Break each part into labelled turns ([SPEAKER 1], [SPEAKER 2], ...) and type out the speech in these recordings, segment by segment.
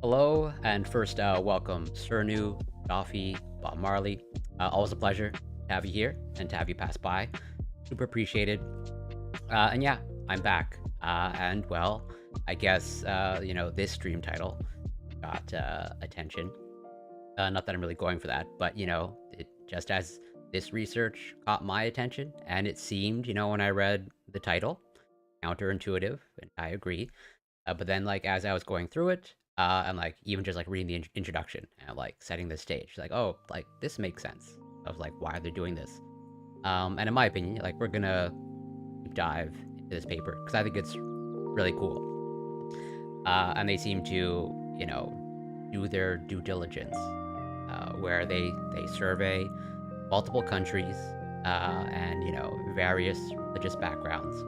[SPEAKER 1] Hello, and first, welcome, Cernu, Doffy, Bob Marley. Always a pleasure to have you here and to have you pass by. Super appreciated. And yeah, I'm back. And well, I guess, this stream title got attention. Not that I'm really going for that, but, it just as this research caught my attention, and it seemed, when I read the title, counterintuitive, and I agree. But then, like, as I was going through it, and like even just like reading the introduction and like setting the stage, like, oh, like this makes sense. I was like, why are they doing this? And in my opinion, like we're gonna deep dive into this paper because I think it's really cool. And they seem to, do their due diligence, where they survey multiple countries and various religious backgrounds,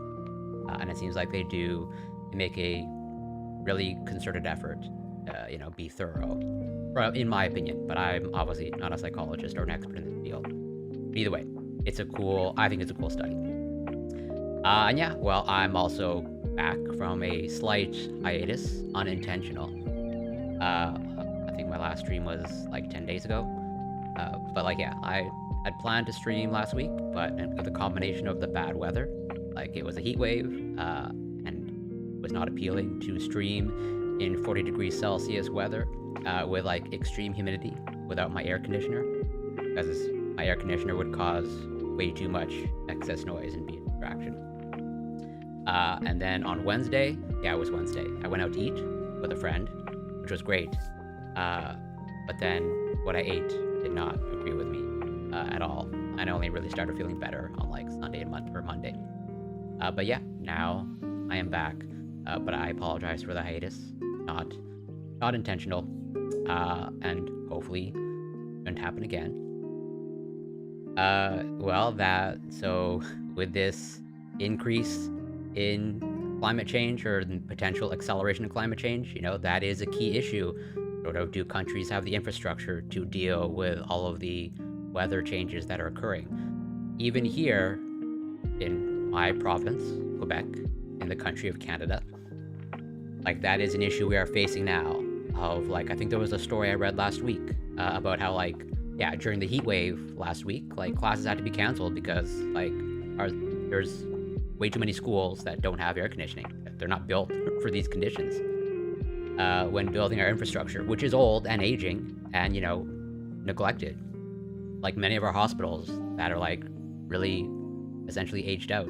[SPEAKER 1] and it seems like they make a really concerted effort, be thorough, in my opinion. But I'm obviously not a psychologist or an expert in this field. But either way, I think it's a cool study. And yeah, well, I'm also back from a slight hiatus, unintentional. I think my last stream was like 10 days ago. But like, yeah, I had planned to stream last week, but with the combination of the bad weather, like it was a heat wave, and was not appealing to stream in 40 degrees Celsius weather with like extreme humidity without my air conditioner, because my air conditioner would cause way too much excess noise and be a distraction. And then on Wednesday, yeah, it was Wednesday, I went out to eat with a friend, which was great. But then what I ate did not agree with me at all. And I only really started feeling better on like Sunday and Monday. But yeah, now I am back. But I apologize for the hiatus. Not intentional. And hopefully it won't happen again. So with this increase in climate change, or the potential acceleration of climate change, that is a key issue. Sort of, do countries have the infrastructure to deal with all of the weather changes that are occurring? Even here in my province, Quebec, in the country of Canada, like that is an issue we are facing now. Of like, I think there was a story I read last week about how like, yeah, during the heat wave last week, like classes had to be canceled because like there's way too many schools that don't have air conditioning. They're not built for these conditions. When building our infrastructure, which is old and aging and, neglected. Like many of our hospitals that are like really essentially aged out,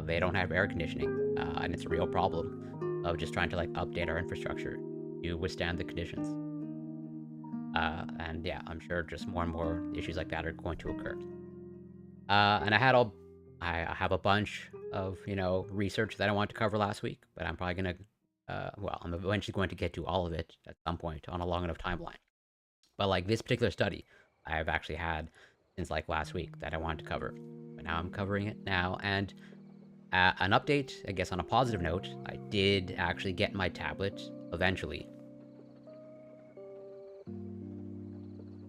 [SPEAKER 1] they don't have air conditioning, and it's a real problem of just trying to like update our infrastructure to withstand the conditions. And yeah, I'm sure just more and more issues like that are going to occur. And I have a bunch of, research that I want to cover last week, but I'm probably going to I'm eventually going to get to all of it at some point on a long enough timeline. But like this particular study, I've actually had since like last week that I wanted to cover, but now I'm covering it now. And an update, I guess on a positive note, I did actually get my tablet eventually.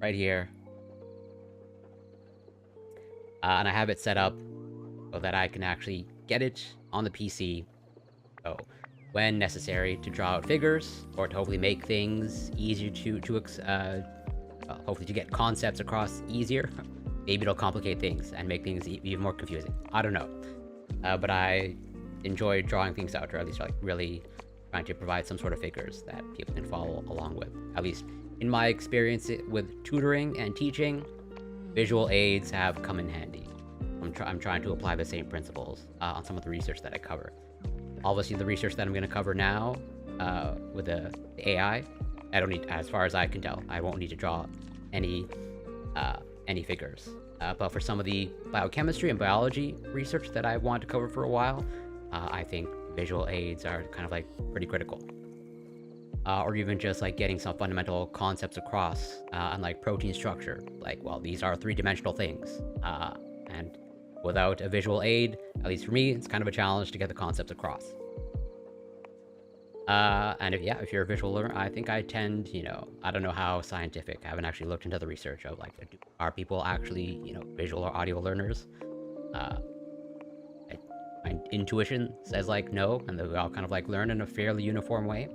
[SPEAKER 1] Right here. And I have it set up so that I can actually get it on the PC. So when necessary, to draw out figures, or to hopefully make things easier hopefully to get concepts across easier. Maybe it'll complicate things and make things even more confusing. I don't know. But I enjoy drawing things out, or at least like really trying to provide some sort of figures that people can follow along with. At least in my experience with tutoring and teaching, visual aids have come in handy. I'm trying to apply the same principles on some of the research that I cover. Obviously, the research that I'm going to cover now with the AI, I don't need, as far as I can tell, I won't need to draw any figures. But for some of the biochemistry and biology research that I want to cover for a while, I think visual aids are kind of like pretty critical. Or even just like getting some fundamental concepts across on like protein structure. Like, well, these are three-dimensional things. And without a visual aid, at least for me, it's kind of a challenge to get the concepts across. And if you're a visual learner, I think I tend, I don't know how scientific. I haven't actually looked into the research of like, are people actually, visual or audio learners? My intuition says like no, and that we all kind of like learn in a fairly uniform way.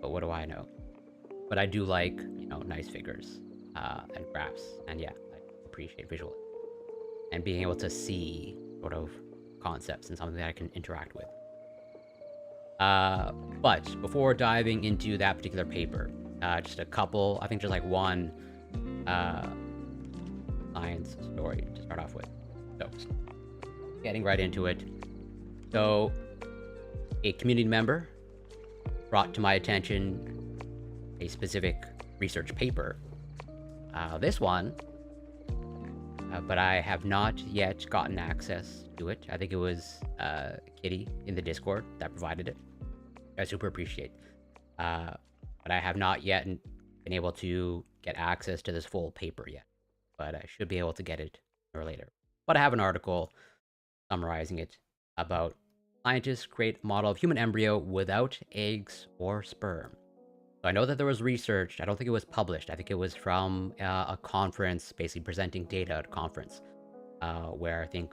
[SPEAKER 1] But what do I know? but I do like, nice figures and graphs, and yeah, I appreciate visual and being able to see sort of concepts and something that I can interact with. But before diving into that particular paper, just a couple, I think just like one science story to start off with. So, getting right into it. So, a community member brought to my attention a specific research paper. This one, but I have not yet gotten access to it. I think it was Kitty in the Discord that provided it. I super appreciate. But I have not yet been able to get access to this full paper yet. But I should be able to get it sooner or later. But I have an article summarizing it about scientists create a model of human embryo without eggs or sperm. So I know that there was research. I don't think it was published. I think it was from a conference, basically presenting data at a conference, where I think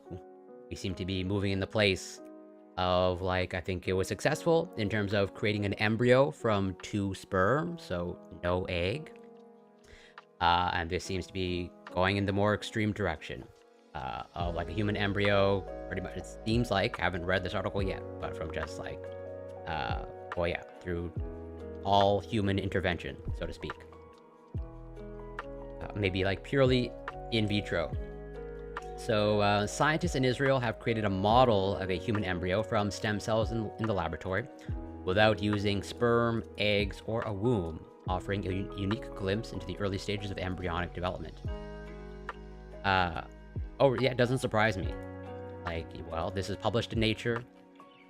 [SPEAKER 1] we seem to be moving in the place of, like, I think it was successful in terms of creating an embryo from 2 sperm, so no egg. And this seems to be going in the more extreme direction of like a human embryo, pretty much. It seems like, I haven't read this article yet, but from just like, well, yeah, through all human intervention, so to speak. Maybe like purely in vitro. So scientists in Israel have created a model of a human embryo from stem cells in the laboratory without using sperm, eggs, or a womb, offering a unique glimpse into the early stages of embryonic development. Oh yeah, it doesn't surprise me. Like, well, this is published in Nature,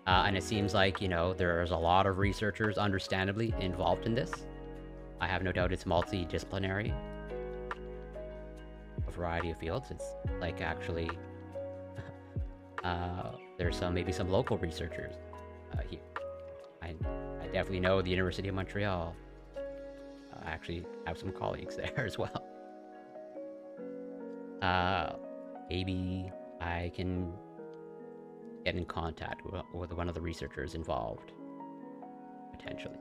[SPEAKER 1] and it seems like, there's a lot of researchers, understandably, involved in this. I have no doubt it's multidisciplinary. A variety of fields. It's like, actually, there's maybe some local researchers here. I definitely know the University of Montreal. I actually have some colleagues there as well. Maybe I can get in contact with one of the researchers involved, potentially.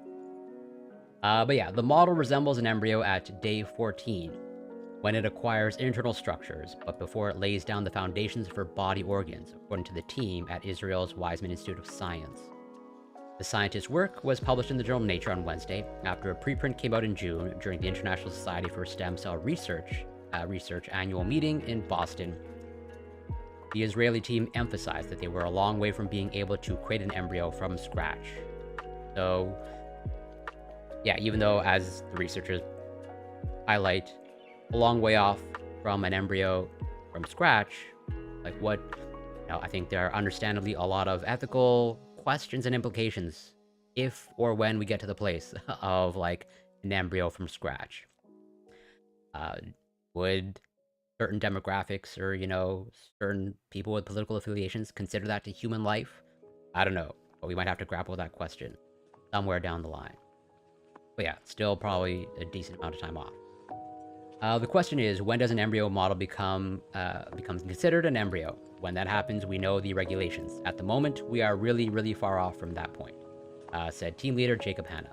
[SPEAKER 1] But yeah, the model resembles an embryo at day 14, when it acquires internal structures, but before it lays down the foundations for body organs, according to the team at Israel's Weizmann Institute of Science. The scientist's work was published in the journal Nature on Wednesday, after a preprint came out in June during the International Society for Stem Cell Research annual meeting in Boston. The Israeli team emphasized that they were a long way from being able to create an embryo from scratch. So, yeah, even though, as the researchers highlight, a long way off from an embryo from scratch, like what, I think there are understandably a lot of ethical questions and implications if or when we get to the place of like an embryo from scratch. Would certain demographics or, certain people with political affiliations consider that to human life? I don't know, but we might have to grapple with that question somewhere down the line. But yeah, still probably a decent amount of time off. The question is, when does an embryo model becomes considered an embryo? When that happens, we know the regulations. At the moment, we are really, really far off from that point, said team leader Jacob Hanna.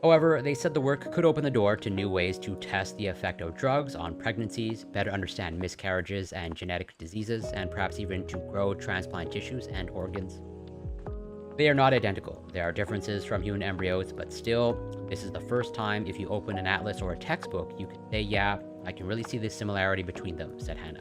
[SPEAKER 1] However, they said the work could open the door to new ways to test the effect of drugs on pregnancies, better understand miscarriages and genetic diseases, and perhaps even to grow transplant tissues and organs. They are not identical. There are differences from human embryos, but still, this is the first time if you open an atlas or a textbook, you can say, yeah, I can really see this similarity between them, said Hanna.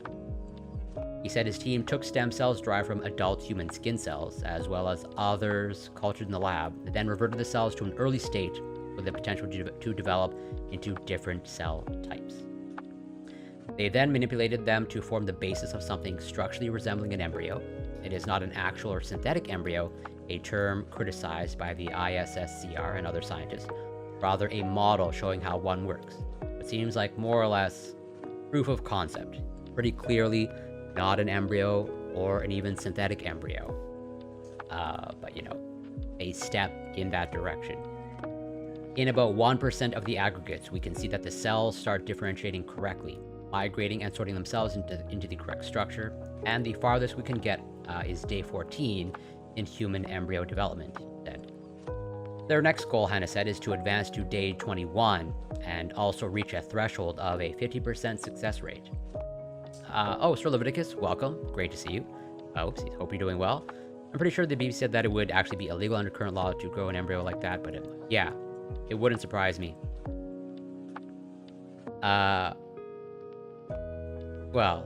[SPEAKER 1] He said his team took stem cells derived from adult human skin cells, as well as others cultured in the lab, and then reverted the cells to an early state with the potential to develop into different cell types. They then manipulated them to form the basis of something structurally resembling an embryo. It is not an actual or synthetic embryo, a term criticized by the ISSCR and other scientists, rather a model showing how one works. It seems like more or less proof of concept. Pretty clearly not an embryo or an even synthetic embryo. But a step in that direction. In about 1% of the aggregates, we can see that the cells start differentiating correctly, migrating and sorting themselves into the correct structure, and the farthest we can get is day 14 in human embryo development, he said. Their next goal, Hannah said, is to advance to day 21 and also reach a threshold of a 50% success rate. Oh, Sir Leviticus, welcome. Great to see you. Hope you're doing well. I'm pretty sure the BBC said that it would actually be illegal under current law to grow an embryo like that, but yeah, it wouldn't surprise me. Well,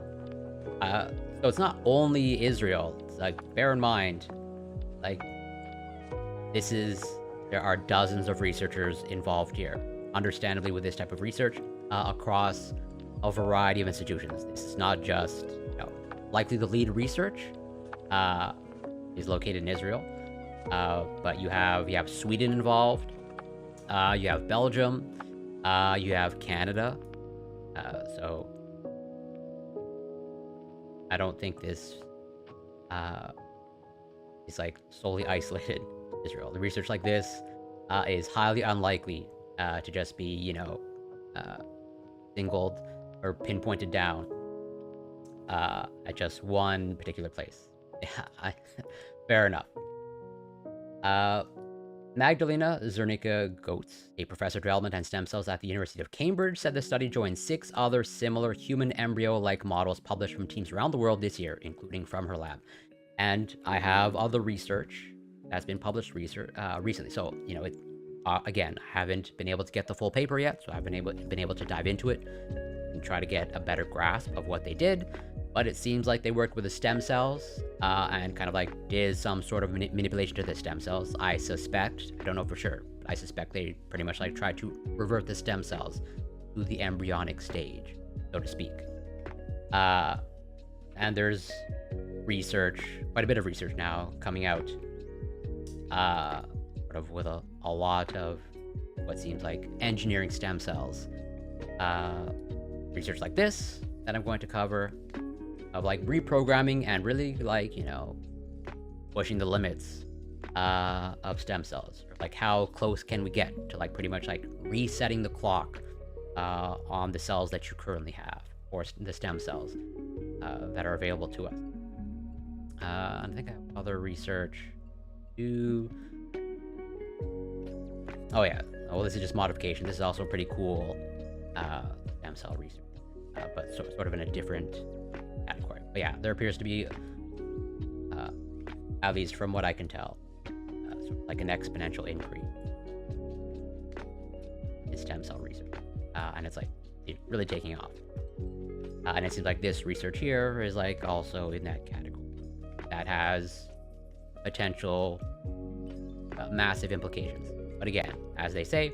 [SPEAKER 1] so it's not only Israel. It's like, bear in mind, like, there are dozens of researchers involved here, understandably, with this type of research across a variety of institutions. This is not just, likely the lead research is located in Israel, but you have Sweden involved, you have Belgium, you have Canada, so I don't think this is like solely isolated Israel. The research like this is highly unlikely to just be, singled or pinpointed down at just one particular place. Yeah, fair enough. Magdalena Zernicka-Goetz, a professor of development and stem cells at the University of Cambridge, said the study joined 6 other similar human embryo-like models published from teams around the world this year, including from her lab. And I have other research that's been published recently. So, again, I haven't been able to get the full paper yet, so I've been able to dive into it and try to get a better grasp of what they did. But it seems like they worked with the stem cells and kind of like did some sort of manipulation to the stem cells. I don't know for sure, but I suspect they pretty much like tried to revert the stem cells to the embryonic stage, so to speak. And there's quite a bit of research now coming out, sort of with a lot of what seems like engineering stem cells. Research like this that I'm going to cover, of like reprogramming and really like, pushing the limits of stem cells. Like, how close can we get to like pretty much like resetting the clock on the cells that you currently have, or the stem cells that are available to us. I think I have other research to... Oh yeah, well, this is just modification. This is also pretty cool stem cell research, but sort of in a different category. But yeah, there appears to be, at least from what I can tell, sort of like an exponential increase in stem cell research, and it's like really taking off. And it seems like this research here is like also in that category that has potential massive implications. But again, as they say,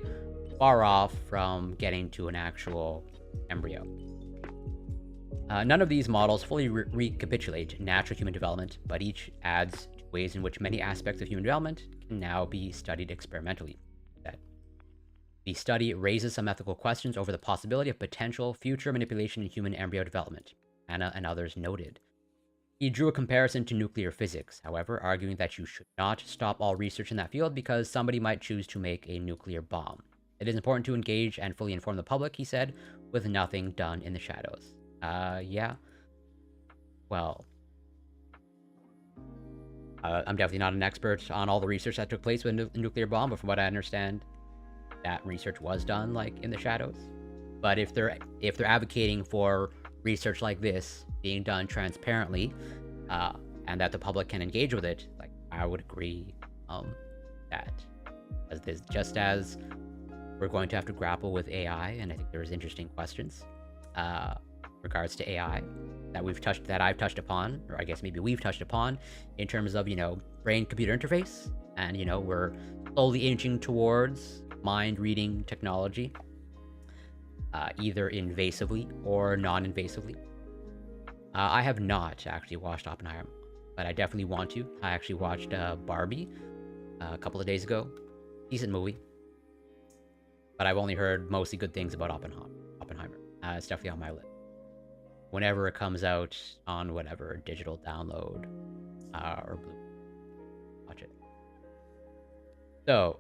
[SPEAKER 1] far off from getting to an actual embryo. None of these models fully recapitulate natural human development, but each adds to ways in which many aspects of human development can now be studied experimentally. The study raises some ethical questions over the possibility of potential future manipulation in human embryo development, Anna and others noted. He drew a comparison to nuclear physics, however, arguing that you should not stop all research in that field because somebody might choose to make a nuclear bomb. It is important to engage and fully inform the public, he said, with nothing done in the shadows. Yeah. Well, I'm definitely not an expert on all the research that took place with a nuclear bomb, but from what I understand, that research was done like in the shadows. But if they're advocating for research like this being done transparently, and that the public can engage with it, like, I would agree that just as we're going to have to grapple with AI, and I think there's interesting questions regards to AI that I've touched upon, or I guess maybe we've touched upon, in terms of brain-computer interface, and we're slowly inching towards mind-reading technology, either invasively or non-invasively. I have not actually watched Oppenheimer, but I definitely want to. I actually watched Barbie a couple of days ago. Decent movie, but I've only heard mostly good things about Oppenheimer. It's definitely on my list. Whenever it comes out on whatever digital download or Blu, watch it. So,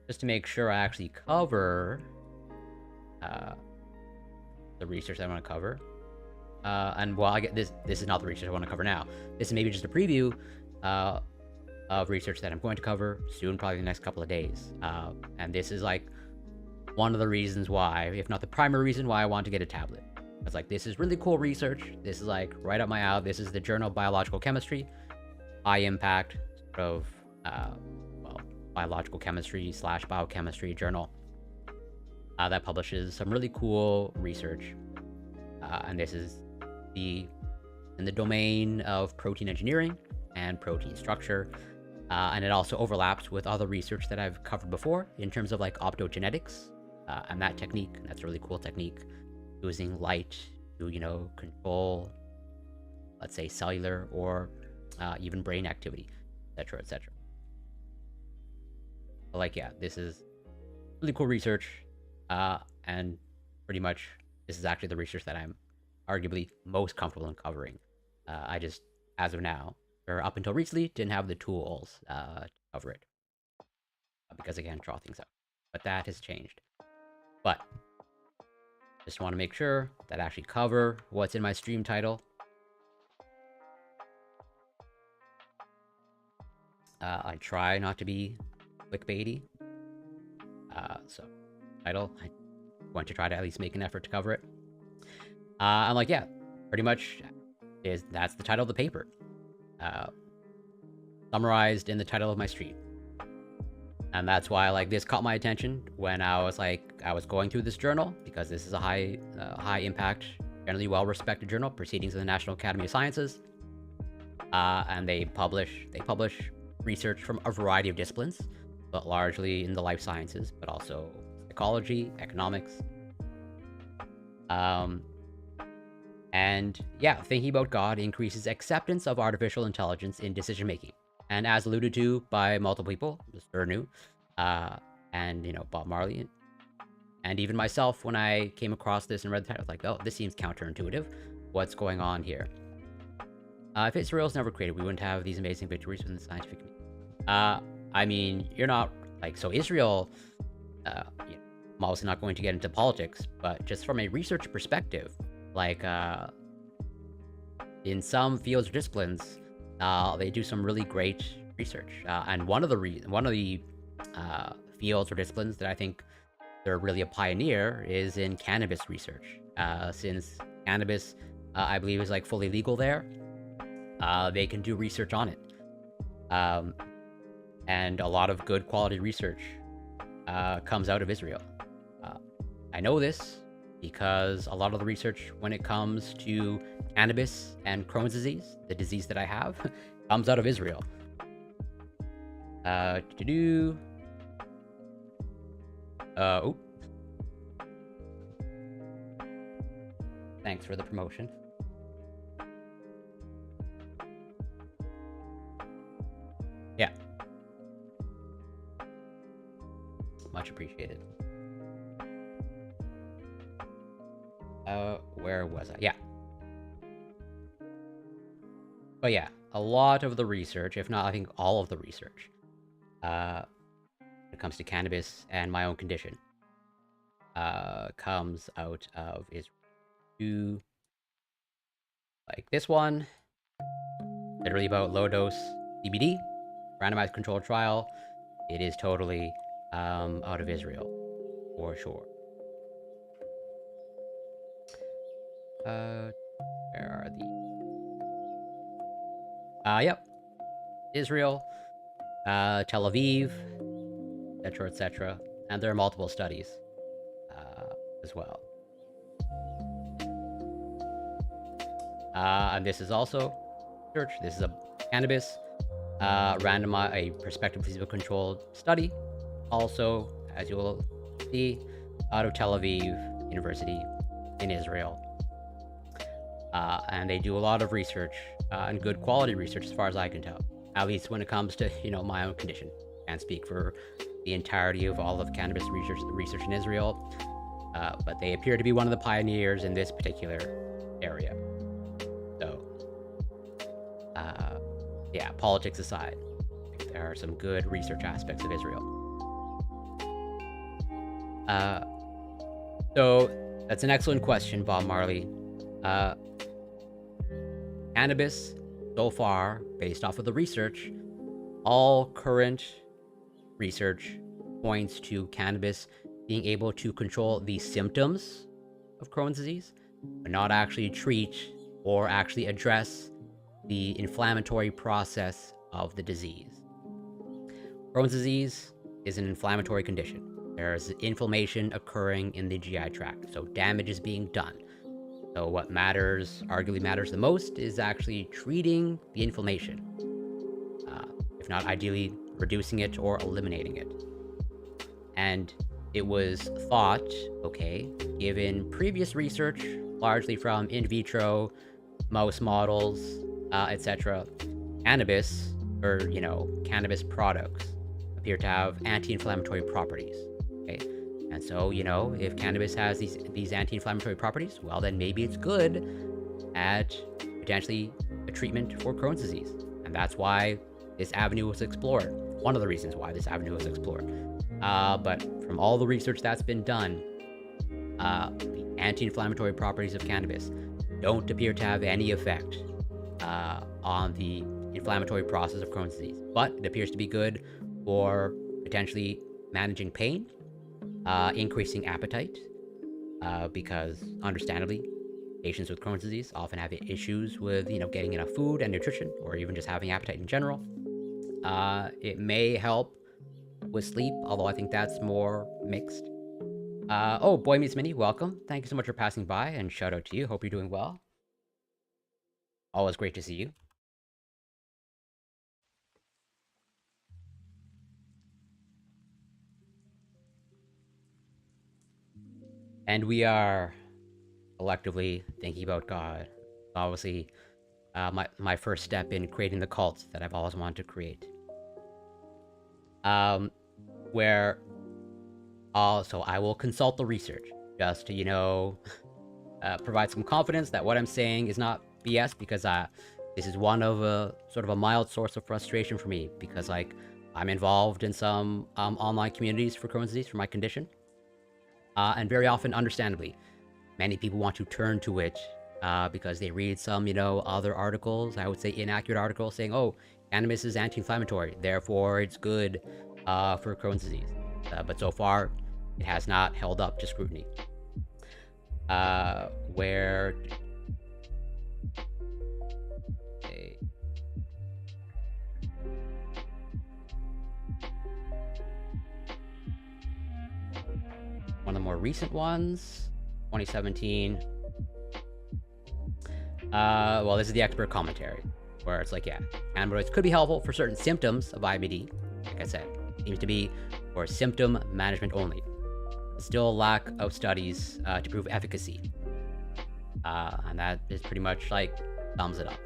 [SPEAKER 1] just to make sure I actually cover the research I want to cover, and well, I get this is not the research I want to cover now. This is maybe just a preview of of research that I'm going to cover soon, probably the next couple of days. And this is like one of the reasons why, if not the primary reason why I want to get a tablet. It's like, this is really cool research. This is like right up my alley. This is the Journal of Biological Chemistry, high impact sort of, biological chemistry / biochemistry journal that publishes some really cool research. And this is in the domain of protein engineering and protein structure. And it also overlaps with other research that I've covered before in terms of like optogenetics and that technique. That's a really cool technique, using light to, control, let's say, cellular or even brain activity, etc., etc. But like, yeah, this is really cool research, and pretty much this is actually the research that I'm arguably most comfortable in covering. I just, as of now, or up until recently, didn't have the tools to cover it because I can't draw things out. But that has changed. But just want to make sure that I actually cover what's in my stream title. I try not to be clickbaity. So, title, I want to try to at least make an effort to cover it. I'm like, yeah, pretty much that's the title of the paper. Summarized in the title of my stream. And that's why this caught my attention when I was going through this journal, because this is a high impact, generally well respected journal, Proceedings of the National Academy of Sciences. And they publish research from a variety of disciplines, but largely in the life sciences, but also psychology, economics. And yeah, thinking about God increases acceptance of artificial intelligence in decision making. And as alluded to by multiple people, Mr. New, and Bob Marley, and even myself, when I came across this and read the title, I was like, oh, this seems counterintuitive. What's going on here? If Israel's never created, we wouldn't have these amazing victories within the scientific community. I mean, you're not so Israel. I'm obviously not going to get into politics, but just from a research perspective, in some fields or disciplines, they do some really great research. And one of the fields or disciplines that I think they're really a pioneer is in cannabis research. Since cannabis, I believe, is fully legal there, they can do research on it. And a lot of good quality research comes out of Israel. I know this because a lot of the research when it comes to cannabis and Crohn's disease, the disease that I have, comes out of Israel. Thanks for the promotion. Yeah. Much appreciated. Where was I? Yeah. But yeah, a lot of the research, if not, I think all of the research, when it comes to cannabis and my own condition, comes out of Israel. Like this one, literally about low dose CBD, randomized controlled trial. It is totally out of Israel, for sure. Where are the? Yep, Israel, Tel Aviv, etc., and there are multiple studies as well. And this is also research. This is a cannabis a prospective placebo-controlled study. Also, as you will see, out of Tel Aviv University in Israel. And they do a lot of research and good quality research, as far as I can tell. At least when it comes to my own condition. Can't speak for the entirety of all of cannabis research in Israel, but they appear to be one of the pioneers in this particular area. So, yeah, politics aside, there are some good research aspects of Israel. So that's an excellent question, Bob Marley. Cannabis, so far, based off of the research, all current research points to cannabis being able to control the symptoms of Crohn's disease, but not actually treat or actually address the inflammatory process of the disease. Crohn's disease is an inflammatory condition. There's inflammation occurring in the GI tract, so damage is being done. So what arguably matters the most, is actually treating the inflammation. If not ideally reducing it or eliminating it. And it was thought, okay, given previous research, largely from in vitro, mouse models, etc., cannabis, or, cannabis products appear to have anti-inflammatory properties, okay? And so, if cannabis has these anti-inflammatory properties, well, then maybe it's good at potentially a treatment for Crohn's disease. And that's why this avenue was explored. One of the reasons why this avenue was explored. But from all the research that's been done, the anti-inflammatory properties of cannabis don't appear to have any effect on the inflammatory process of Crohn's disease. But it appears to be good for potentially managing pain, increasing appetite, because understandably, patients with Crohn's disease often have issues with, getting enough food and nutrition, or even just having appetite in general. It may help with sleep, although I think that's more mixed. Oh, Boy Meets Mini, welcome. Thank you so much for passing by, and shout out to you. Hope you're doing well. Always great to see you. And we are collectively thinking about God. Obviously, my first step in creating the cult that I've always wanted to create. Where also I will consult the research just to, provide some confidence that what I'm saying is not BS, because this is one of a sort of a mild source of frustration for me, because I'm involved in some online communities for Crohn's disease for my condition. And very often, understandably, many people want to turn to it because they read some, other articles, I would say inaccurate articles, saying, oh, cannabis is anti-inflammatory, therefore it's good for Crohn's disease. But so far, it has not held up to scrutiny. Where... Okay. One of the more recent ones, 2017. Well, this is the expert commentary, where it's like, yeah, cannabinoids could be helpful for certain symptoms of IBD. Like I said, seems to be for symptom management only. Still a lack of studies to prove efficacy. And that is pretty much sums it up.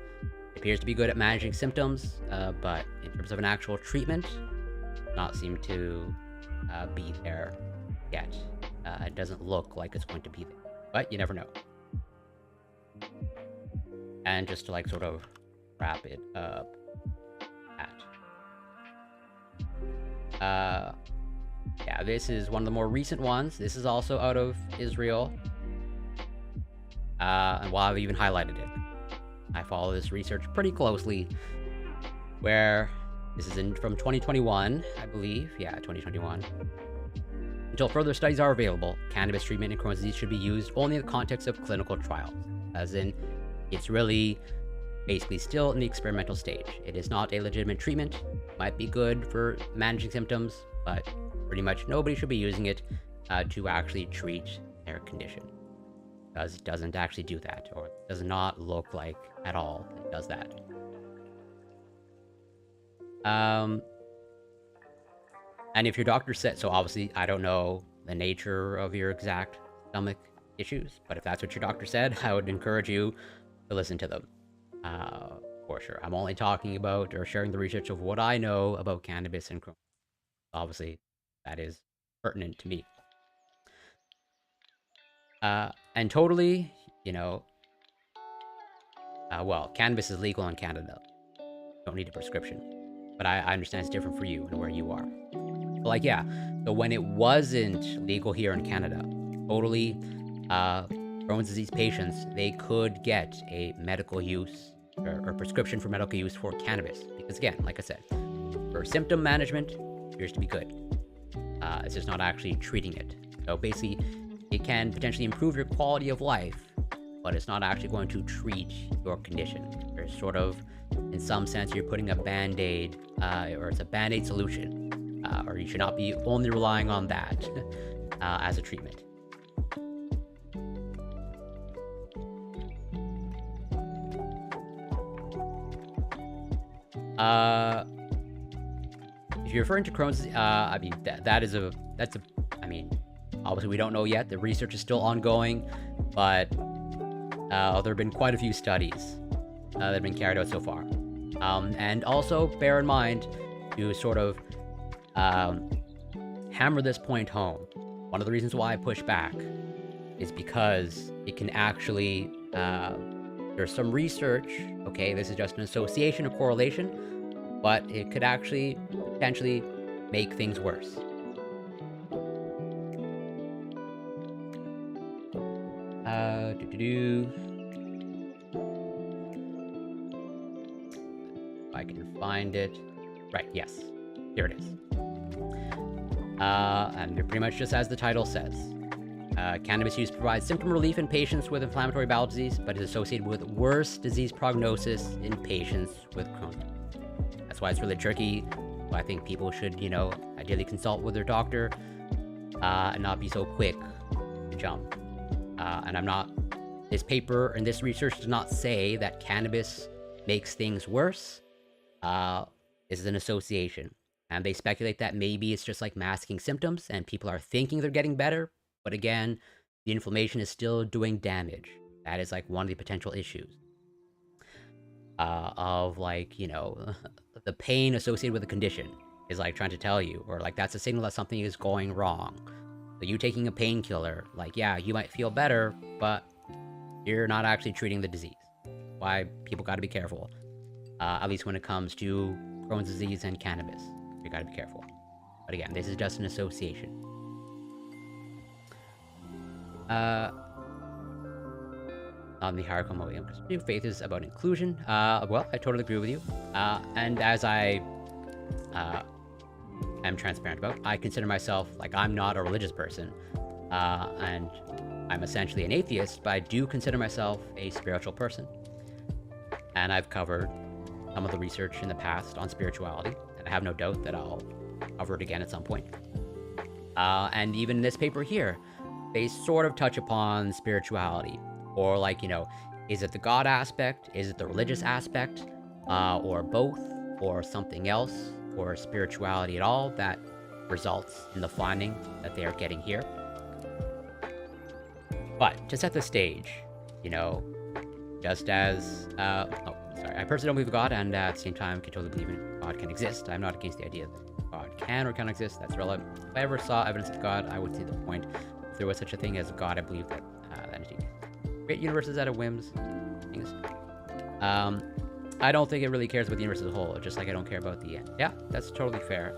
[SPEAKER 1] It appears to be good at managing symptoms, but in terms of an actual treatment, not seem to be there yet. It doesn't look like it's going to be there, but you never know. And just to sort of wrap it up, yeah, this is one of the more recent ones. This is also out of Israel. And while I've even highlighted it, I follow this research pretty closely, where this is from 2021, I believe. Yeah, 2021. Until further studies are available, cannabis treatment in Crohn's disease should be used only in the context of clinical trials, as in, it's really basically still in the experimental stage. It is not a legitimate treatment. Might be good for managing symptoms, but pretty much nobody should be using it to actually treat their condition, because it doesn't actually do that, or it does not look like at all it does that. And if your doctor said, so obviously I don't know the nature of your exact stomach issues, but if that's what your doctor said, I would encourage you to listen to them. For sure. I'm only talking about or sharing the research of what I know about cannabis and Crohn's. Obviously, that is pertinent to me. And totally, well, cannabis is legal in Canada. Don't need a prescription. But I understand it's different for you and where you are. But yeah, so when it wasn't legal here in Canada, totally, Crohn's disease patients, they could get a medical use or prescription for medical use for cannabis. Because again, like I said, for symptom management, appears to be good. It's just not actually treating it. So basically, it can potentially improve your quality of life, but it's not actually going to treat your condition. There's sort of, in some sense, you're putting a band-aid, or it's a band-aid solution, or you should not be only relying on that as a treatment. If you're referring to Crohn's, I mean, I mean, obviously we don't know yet. The research is still ongoing, but there have been quite a few studies that have been carried out so far. And also bear in mind to sort of hammer this point home. One of the reasons why I push back is because it can actually, there's some research, okay, this is just an association or correlation, but it could actually potentially make things worse. If I can find it. Right, yes. Here it is. And pretty much just as the title says. Cannabis use provides symptom relief in patients with inflammatory bowel disease, but is associated with worse disease prognosis in patients with Crohn's. That's why it's really tricky. I think people should, ideally consult with their doctor and not be so quick to jump. And this paper and this research does not say that cannabis makes things worse. This is an association. And they speculate that maybe it's just like masking symptoms and people are thinking they're getting better. But again, the inflammation is still doing damage. That is like one of the potential issues. Of like, the pain associated with the condition is like trying to tell you, or like that's a signal that something is going wrong. So you taking a painkiller, like, yeah, you might feel better, but you're not actually treating the disease. Why people got to be careful, at least when it comes to Crohn's disease and cannabis. You got to be careful. But again, this is just an association. On the hierarchical mode, new faith is about inclusion. Well, I totally agree with you. And as I am transparent about, I consider myself, like, I'm not a religious person. And I'm essentially an atheist, but I do consider myself a spiritual person. And I've covered some of the research in the past on spirituality, and I have no doubt that I'll cover it again at some point. And even in this paper here, they sort of touch upon spirituality, or like, is it the God aspect? Is it the religious aspect? Or both, or something else, or spirituality at all that results in the finding that they are getting here. But to set the stage, just as, I personally don't believe in God, and at the same time can totally believe in God can exist. I'm not against the idea that God can or can exist. That's relevant. If I ever saw evidence of God, I would see the point. If there was such a thing as God, I believe that entity create universes out of whims. Things. I don't think it really cares about the universe as a whole, just like I don't care about the end. Yeah, that's totally fair.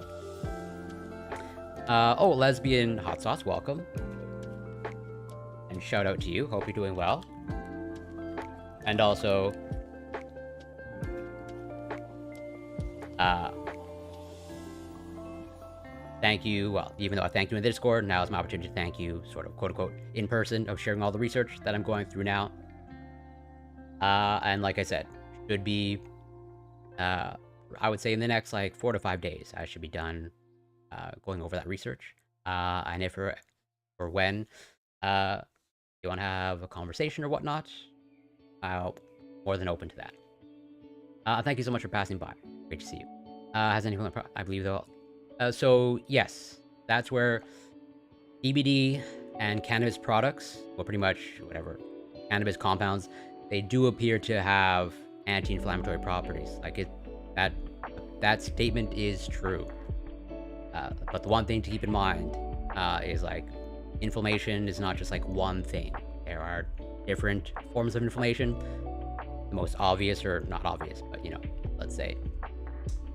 [SPEAKER 1] Oh, Lesbian Hot Sauce, welcome. And shout out to you. Hope you're doing well. And also, thank you. Well, even though I thanked you in the Discord, now is my opportunity to thank you, sort of quote unquote, in person, of sharing all the research that I'm going through now. And like I said, should be, I would say in the next like 4 to 5 days, I should be done going over that research. And if or when you want to have a conversation or whatnot, I'm more than open to that. Thank you so much for passing by. Great to see you. Has anyone, I believe though. So yes, that's where CBD and cannabis products, well, pretty much whatever cannabis compounds, they do appear to have anti-inflammatory properties. Like that statement is true. But the one thing to keep in mind is like inflammation is not just like one thing. There are different forms of inflammation. The most obvious, or not obvious, but let's say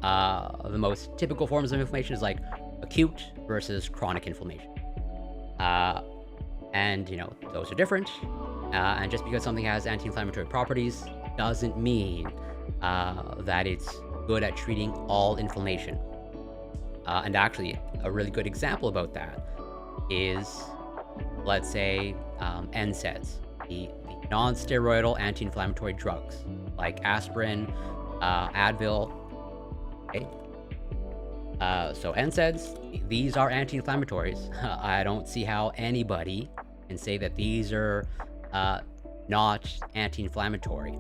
[SPEAKER 1] the most typical forms of inflammation is like acute versus chronic inflammation. And those are different. And just because something has anti-inflammatory properties doesn't mean that it's good at treating all inflammation. And actually, a really good example about that is, let's say, NSAIDs, the non-steroidal anti-inflammatory drugs like aspirin, Advil. Okay. So NSAIDs, these are anti-inflammatories. I don't see how anybody can say that these are not anti-inflammatory.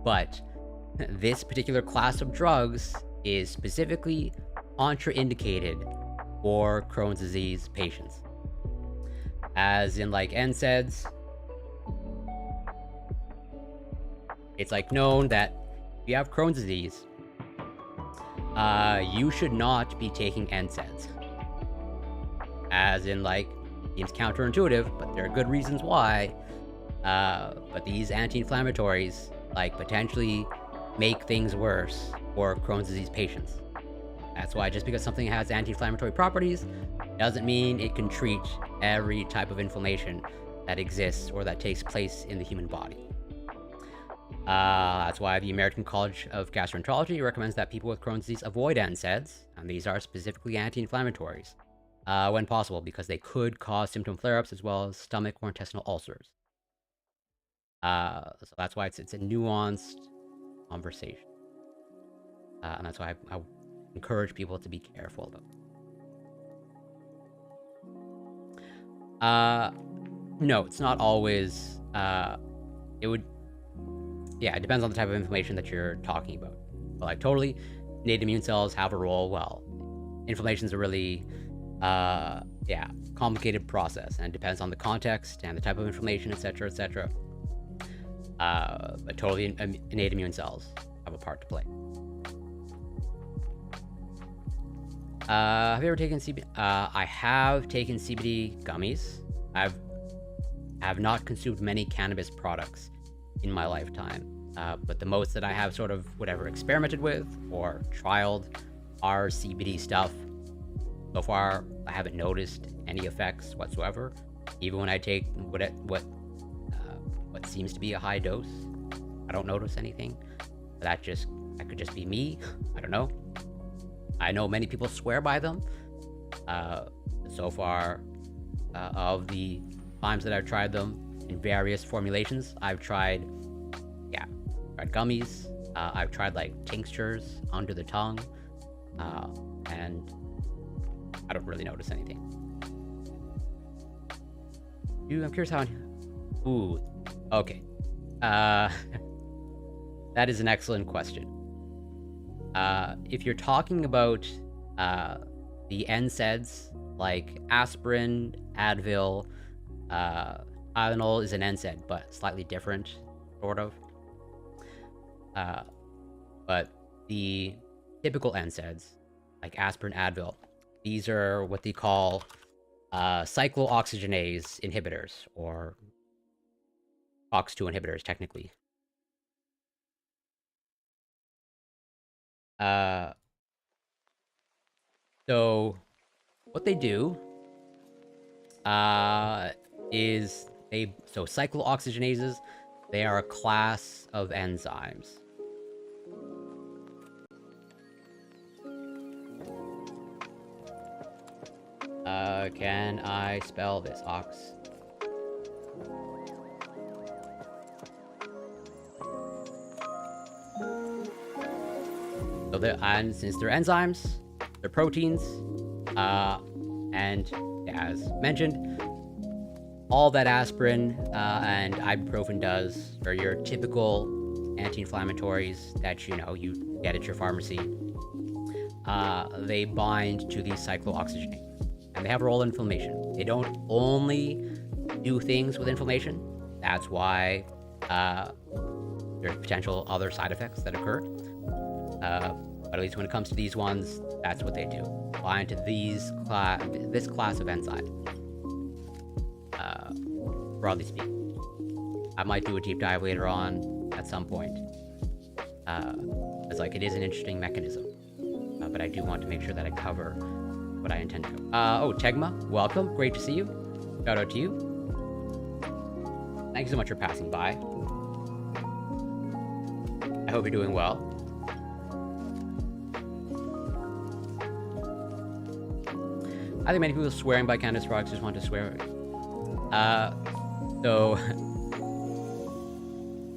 [SPEAKER 1] But this particular class of drugs is specifically contraindicated for Crohn's disease patients. As in, like, NSAIDs, it's like known that if you have Crohn's disease, you should not be taking NSAIDs. As in, like, seems counterintuitive, but there are good reasons why. But these anti-inflammatories, like, potentially make things worse for Crohn's disease patients. That's why just because something has anti-inflammatory properties doesn't mean it can treat every type of inflammation that exists or that takes place in the human body. That's why the American College of Gastroenterology recommends that people with Crohn's disease avoid NSAIDs, and these are specifically anti-inflammatories, when possible, because they could cause symptom flare-ups as well as stomach or intestinal ulcers. So that's why it's a nuanced conversation. And that's why I encourage people to be careful about it. No, it's not always, it depends on the type of inflammation that you're talking about. But, like, totally, innate immune cells have a role. Well, inflammation's a really, complicated process, and it depends on the context and the type of inflammation, etc., etc. But totally, innate immune cells have a part to play. Have you ever taken CBD? I have taken CBD gummies. I have not consumed many cannabis products in my lifetime, but the most that I have sort of experimented with or trialed are CBD stuff. So far, I haven't noticed any effects whatsoever. Even when I take what seems to be a high dose, I don't notice anything. That could just be me. I don't know. I know many people swear by them. So far, of the times that I've tried them in various formulations, I've tried gummies. I've tried, like, tinctures under the tongue, and I don't really notice anything. I'm curious how. Ooh, okay. That is an excellent question. If you're talking about the NSAIDs, like aspirin, Advil, Tylenol is an NSAID, but slightly different, sort of. But the typical NSAIDs, like aspirin, Advil, these are what they call cyclooxygenase inhibitors, or OX2 inhibitors, technically. So what they do is cyclooxygenases, they are a class of enzymes. Can I spell this? Ox. So and since they're enzymes, they're proteins, and as mentioned, all that aspirin and ibuprofen does are your typical anti-inflammatories that you get at your pharmacy. They bind to these cyclooxygenases, and they have a role in inflammation. They don't only do things with inflammation. That's why there's potential other side effects that occur. But at least when it comes to these ones, that's what they do. Bind to this class of enzymes. Broadly speaking. I might do a deep dive later on at some point. It's like, it is an interesting mechanism. But I do want to make sure that I cover what I intend to. Tegma, welcome. Great to see you. Shout out to you. Thank you so much for passing by. I hope you're doing well. I think many people swearing by cannabis products just want to swear. Uh, so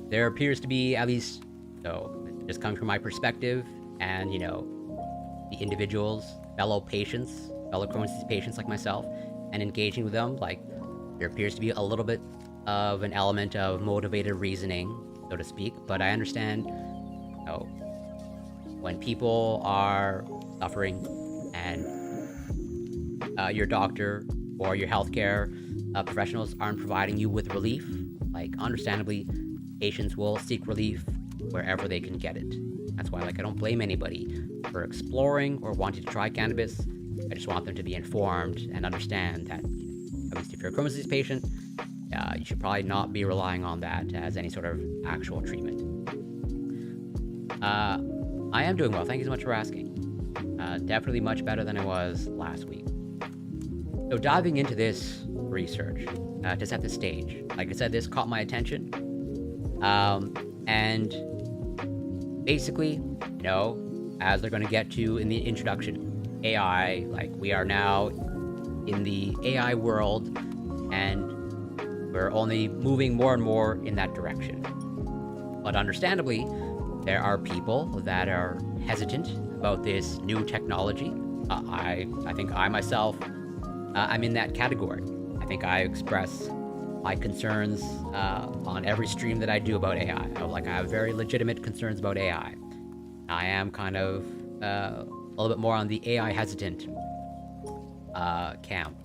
[SPEAKER 1] there appears to be, at least, so just coming from my perspective, and the individuals, fellow patients, fellow Crohn's disease patients like myself, and engaging with them, like there appears to be a little bit of an element of motivated reasoning, so to speak. But I understand, when people are suffering and your doctor or your healthcare professionals aren't providing you with relief, like understandably, patients will seek relief wherever they can get it. That's why, like, I don't blame anybody for exploring or wanting to try cannabis. I just want them to be informed and understand that, at least if you're a Crohn's disease patient, you should probably not be relying on that as any sort of actual treatment. I am doing well. Thank you so much for asking. Definitely much better than I was last week. So diving into this research, to set the stage, like I said, this caught my attention. And basically, as they're going to get to in the introduction, AI, like we are now in the AI world, and we're only moving more and more in that direction. But understandably, there are people that are hesitant about this new technology. I think I myself, I'm in that category. I think I express my concerns on every stream that I do about AI. I have very legitimate concerns about AI. I am kind of a little bit more on the AI hesitant camp.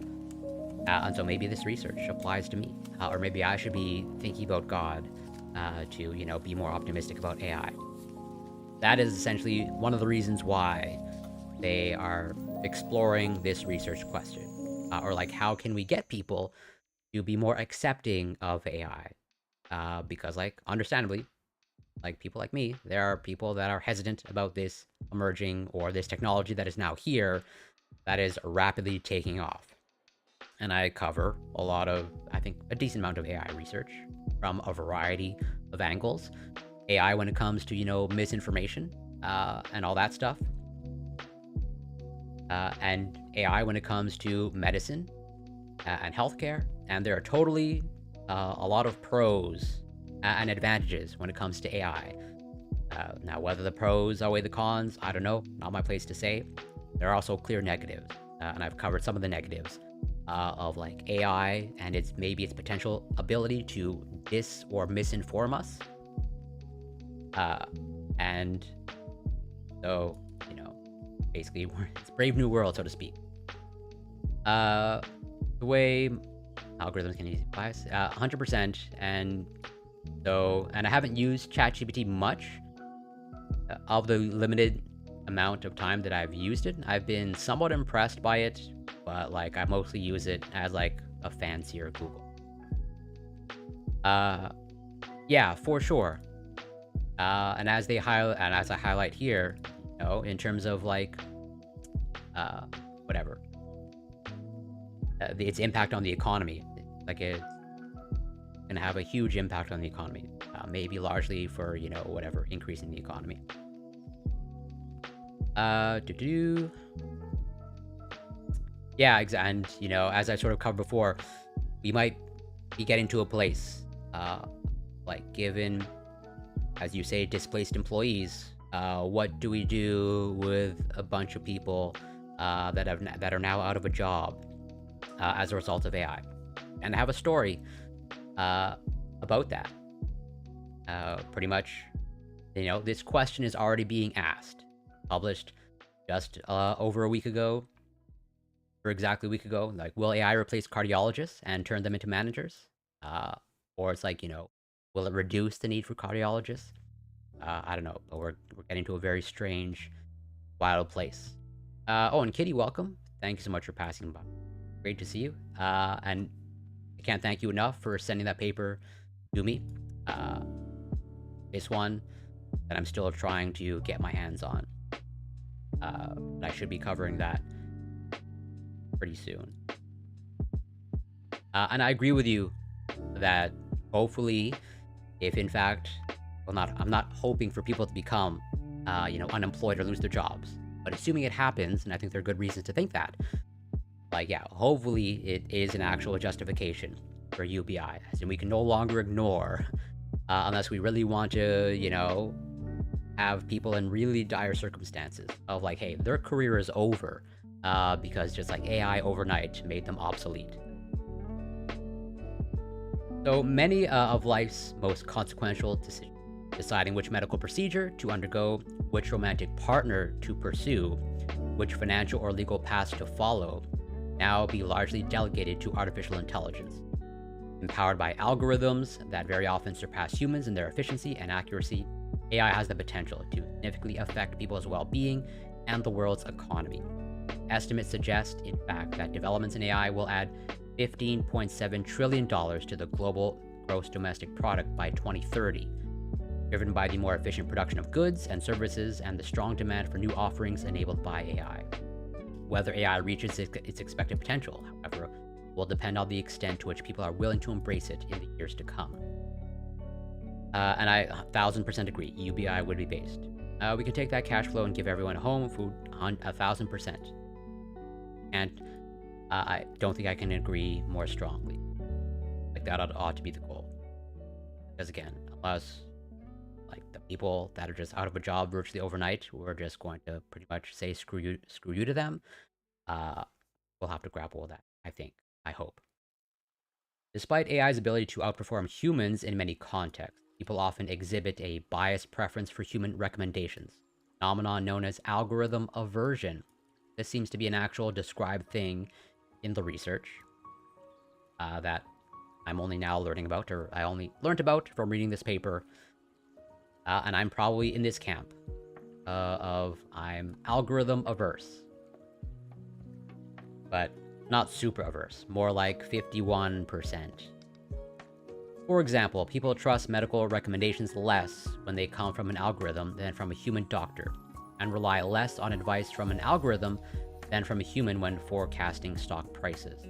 [SPEAKER 1] And so maybe this research applies to me. Or maybe I should be thinking about God to, be more optimistic about AI. That is essentially one of the reasons why they are exploring this research question. Or like, how can we get people to be more accepting of AI? Because, like, understandably, like people like me, there are people that are hesitant about this emerging or this technology that is now here that is rapidly taking off. And I cover a lot of, I think, a decent amount of AI research from a variety of angles. AI when it comes to, misinformation and all that stuff. And AI when it comes to medicine and healthcare. And there are totally a lot of pros and advantages when it comes to AI. Now, whether the pros outweigh the cons, I don't know. Not my place to say. There are also clear negatives. And I've covered some of the negatives of like AI and its potential ability to dis or misinform us. And so, basically, it's a brave new world, so to speak. The way algorithms can use bias, 100%. And I haven't used ChatGPT much. Of the limited amount of time that I've used it, I've been somewhat impressed by it, but like I mostly use it as like a fancier Google. Yeah, for sure. And as I highlight here, in terms of like, whatever, its impact on the economy, like it's gonna have a huge impact on the economy, maybe largely for, whatever, increasing the economy. Yeah, and, as I sort of covered before, we might be getting to a place, like given, as you say, displaced employees, what do we do with a bunch of people that are now out of a job as a result of AI? And I have a story about that. Pretty much, this question is already being asked, published just over a week ago, or exactly a week ago. Like, will AI replace cardiologists and turn them into managers? Or it's like, will it reduce the need for cardiologists? I don't know, but we're getting to a very strange, wild place. Oh, and Kitty, welcome. Thank you so much for passing by. Great to see you. And I can't thank you enough for sending that paper to me. This one that I'm still trying to get my hands on. I should be covering that pretty soon. And I agree with you that hopefully, if in fact, I'm not hoping for people to become, unemployed or lose their jobs, but assuming it happens, and I think there are good reasons to think that, Like, yeah, hopefully it is an actual justification for UBI, as in we can no longer ignore, unless we really want to, have people in really dire circumstances of like, hey, their career is over, because just like AI overnight made them obsolete. So many of life's most consequential decisions, deciding which medical procedure to undergo, which romantic partner to pursue, which financial or legal paths to follow, now be largely delegated to artificial intelligence. Empowered by algorithms that very often surpass humans in their efficiency and accuracy, AI has the potential to significantly affect people's well-being and the world's economy. Estimates suggest, in fact, that developments in AI will add $15.7 trillion to the global gross domestic product by 2030, driven by the more efficient production of goods and services and the strong demand for new offerings enabled by AI. Whether AI reaches its expected potential, however, will depend on the extent to which people are willing to embrace it in the years to come. And I 1000% agree, UBI would be based. We can take that cash flow and give everyone a home, food, 1000%. And I don't think I can agree more strongly. Like, that ought to be the goal. Because again, unless like the people that are just out of a job virtually overnight, we're just going to pretty much say screw you to them. We'll have to grapple with that, I hope. Despite AI's ability to outperform humans in many contexts, people often exhibit a biased preference for human recommendations, a phenomenon known as algorithm aversion. This seems to be an actual described thing in the research that I'm only now learning about, or I only learned about from reading this paper. And I'm probably in this camp of I'm algorithm averse. But not super averse, more like 51%. For example, people trust medical recommendations less when they come from an algorithm than from a human doctor, and rely less on advice from an algorithm than from a human when forecasting stock prices.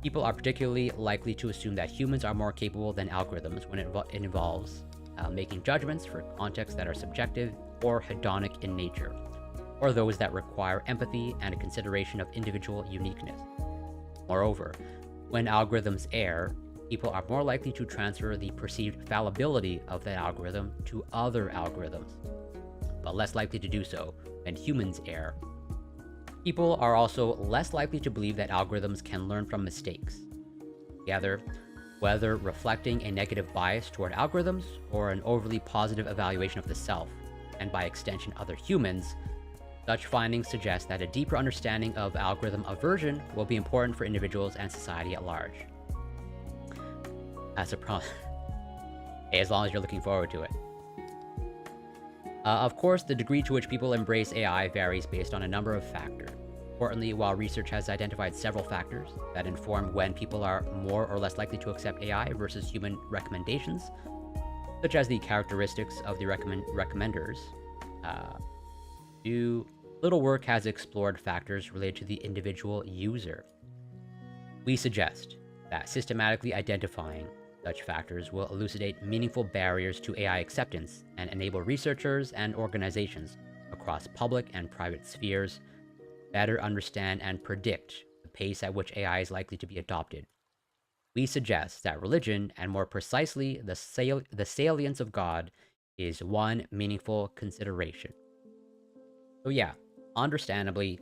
[SPEAKER 1] People are particularly likely to assume that humans are more capable than algorithms when it involves making judgments for contexts that are subjective or hedonic in nature, or those that require empathy and a consideration of individual uniqueness. Moreover, when algorithms err, people are more likely to transfer the perceived fallibility of that algorithm to other algorithms, but less likely to do so when humans err. People are also less likely to believe that algorithms can learn from mistakes. Together, whether reflecting a negative bias toward algorithms or an overly positive evaluation of the self, and by extension other humans, such findings suggest that a deeper understanding of algorithm aversion will be important for individuals and society at large. That's a problem. Hey, as long as you're looking forward to it. Of course, the degree to which people embrace AI varies based on a number of factors. Importantly, while research has identified several factors that inform when people are more or less likely to accept AI versus human recommendations, such as the characteristics of the recommenders, little work has explored factors related to the individual user. We suggest that systematically identifying such factors will elucidate meaningful barriers to AI acceptance and enable researchers and organizations across public and private spheres better understand and predict the pace at which AI is likely to be adopted. We suggest that religion, and more precisely the salience of God, is one meaningful consideration. So yeah, understandably,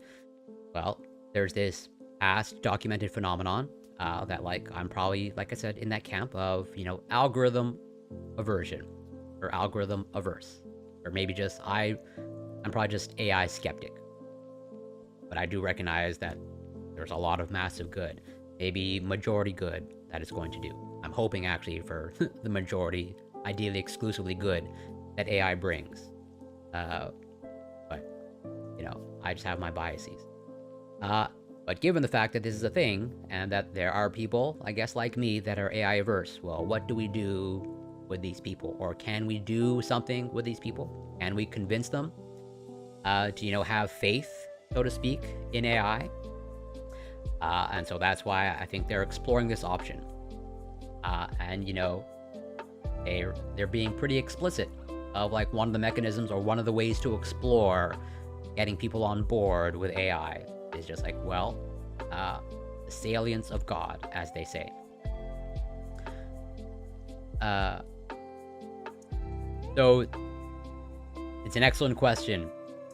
[SPEAKER 1] well, there's this past documented phenomenon that, like, I'm probably, like I said, in that camp of, algorithm aversion, or algorithm averse, or maybe just I'm probably just AI skeptic. But I do recognize that there's a lot of massive good, maybe majority good, that it's going to do. I'm hoping actually for the majority, ideally exclusively good, that AI brings. But, I just have my biases. But given the fact that this is a thing, and that there are people, I guess like me, that are AI averse, well, what do we do with these people? Or can we do something with these people? Can we convince them to, have faith, so to speak, in AI? And so that's why I think they're exploring this option. And, they're being pretty explicit of, like, one of the mechanisms or one of the ways to explore getting people on board with AI is just like, well, the salience of God, as they say. So it's an excellent question,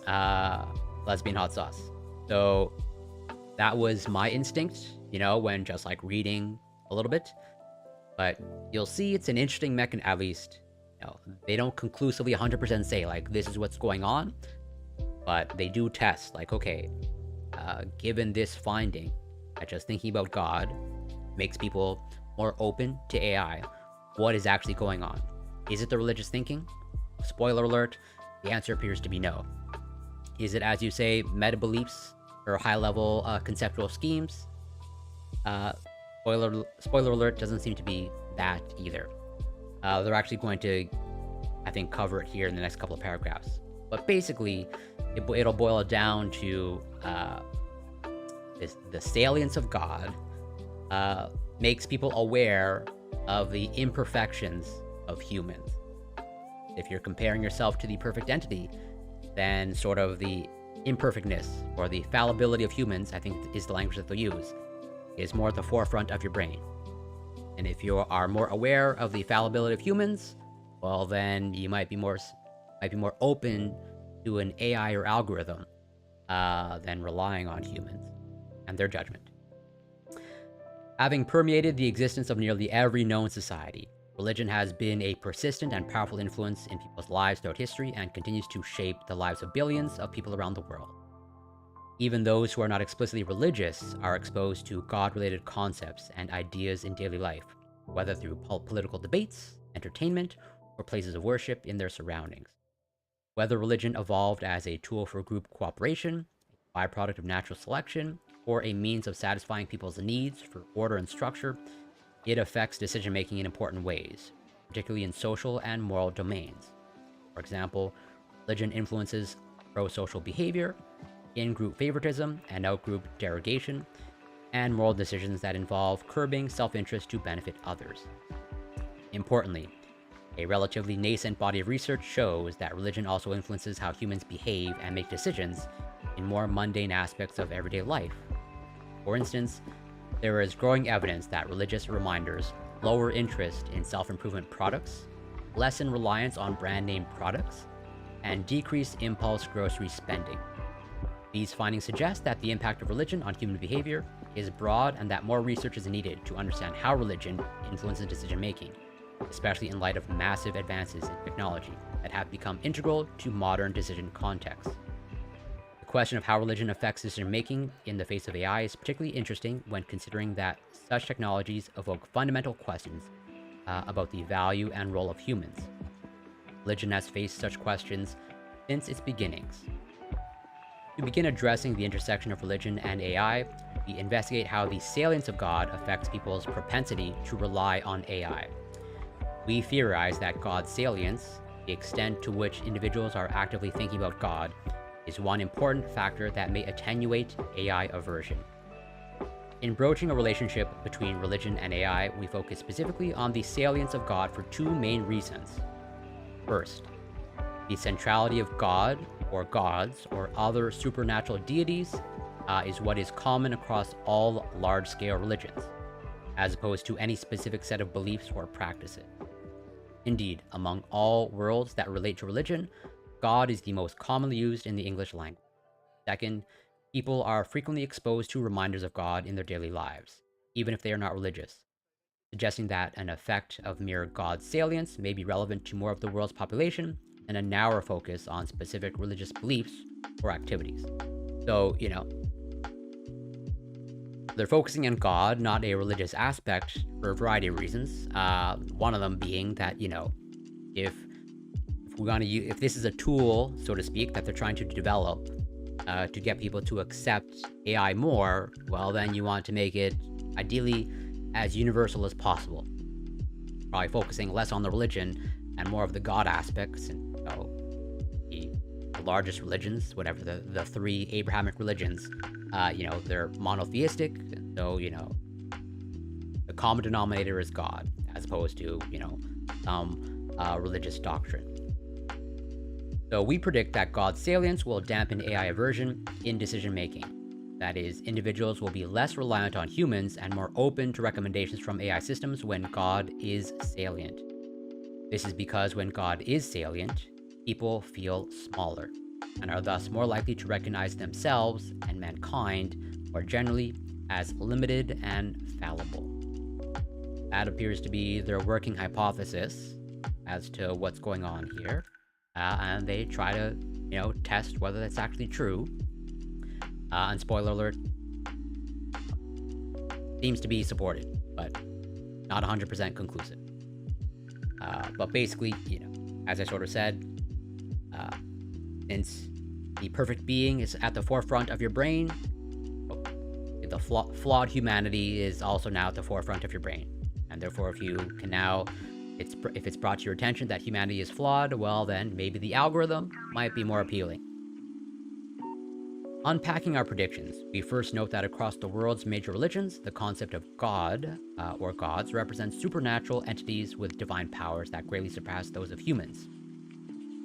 [SPEAKER 1] Lesbian Hot Sauce. So that was my instinct, when just like reading a little bit. But you'll see it's an interesting mechanism, at least, they don't conclusively 100% say, like, this is what's going on. But they do test, like, okay, given this finding, that just thinking about God makes people more open to AI, what is actually going on? Is it the religious thinking? Spoiler alert, the answer appears to be no. Is it, as you say, meta beliefs or high-level conceptual schemes? Spoiler alert, doesn't seem to be that either. They're actually going to, I think, cover it here in the next couple of paragraphs. But basically, it'll boil it down to the salience of God makes people aware of the imperfections of humans. If you're comparing yourself to the perfect entity, then sort of the imperfectness or the fallibility of humans, I think is the language that they'll use, is more at the forefront of your brain. And if you are more aware of the fallibility of humans, well, then you might be more open to an AI or algorithm than relying on humans and their judgment. Having permeated the existence of nearly every known society, religion has been a persistent and powerful influence in people's lives throughout history and continues to shape the lives of billions of people around the world. Even those who are not explicitly religious are exposed to God-related concepts and ideas in daily life, whether through political debates, entertainment, or places of worship in their surroundings. Whether religion evolved as a tool for group cooperation, a byproduct of natural selection, or a means of satisfying people's needs for order and structure, it affects decision-making in important ways, particularly in social and moral domains. For example, religion influences pro-social behavior, in-group favoritism and out-group derogation, and moral decisions that involve curbing self-interest to benefit others. Importantly, a relatively nascent body of research shows that religion also influences how humans behave and make decisions in more mundane aspects of everyday life. For instance, there is growing evidence that religious reminders lower interest in self-improvement products, lessen reliance on brand-name products, and decrease impulse grocery spending. These findings suggest that the impact of religion on human behavior is broad and that more research is needed to understand how religion influences decision-making, especially in light of massive advances in technology that have become integral to modern decision contexts. The question of how religion affects decision-making in the face of AI is particularly interesting when considering that such technologies evoke fundamental questions about the value and role of humans. Religion has faced such questions since its beginnings. To begin addressing the intersection of religion and AI, we investigate how the salience of God affects people's propensity to rely on AI. We theorize that God's salience, the extent to which individuals are actively thinking about God, is one important factor that may attenuate AI aversion. In broaching a relationship between religion and AI, we focus specifically on the salience of God for two main reasons. First, the centrality of God, or gods, or other supernatural deities is what is common across all large-scale religions, as opposed to any specific set of beliefs or practices. Indeed, among all worlds that relate to religion, God is the most commonly used in the English language. Second, people are frequently exposed to reminders of God in their daily lives, even if they are not religious, suggesting that an effect of mere God salience may be relevant to more of the world's population and a narrower focus on specific religious beliefs or activities. So, they're focusing on God, not a religious aspect, for a variety of reasons. One of them being that, if this is a tool, so to speak, that they're trying to develop to get people to accept AI more, well, then you want to make it ideally as universal as possible. Probably focusing less on the religion and more of the God aspects, and the largest religions, whatever the three Abrahamic religions, they're monotheistic, and so the common denominator is God, as opposed to some religious doctrine. So we predict that God's salience will dampen AI aversion in decision making. That is, individuals will be less reliant on humans and more open to recommendations from AI systems when God is salient. This is because when God is salient, people feel smaller and are thus more likely to recognize themselves and mankind more generally as limited and fallible. That appears to be their working hypothesis as to what's going on here, and they try to, test whether that's actually true. And spoiler alert, seems to be supported, but not 100% conclusive. But basically, as I sort of said, since the perfect being is at the forefront of your brain, the flawed humanity is also now at the forefront of your brain. And therefore, if you can now, if it's brought to your attention that humanity is flawed, well then maybe the algorithm might be more appealing. Unpacking our predictions, we first note that across the world's major religions, the concept of God, or gods, represents supernatural entities with divine powers that greatly surpass those of humans.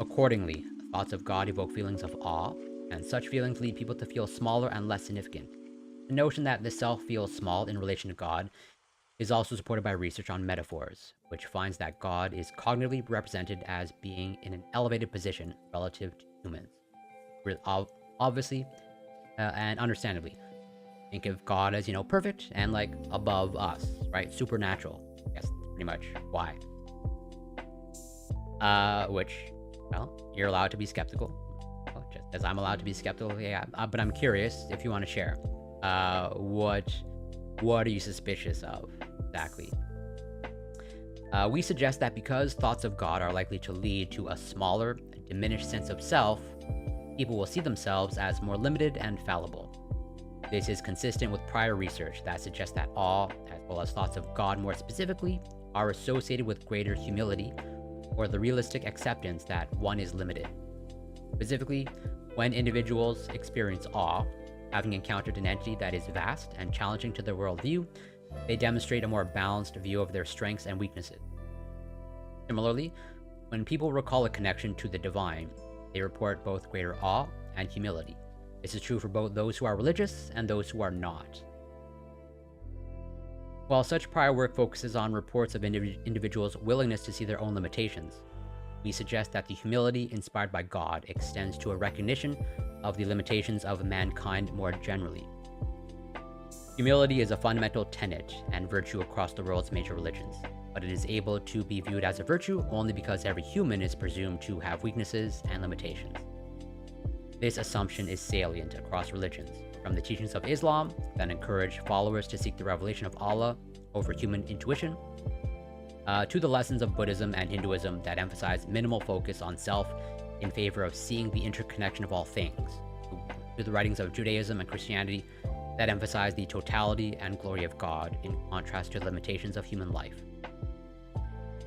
[SPEAKER 1] Accordingly, thoughts of God evoke feelings of awe, and such feelings lead people to feel smaller and less significant. The notion that the self feels small in relation to God is also supported by research on metaphors, which finds that God is cognitively represented as being in an elevated position relative to humans. Obviously, and understandably, think of God as, perfect and like above us, right? Supernatural. Yes, pretty much why. Which, well, you're allowed to be skeptical, just as I'm allowed to be skeptical. Yeah, but I'm curious if you want to share. What are you suspicious of exactly? We suggest that because thoughts of God are likely to lead to a smaller, diminished sense of self, people will see themselves as more limited and fallible. This is consistent with prior research that suggests that awe, as well as thoughts of God more specifically, are associated with greater humility or the realistic acceptance that one is limited. Specifically, when individuals experience awe, having encountered an entity that is vast and challenging to their worldview, they demonstrate a more balanced view of their strengths and weaknesses. Similarly, when people recall a connection to the divine, they report both greater awe and humility. This is true for both those who are religious and those who are not. While such prior work focuses on reports of individuals' willingness to see their own limitations, we suggest that the humility inspired by God extends to a recognition of the limitations of mankind more generally. Humility is a fundamental tenet and virtue across the world's major religions, but it is able to be viewed as a virtue only because every human is presumed to have weaknesses and limitations. This assumption is salient across religions, from the teachings of Islam that encourage followers to seek the revelation of Allah over human intuition, to the lessons of Buddhism and Hinduism that emphasize minimal focus on self in favor of seeing the interconnection of all things, to the writings of Judaism and Christianity that emphasize the totality and glory of God in contrast to the limitations of human life.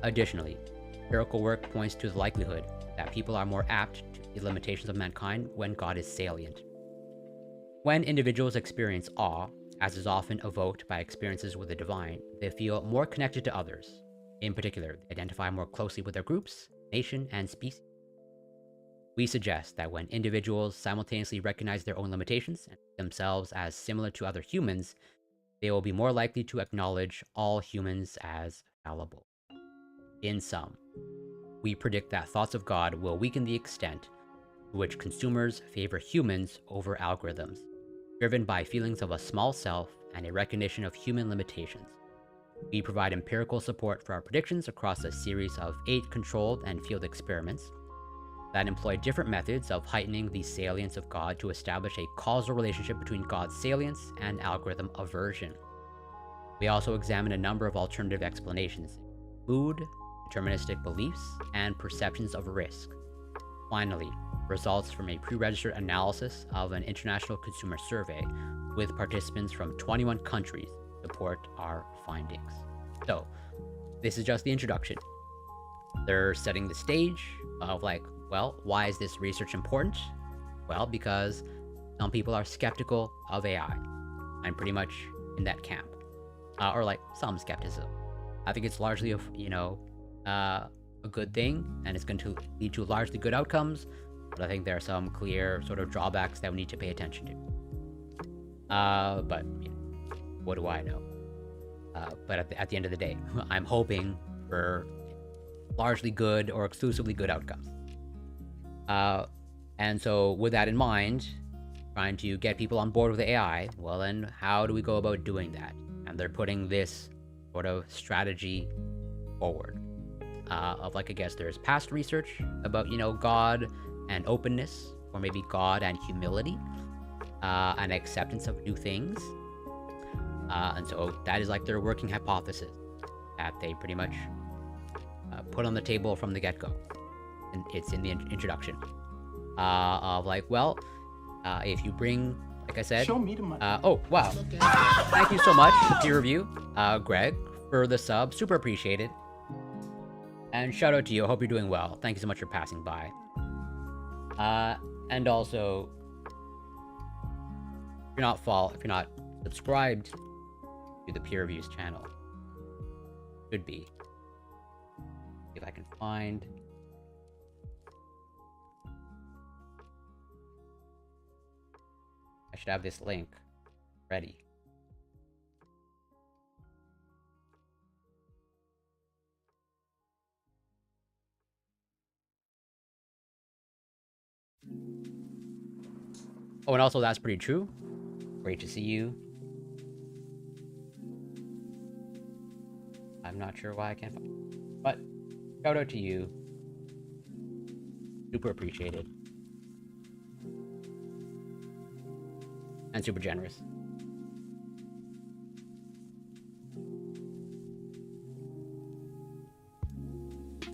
[SPEAKER 1] Additionally, empirical work points to the likelihood that people are more apt to see the limitations of mankind when God is salient. When individuals experience awe, as is often evoked by experiences with the divine, they feel more connected to others. In particular, they identify more closely with their groups, nation, and species. We suggest that when individuals simultaneously recognize their own limitations and see themselves as similar to other humans, they will be more likely to acknowledge all humans as fallible. In sum, we predict that thoughts of God will weaken the extent to which consumers favor humans over algorithms, driven by feelings of a small self and a recognition of human limitations. We provide empirical support for our predictions across a series of 8 controlled and field experiments that employ different methods of heightening the salience of God to establish a causal relationship between God's salience and algorithm aversion. We also examine a number of alternative explanations: mood, deterministic beliefs, and perceptions of risk. Finally, results from a pre-registered analysis of an international consumer survey with participants from 21 countries support our findings. So, this is just the introduction. They're setting the stage of why is this research important? Well, because some people are skeptical of AI. I'm pretty much in that camp. Or some skepticism. I think it's largely a good thing, and it's going to lead to largely good outcomes, but I think there are some clear sort of drawbacks that we need to pay attention to. But you know, what do I know? But at the end of the day, I'm hoping for largely good or exclusively good outcomes. And so with that in mind, trying to get people on board with AI, well then how do we go about doing that? And they're putting this sort of strategy forward. Of like, I guess there's past research about, you know, God and openness, or maybe God and humility, and acceptance of new things. And so that is like their working hypothesis that they pretty much put on the table from the get-go. And it's in the introduction. Of like, well, if you bring, like I said,
[SPEAKER 2] show me the money.
[SPEAKER 1] Oh, wow. Thank you so much, peer review, Greg, for the sub. Super appreciated. And shout out to you. I hope you're doing well. Thank you so much for passing by. And also, if you're not subscribed to the peer reviews channel, should be. See if I can find. I should have this link ready. Oh, and also that's pretty true. Great to see you. I'm not sure why I can't find it, but shout out to you. Super appreciated. And super generous.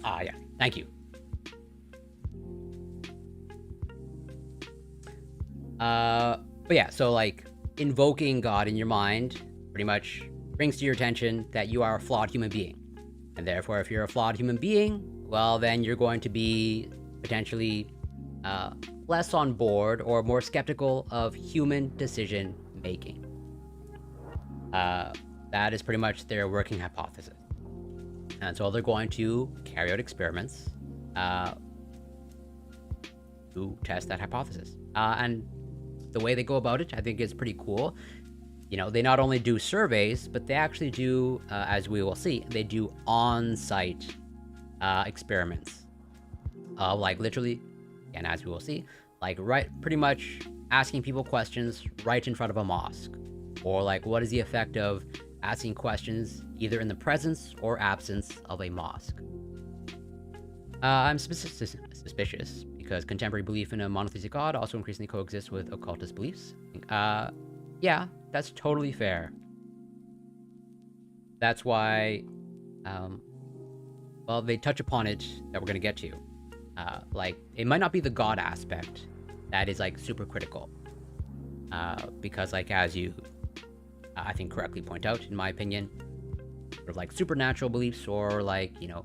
[SPEAKER 1] Yeah, thank you. But yeah, so like invoking God in your mind pretty much brings to your attention that you are a flawed human being. And therefore, if you're a flawed human being, well, then you're going to be potentially less on board or more skeptical of human decision making. That is pretty much their working hypothesis. And so they're going to carry out experiments to test that hypothesis. And the way they go about it, I think, is pretty cool. You know, they not only do surveys, but they actually do, as we will see, they do on-site experiments. Like literally, and as we will see, like pretty much asking people questions right in front of a mosque. Or like, what is the effect of asking questions either in the presence or absence of a mosque? I'm suspicious because contemporary belief in a monotheistic God also increasingly coexists with occultist beliefs. Yeah, that's totally fair. That's why, well, they touch upon it that we're gonna get to. Like, it might not be the God aspect that is like super critical, because like as you, I think correctly point out, in my opinion, sort of like supernatural beliefs or like, you know,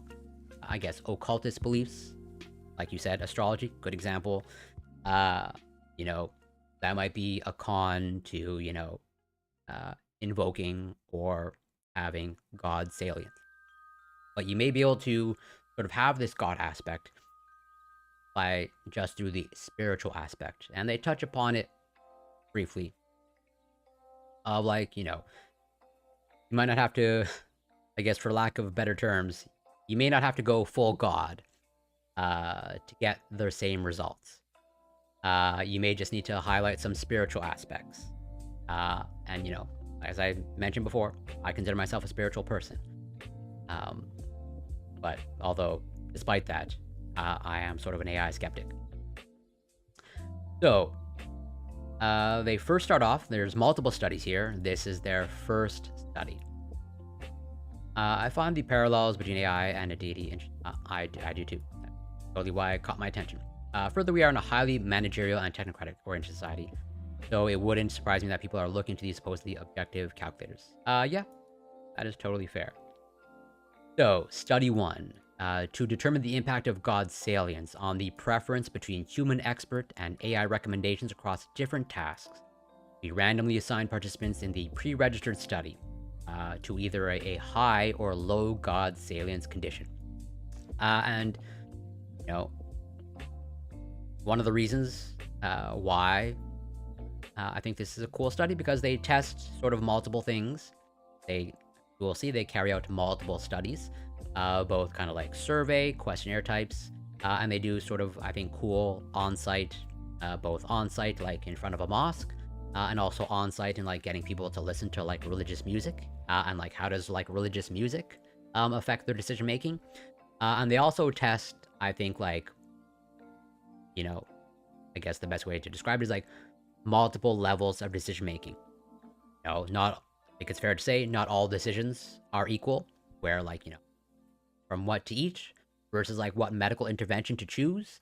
[SPEAKER 1] I guess occultist beliefs, like you said, astrology, good example. You know, that might be a con to, you know, invoking or having God salience. But you may be able to sort of have this God aspect by just through the spiritual aspect. And they touch upon it briefly. Of like, you know, you might not have to, I guess for lack of better terms, you may not have to go full God to get the same results. You may just need to highlight some spiritual aspects. And, you know, as I mentioned before, I consider myself a spiritual person. But although, despite that, I am sort of an AI skeptic. So, they first start off, there's multiple studies here. This is their first study. I find the parallels between AI and a deity interesting. I do too. That's totally why it caught my attention. Further, we are in a highly managerial and technocratic oriented society, so it wouldn't surprise me that people are looking to these supposedly objective calculators. Yeah, that is totally fair. So, study 1. To determine the impact of God's salience on the preference between human expert and AI recommendations across different tasks, we randomly assign participants in the pre-registered study to either a high or low God salience condition. And, you know, one of the reasons why I think this is a cool study because they test sort of multiple things. We'll see they carry out multiple studies, both kind of like survey, questionnaire types, and they do sort of, I think, cool on-site, both on-site, like in front of a mosque, and also on-site and like getting people to listen to like religious music, and like how does like religious music affect their decision making. And they also test, I think, like, you know, I guess the best way to describe it is like multiple levels of decision making. You know, not, I think it's fair to say, not all decisions are equal, where like, you know, from what to eat versus like what medical intervention to choose,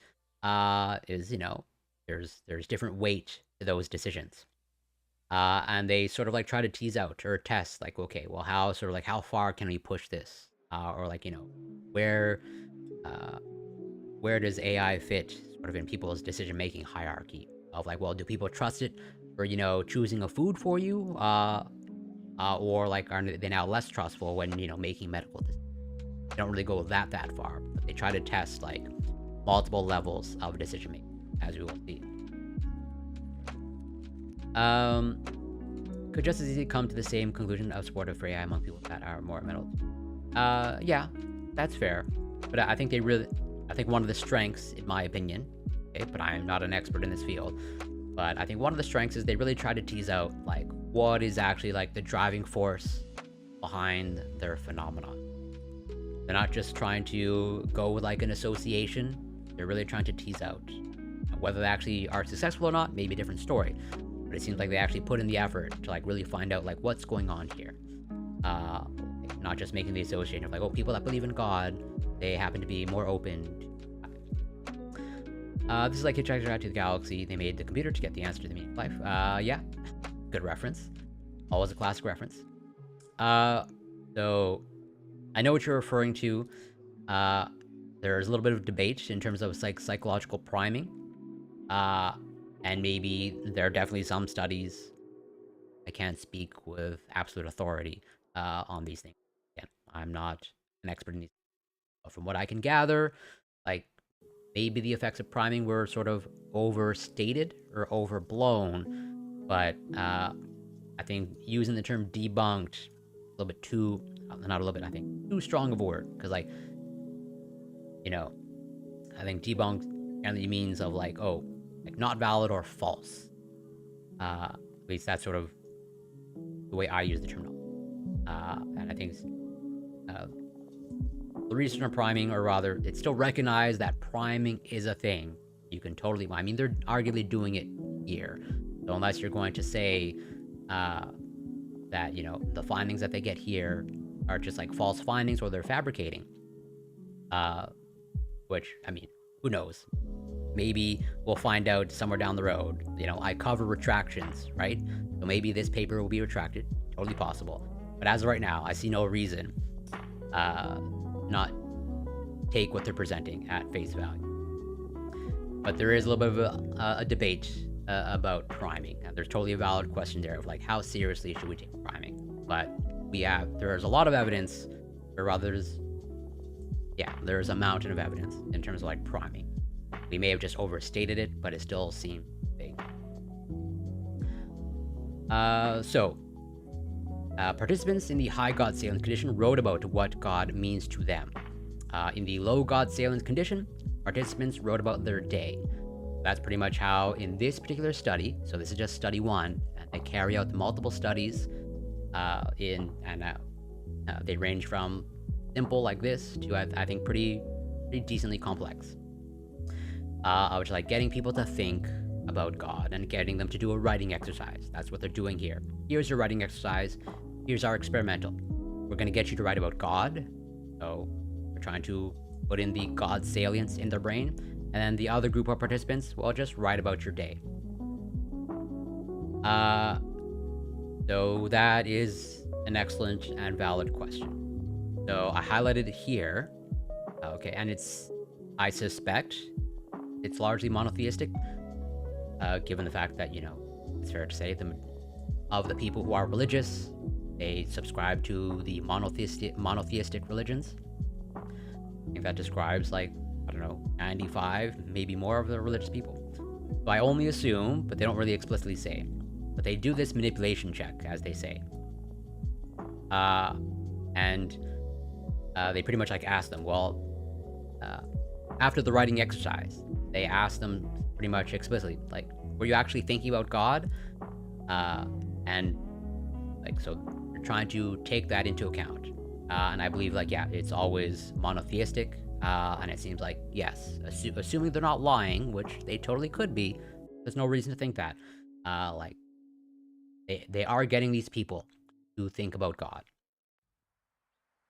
[SPEAKER 1] is, you know, there's different weight to those decisions. And they sort of like try to tease out or test like, okay, well, how sort of like how far can we push this? Or like, you know, where does AI fit sort of in people's decision-making hierarchy of like, well, do people trust it for, you know, choosing a food for you? Or like, are they now less trustful when, you know, making medical decisions? They don't really go that far, but they try to test like multiple levels of decision-making, as we will see. Could just as easily come to the same conclusion of supportive for AI among people that are more mental. Yeah, that's fair. But I think one of the strengths, in my opinion, okay, but I am not an expert in this field, but I think one of the strengths is they really try to tease out, like, what is actually, like, the driving force behind their phenomenon. They're not just trying to go with, like, an association. They're really trying to tease out. Whether they actually are successful or not, maybe a different story. But it seems like they actually put in the effort to, like, really find out, like, what's going on here. Not just making the association of, like, oh, people that believe in God, they happen to be more open to... This is like Hitchhiker's Guide to the Galaxy. They made the computer to get the answer to the meaning of life. Yeah. Good reference. Always a classic reference. So, I know what you're referring to. There's a little bit of debate in terms of psychological priming. And maybe there are definitely some studies. I can't speak with absolute authority on these things. Again, I'm not an expert in these. But from what I can gather, like, maybe the effects of priming were sort of overstated or overblown, but I think using the term debunked a little bit too, not a little bit, I think too strong of a word, because, like, you know, I think debunked generally means of like, oh, like not valid or false. At least that's sort of the way I use the term. And I think the research on priming, or rather, it's still recognized that priming is a thing. You can totally, I mean, they're arguably doing it here. So unless you're going to say that, you know, the findings that they get here are just like false findings or they're fabricating, which, I mean, who knows? Maybe we'll find out somewhere down the road. You know, I cover retractions, right? So maybe this paper will be retracted. Totally possible. But as of right now, I see no reason not take what they're presenting at face value. But there is a little bit of a debate about priming. And there's totally a valid question there of like, how seriously should we take priming? But there's a lot of evidence, or rather there's a mountain of evidence in terms of like priming. We may have just overstated it, but it still seemed big. Participants in the high God salience condition wrote about what God means to them. In the low God salience condition, participants wrote about their day. That's pretty much how in this particular study, so this is just study 1, and they carry out multiple studies they range from simple like this to, I think, pretty decently complex. Which, like, getting people to think about God and getting them to do a writing exercise. That's what they're doing here. Here's your writing exercise. Here's our experimental. We're going to get you to write about God. So we're trying to put in the God salience in their brain. And then the other group of participants, well, just write about your day. So that is an excellent and valid question. So I highlighted it here. Okay, and I suspect it's largely monotheistic, given the fact that, you know, it's fair to say of the people who are religious, they subscribe to the monotheistic religions. I think that describes, like, I don't know, 95, maybe more of the religious people. So I only assume, but they don't really explicitly say. But they do this manipulation check, as they say. And they pretty much like ask them, well, after the writing exercise, they ask them pretty much explicitly, like, were you actually thinking about God? And like, so they're trying to take that into account. And I believe, like, yeah, it's always monotheistic. And it seems like, yes, assuming they're not lying, which they totally could be, there's no reason to think that. Like, they are getting these people to think about God.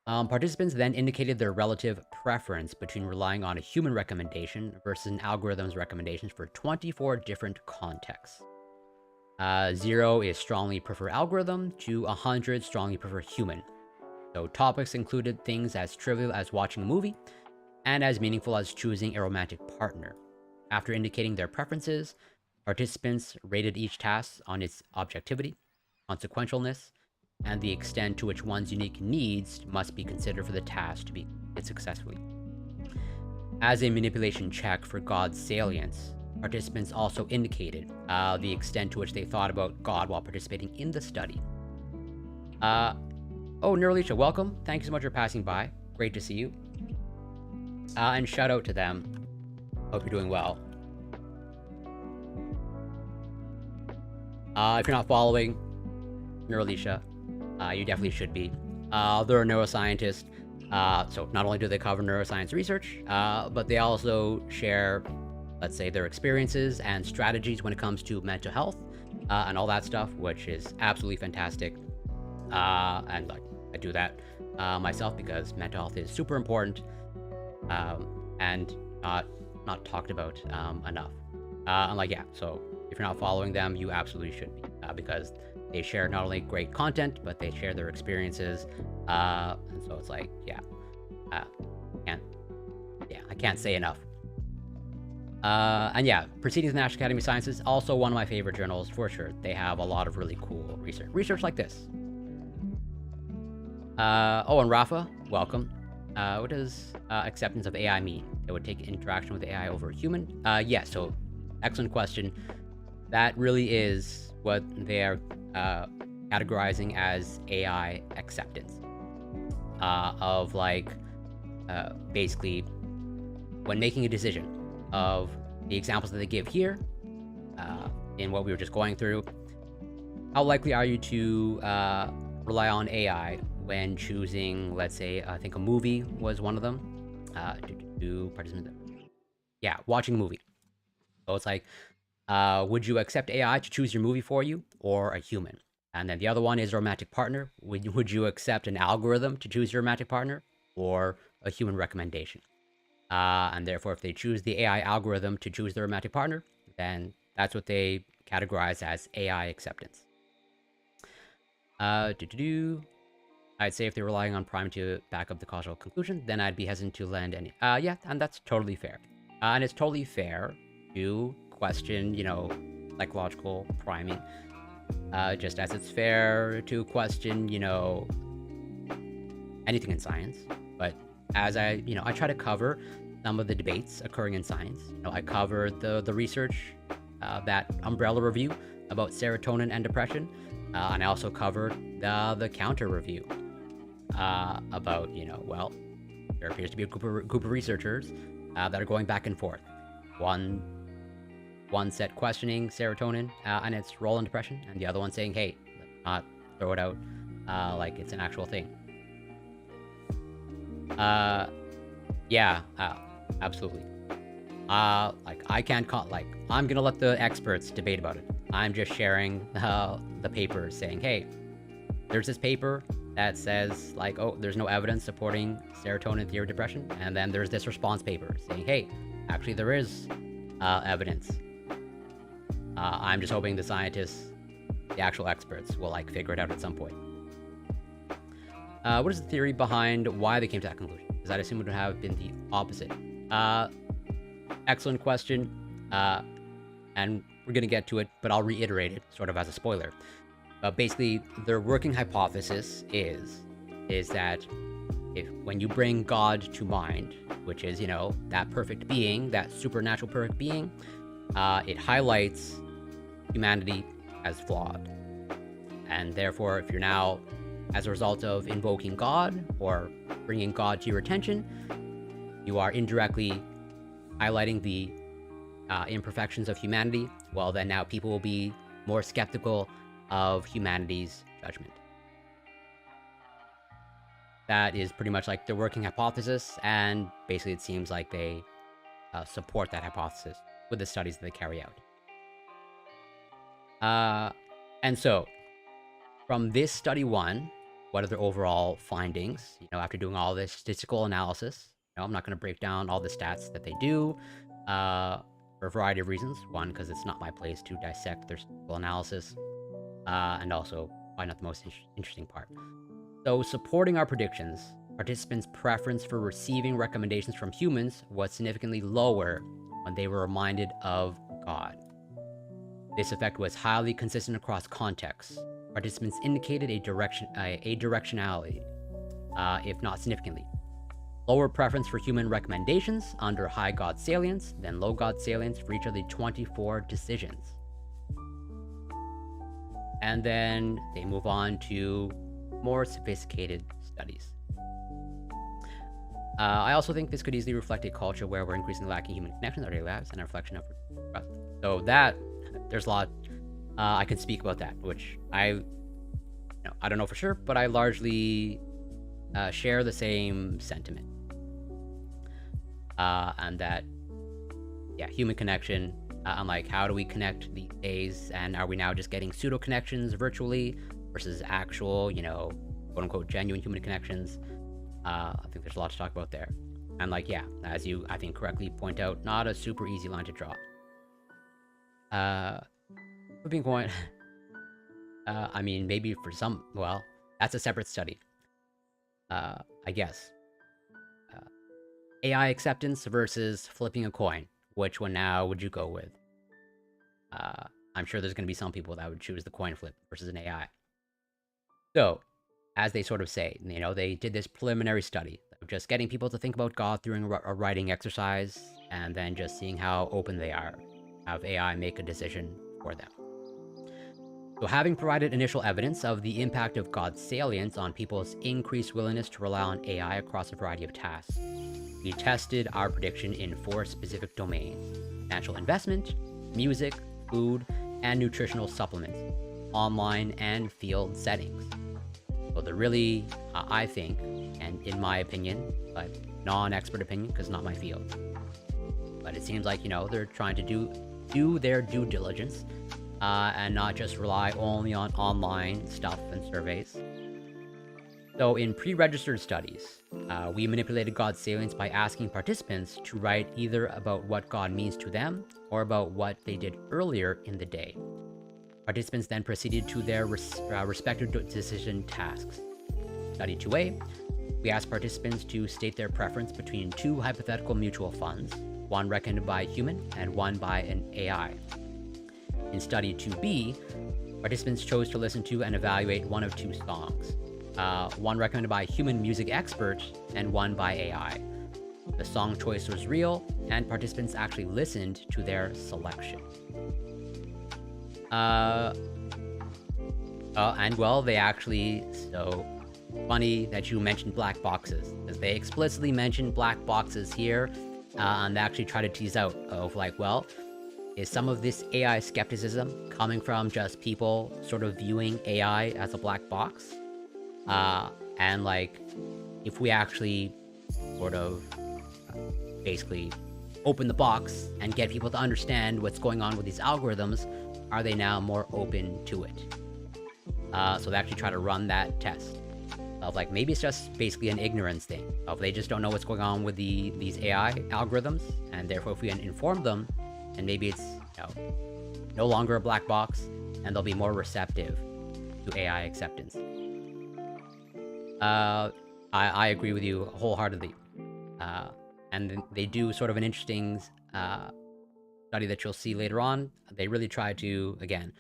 [SPEAKER 1] Participants then indicated their relative preference between relying on a human recommendation versus an algorithm's recommendations for 24 different contexts. 0 is strongly prefer algorithm, to 100 strongly prefer human. So topics included things as trivial as watching a movie, and as meaningful as choosing a romantic partner. After indicating their preferences, participants rated each task on its objectivity, consequentialness, and the extent to which one's unique needs must be considered for the task to be completed successfully. As a manipulation check for God's salience, participants also indicated the extent to which they thought about God while participating in the study. Oh, Neuralicia, welcome. Thank you so much for passing by. Great to see you. And shout out to them. Hope you're doing well. If you're not following Neuralicia, you definitely should be. They're a neuroscientist, so not only do they cover neuroscience research, but they also share, let's say, their experiences and strategies when it comes to mental health and all that stuff, which is absolutely fantastic. And like, I do that myself because mental health is super important and not talked about enough. And like, yeah, so if you're not following them, you absolutely should be, because they share not only great content, but they share their experiences. And so it's like, yeah, I can't say enough. And yeah, Proceedings of the National Academy of Sciences, also one of my favorite journals for sure. They have a lot of really cool research like this. Oh, and Rafa, welcome. What does acceptance of AI mean? It would take interaction with AI over a human? Yeah, so excellent question. That really is what they are categorizing as AI acceptance. Of like, basically, when making a decision of the examples that they give here, in what we were just going through, how likely are you to rely on AI when choosing, let's say, I think a movie was one of them, to participate? Yeah, watching a movie. So it's like, would you accept AI to choose your movie for you, or a human? And then the other one is romantic partner. Would you accept an algorithm to choose your romantic partner, or a human recommendation? And therefore, if they choose the AI algorithm to choose their romantic partner, then that's what they categorize as AI acceptance. I'd say if they're relying on Prime to back up the causal conclusion, then I'd be hesitant to lend any. Yeah, and that's totally fair. And it's totally fair to question, you know, psychological priming. Just as it's fair to question, you know, anything in science. But as I try to cover some of the debates occurring in science. You know, I covered the research, that umbrella review about serotonin and depression, and I also covered the counter review about, you know, well, there appears to be a group of researchers that are going back and forth. One set questioning serotonin and its role in depression, and the other one saying, hey, let's not throw it out like it's an actual thing. Yeah, absolutely. Like, I can't like, I'm gonna let the experts debate about it. I'm just sharing the paper saying, hey, there's this paper that says, like, oh, there's no evidence supporting serotonin theory of depression, and then there's this response paper saying, hey, actually there is evidence. I'm just hoping the scientists, the actual experts, will like figure it out at some point. What is the theory behind why they came to that conclusion? Because I'd assume it would have been the opposite. Excellent question, and we're gonna get to it, but I'll reiterate it sort of as a spoiler. Basically, their working hypothesis is that when you bring God to mind, which is, you know, that perfect being, that supernatural perfect being, it highlights humanity as flawed. And therefore, if you're now, as a result of invoking God or bringing God to your attention, you are indirectly highlighting the imperfections of humanity, well, then now people will be more skeptical of humanity's judgment. That is pretty much like the working hypothesis, and basically it seems like they support that hypothesis with the studies that they carry out. And so, from this study one, what are the overall findings? After doing all this statistical analysis, I'm not going to break down all the stats that they do for a variety of reasons. One, because it's not my place to dissect their statistical analysis, and also probably not the most interesting part. So, supporting our predictions, participants' preference for receiving recommendations from humans was significantly lower when they were reminded of God. This effect was highly consistent across contexts. Participants indicated a directionality, if not significantly. Lower preference for human recommendations under high God salience than low God salience for each of the 24 decisions. And then they move on to more sophisticated studies. I also think this could easily reflect a culture where we're increasingly lacking human connection in our daily lives and a reflection of trust. So there's a lot I can speak about that, which I don't know for sure, but I largely share the same sentiment. And that, human connection. I'm like, how do we connect these days? And are we now just getting pseudo connections virtually versus actual, quote unquote, genuine human connections? I think there's a lot to talk about there. And like, as you, I think, correctly point out, not a super easy line to draw. Flipping coin. I mean, maybe for some, well, that's a separate study. I guess. AI acceptance versus flipping a coin. Which one now would you go with? I'm sure there's going to be some people that would choose the coin flip versus an AI. So, as they sort of say, they did this preliminary study of just getting people to think about God during a writing exercise, and then just seeing how open they are, have AI make a decision for them. So, having provided initial evidence of the impact of God's salience on people's increased willingness to rely on AI across a variety of tasks, we tested our prediction in 4 specific domains: financial investment, music, food, and nutritional supplements, online and field settings. So the really, I think, and in my opinion, but non-expert opinion, because not my field, but it seems like, they're trying to do their due diligence, and not just rely only on online stuff and surveys. So in pre-registered studies, we manipulated God's salience by asking participants to write either about what God means to them or about what they did earlier in the day. Participants then proceeded to their respective decision tasks. Study 2A, we asked participants to state their preference between 2 hypothetical mutual funds, one recommended by a human and one by an AI. In Study 2B, participants chose to listen to and evaluate one of 2 songs, one recommended by a human music expert and one by AI. The song choice was real, and participants actually listened to their selection. And well, they actually, so funny that you mentioned black boxes, because they explicitly mentioned black boxes here, and they actually try to tease out of like, well, is some of this AI skepticism coming from just people sort of viewing AI as a black box? And like, if we actually sort of basically open the box and get people to understand what's going on with these algorithms, are they now more open to it? So they actually try to run that test of like, maybe it's just basically an ignorance thing of they just don't know what's going on with these AI algorithms, and therefore if we inform them, and maybe it's no longer a black box, and they'll be more receptive to AI acceptance. I agree with you wholeheartedly. And they do sort of an interesting study that you'll see later on. They really try to, again,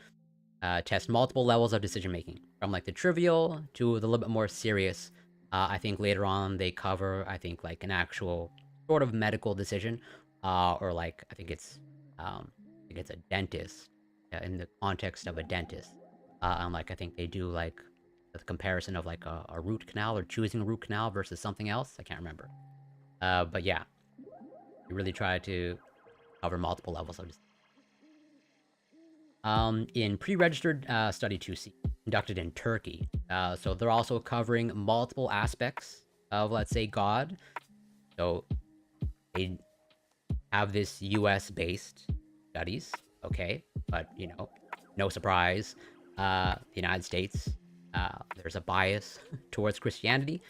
[SPEAKER 1] test multiple levels of decision-making, from like the trivial to the little bit more serious. I think later on they cover, I think, like an actual sort of medical decision, or like, I think it's a dentist in the context of a dentist. And like I think they do like the comparison of like a root canal or choosing a root canal versus something else. I can't remember. But yeah, you really try to cover multiple levels of this. In pre-registered study 2C, conducted in Turkey. So they're also covering multiple aspects of, let's say, God. So they have this US-based studies, okay? But, you know, no surprise, the United States, there's a bias towards Christianity.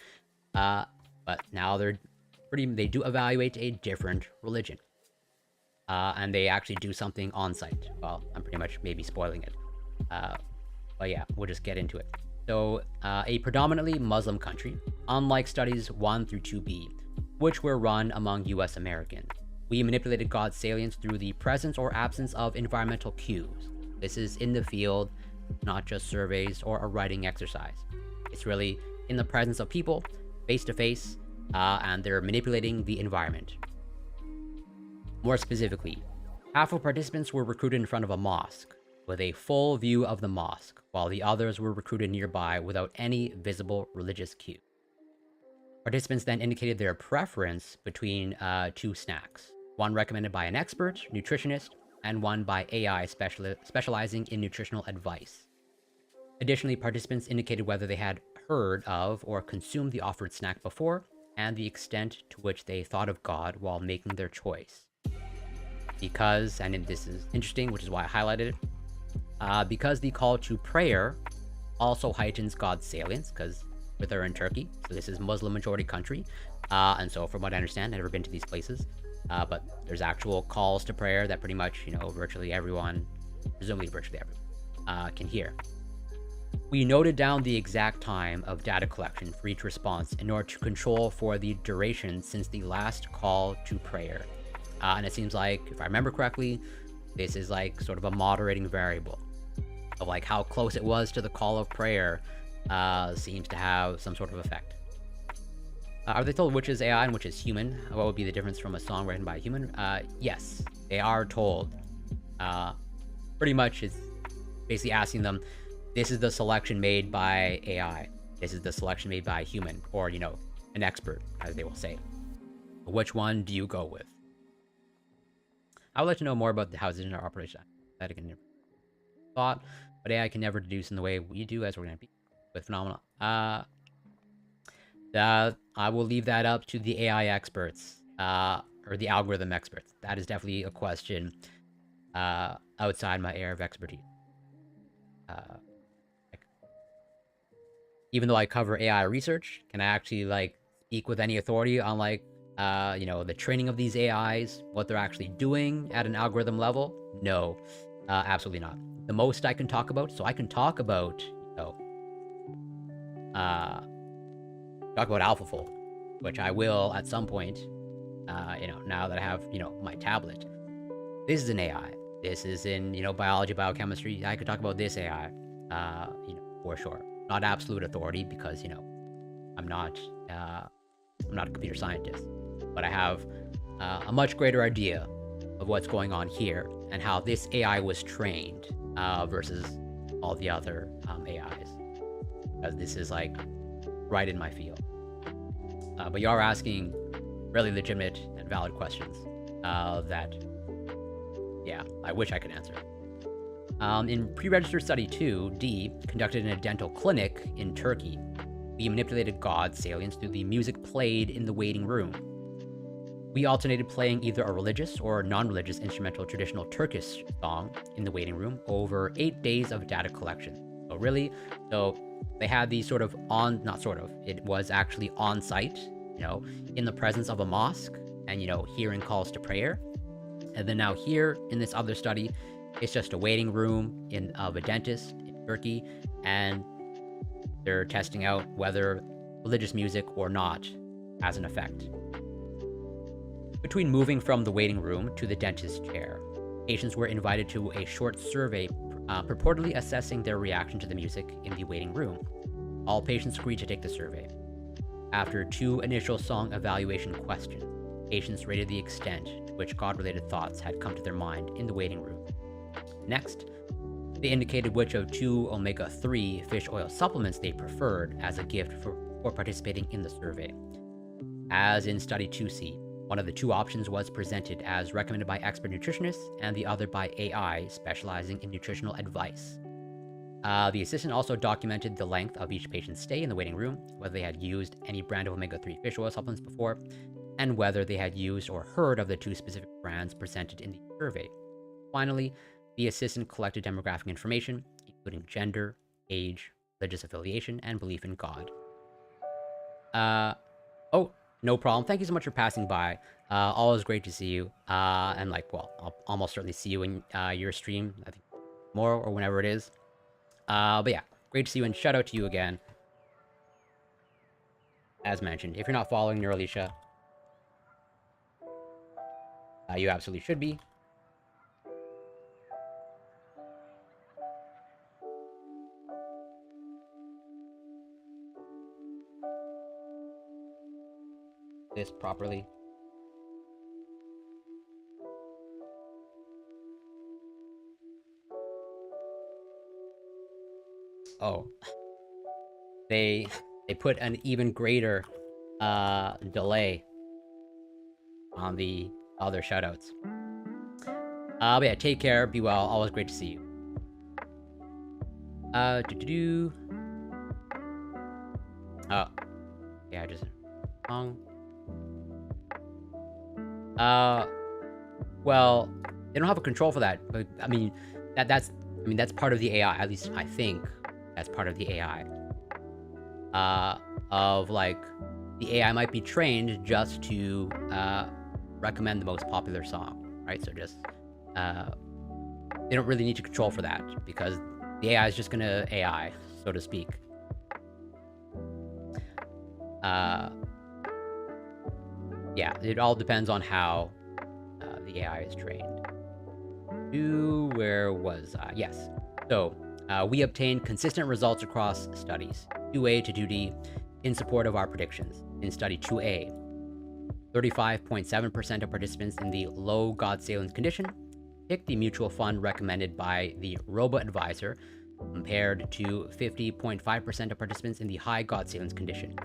[SPEAKER 1] But now they do evaluate a different religion. And they actually do something on site. Well, I'm pretty much maybe spoiling it. But yeah, we'll just get into it. So, a predominantly Muslim country, unlike studies 1 through 2B, which were run among US Americans. We manipulated God's salience through the presence or absence of environmental cues. This is in the field, not just surveys or a writing exercise. It's really in the presence of people, face to face, and they're manipulating the environment. More specifically, half of participants were recruited in front of a mosque with a full view of the mosque, while the others were recruited nearby without any visible religious cue. Participants then indicated their preference between two snacks, one recommended by an expert, nutritionist, and one by AI specializing in nutritional advice. Additionally, participants indicated whether they had heard of or consumed the offered snack before, and the extent to which they thought of God while making their choice. Because, and this is interesting, which is why I highlighted it, because the call to prayer also heightens God's salience, because they're in Turkey, so this is Muslim majority country, and so from what I understand, I've never been to these places, but there's actual calls to prayer that pretty much, you know, virtually everyone, presumably virtually everyone, can hear. We noted down the exact time of data collection for each response in order to control for the duration since the last call to prayer. And it seems like, if I remember correctly, this is like sort of a moderating variable of like how close it was to the call of prayer seems to have some sort of effect. Are they told which is AI and which is human? What would be the difference from a song written by a human? Yes, they are told. Pretty much it's basically asking them, this is the selection made by AI. This is the selection made by a human, or, you know, an expert, as they will say. Which one do you go with? I would like to know more about how this operation. That I can never thought, but AI can never deduce in the way we do as we're going to be with phenomena. I will leave that up to the AI experts, or the algorithm experts. That is definitely a question outside my area of expertise. Even though I cover AI research, can I actually like speak with any authority on like you know, the training of these AIs, what they're actually doing at an algorithm level? No, absolutely not. The most I can talk about, so I can talk about, you know, talk about AlphaFold, which I will at some point, you know, now that I have, you know, my tablet. This is an AI. This is in, you know, biology, biochemistry. I could talk about this AI, you know, for sure. Not absolute authority because, you know, I'm not a computer scientist, but I have a much greater idea of what's going on here and how this AI was trained versus all the other AIs. Because this is like right in my field. But you are asking really legitimate and valid questions that, yeah, I wish I could answer. In pre-registered study 2D, conducted in a dental clinic in Turkey, we manipulated God's salience through the music played in the waiting room. We alternated playing either a religious or non-religious instrumental traditional Turkish song in the waiting room over 8 days of data collection. So they had these sort of it was actually on site, you know, in the presence of a mosque and, you know, hearing calls to prayer. And then now here in this other study, it's just a waiting room of a dentist in Turkey, and they're testing out whether religious music or not has an effect. Between moving from the waiting room to the dentist's chair, patients were invited to a short survey purportedly assessing their reaction to the music in the waiting room. All patients agreed to take the survey. After 2 initial song evaluation questions, patients rated the extent to which God-related thoughts had come to their mind in the waiting room. Next, They indicated which of 2 omega-3 fish oil supplements they preferred as a gift for participating in the survey. As in Study 2C, one of the 2 options was presented as recommended by expert nutritionists and the other by AI specializing in nutritional advice. The assistant also documented the length of each patient's stay in the waiting room, whether they had used any brand of omega-3 fish oil supplements before, and whether they had used or heard of the 2 specific brands presented in the survey. Finally, the assistant collected demographic information, including gender, age, religious affiliation, and belief in God. Oh, no problem. Thank you so much for passing by. Always great to see you. And well, I'll almost certainly see you in your stream, I think tomorrow or whenever it is. But yeah, great to see you, and shout out to you again. As mentioned, if you're not following Neuralicia, you absolutely should be. This properly. Oh, they put an even greater delay on the other shoutouts. But yeah, take care, be well, always great to see you. Oh, yeah, just wrong. Well, they don't have a control for that, but I mean, that's part of the AI. At least I think that's part of the AI. Of like, the AI might be trained just to recommend the most popular song, right? So just they don't really need to control for that, because the AI is just gonna AI, so to speak. Yeah, it all depends on how the AI is trained. Where was I? Yes. So, we obtained consistent results across studies, 2A to 2D, in support of our predictions. In Study 2A, 35.7% of participants in the low God-Salins condition picked the mutual fund recommended by the robo-advisor, compared to 50.5% of participants in the high God-Salins condition.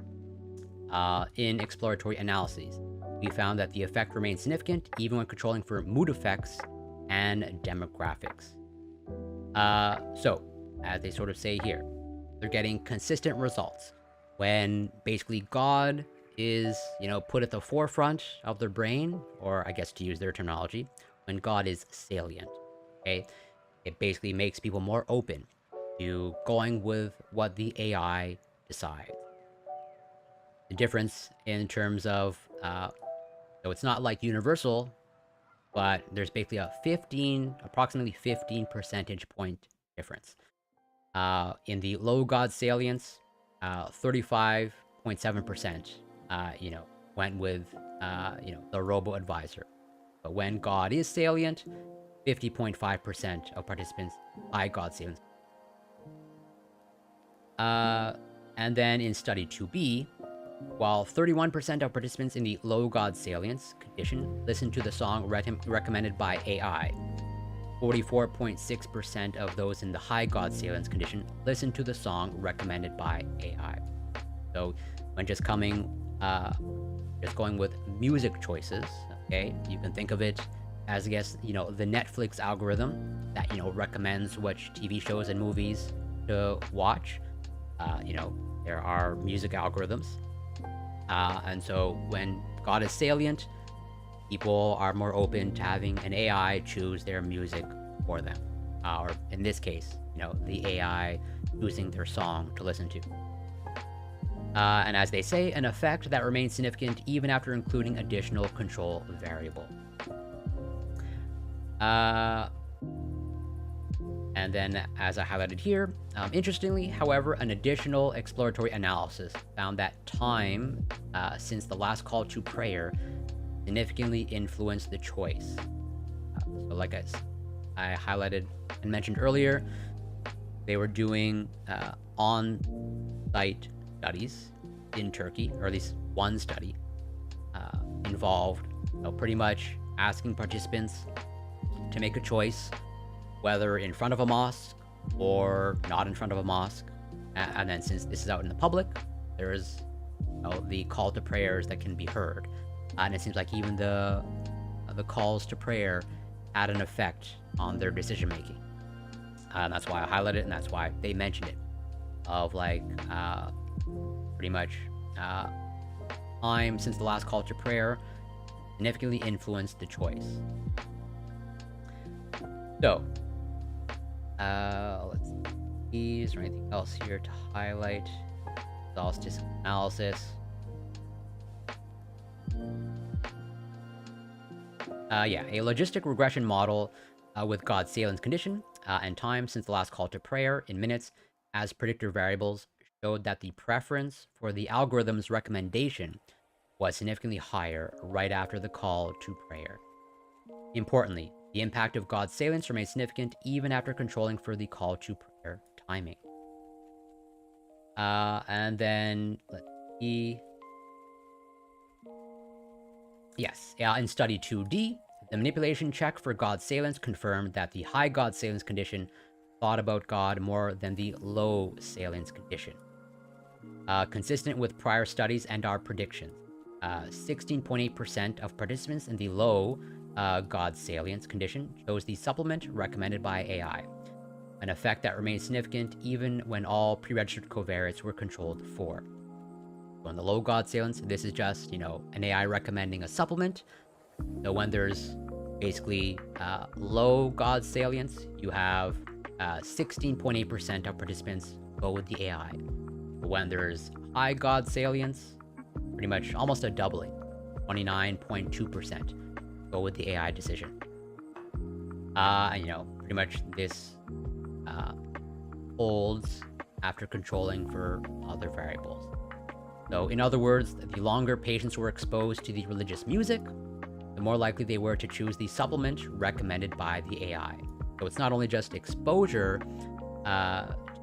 [SPEAKER 1] In exploratory analyses, we found that the effect remained significant even when controlling for mood effects and demographics. So, as they sort of say here, they're getting consistent results when basically God is, put at the forefront of their brain, or I guess to use their terminology, when God is salient, okay? It basically makes people more open to going with what the AI decides. The difference in terms of, so it's not like universal, but there's basically a approximately 15 percentage point difference. In the low God salience, 35.7%, went with, the robo-advisor. But when God is salient, 50.5% of participants high God salience. And then in Study 2B, while 31% of participants in the low God salience condition listened to the song recommended by AI, 44.6% of those in the high God salience condition listened to the song recommended by AI. So when just going with music choices, okay, you can think of it as, I guess, the Netflix algorithm that, recommends which TV shows and movies to watch. There are music algorithms. And so when God is salient, people are more open to having an AI choose their music for them. Or in this case, the AI choosing their song to listen to. And as they say, an effect that remains significant even after including additional control variable. And then, as I highlighted here, interestingly, however, an additional exploratory analysis found that time since the last call to prayer significantly influenced the choice. So like I highlighted and mentioned earlier, they were doing on-site studies in Turkey, or at least one study involved pretty much asking participants to make a choice, whether in front of a mosque or not in front of a mosque. And then since this is out in the public, there's the call to prayers that can be heard. And it seems like even the calls to prayer had an effect on their decision making. And that's why I highlighted it, and that's why they mentioned it. Of like, pretty much, time since the last call to prayer significantly influenced the choice. So, let's see, is there anything else here to highlight? Exhaustive analysis. Yeah, a logistic regression model with God's Salen's condition and time since the last call to prayer in minutes as predictor variables showed that the preference for the algorithm's recommendation was significantly higher right after the call to prayer. Importantly, the impact of God's salience remains significant even after controlling for the call to prayer timing. And then, let's see. Yes, in study 2D, the manipulation check for God's salience confirmed that the high God's salience condition thought about God more than the low salience condition. Consistent with prior studies and our predictions, 16.8% of participants in the low God's salience condition chose the supplement recommended by AI, an effect that remained significant even when all pre-registered covariates were controlled for. So in the low God salience, this is just, an AI recommending a supplement. So when there's basically low God salience, you have 16.8% of participants go with the AI. But when there's high God salience, pretty much almost a doubling, 29.2% go with the AI decision. And pretty much this holds after controlling for other variables. So in other words, the longer patients were exposed to the religious music, the more likely they were to choose the supplement recommended by the AI. So it's not only just exposure,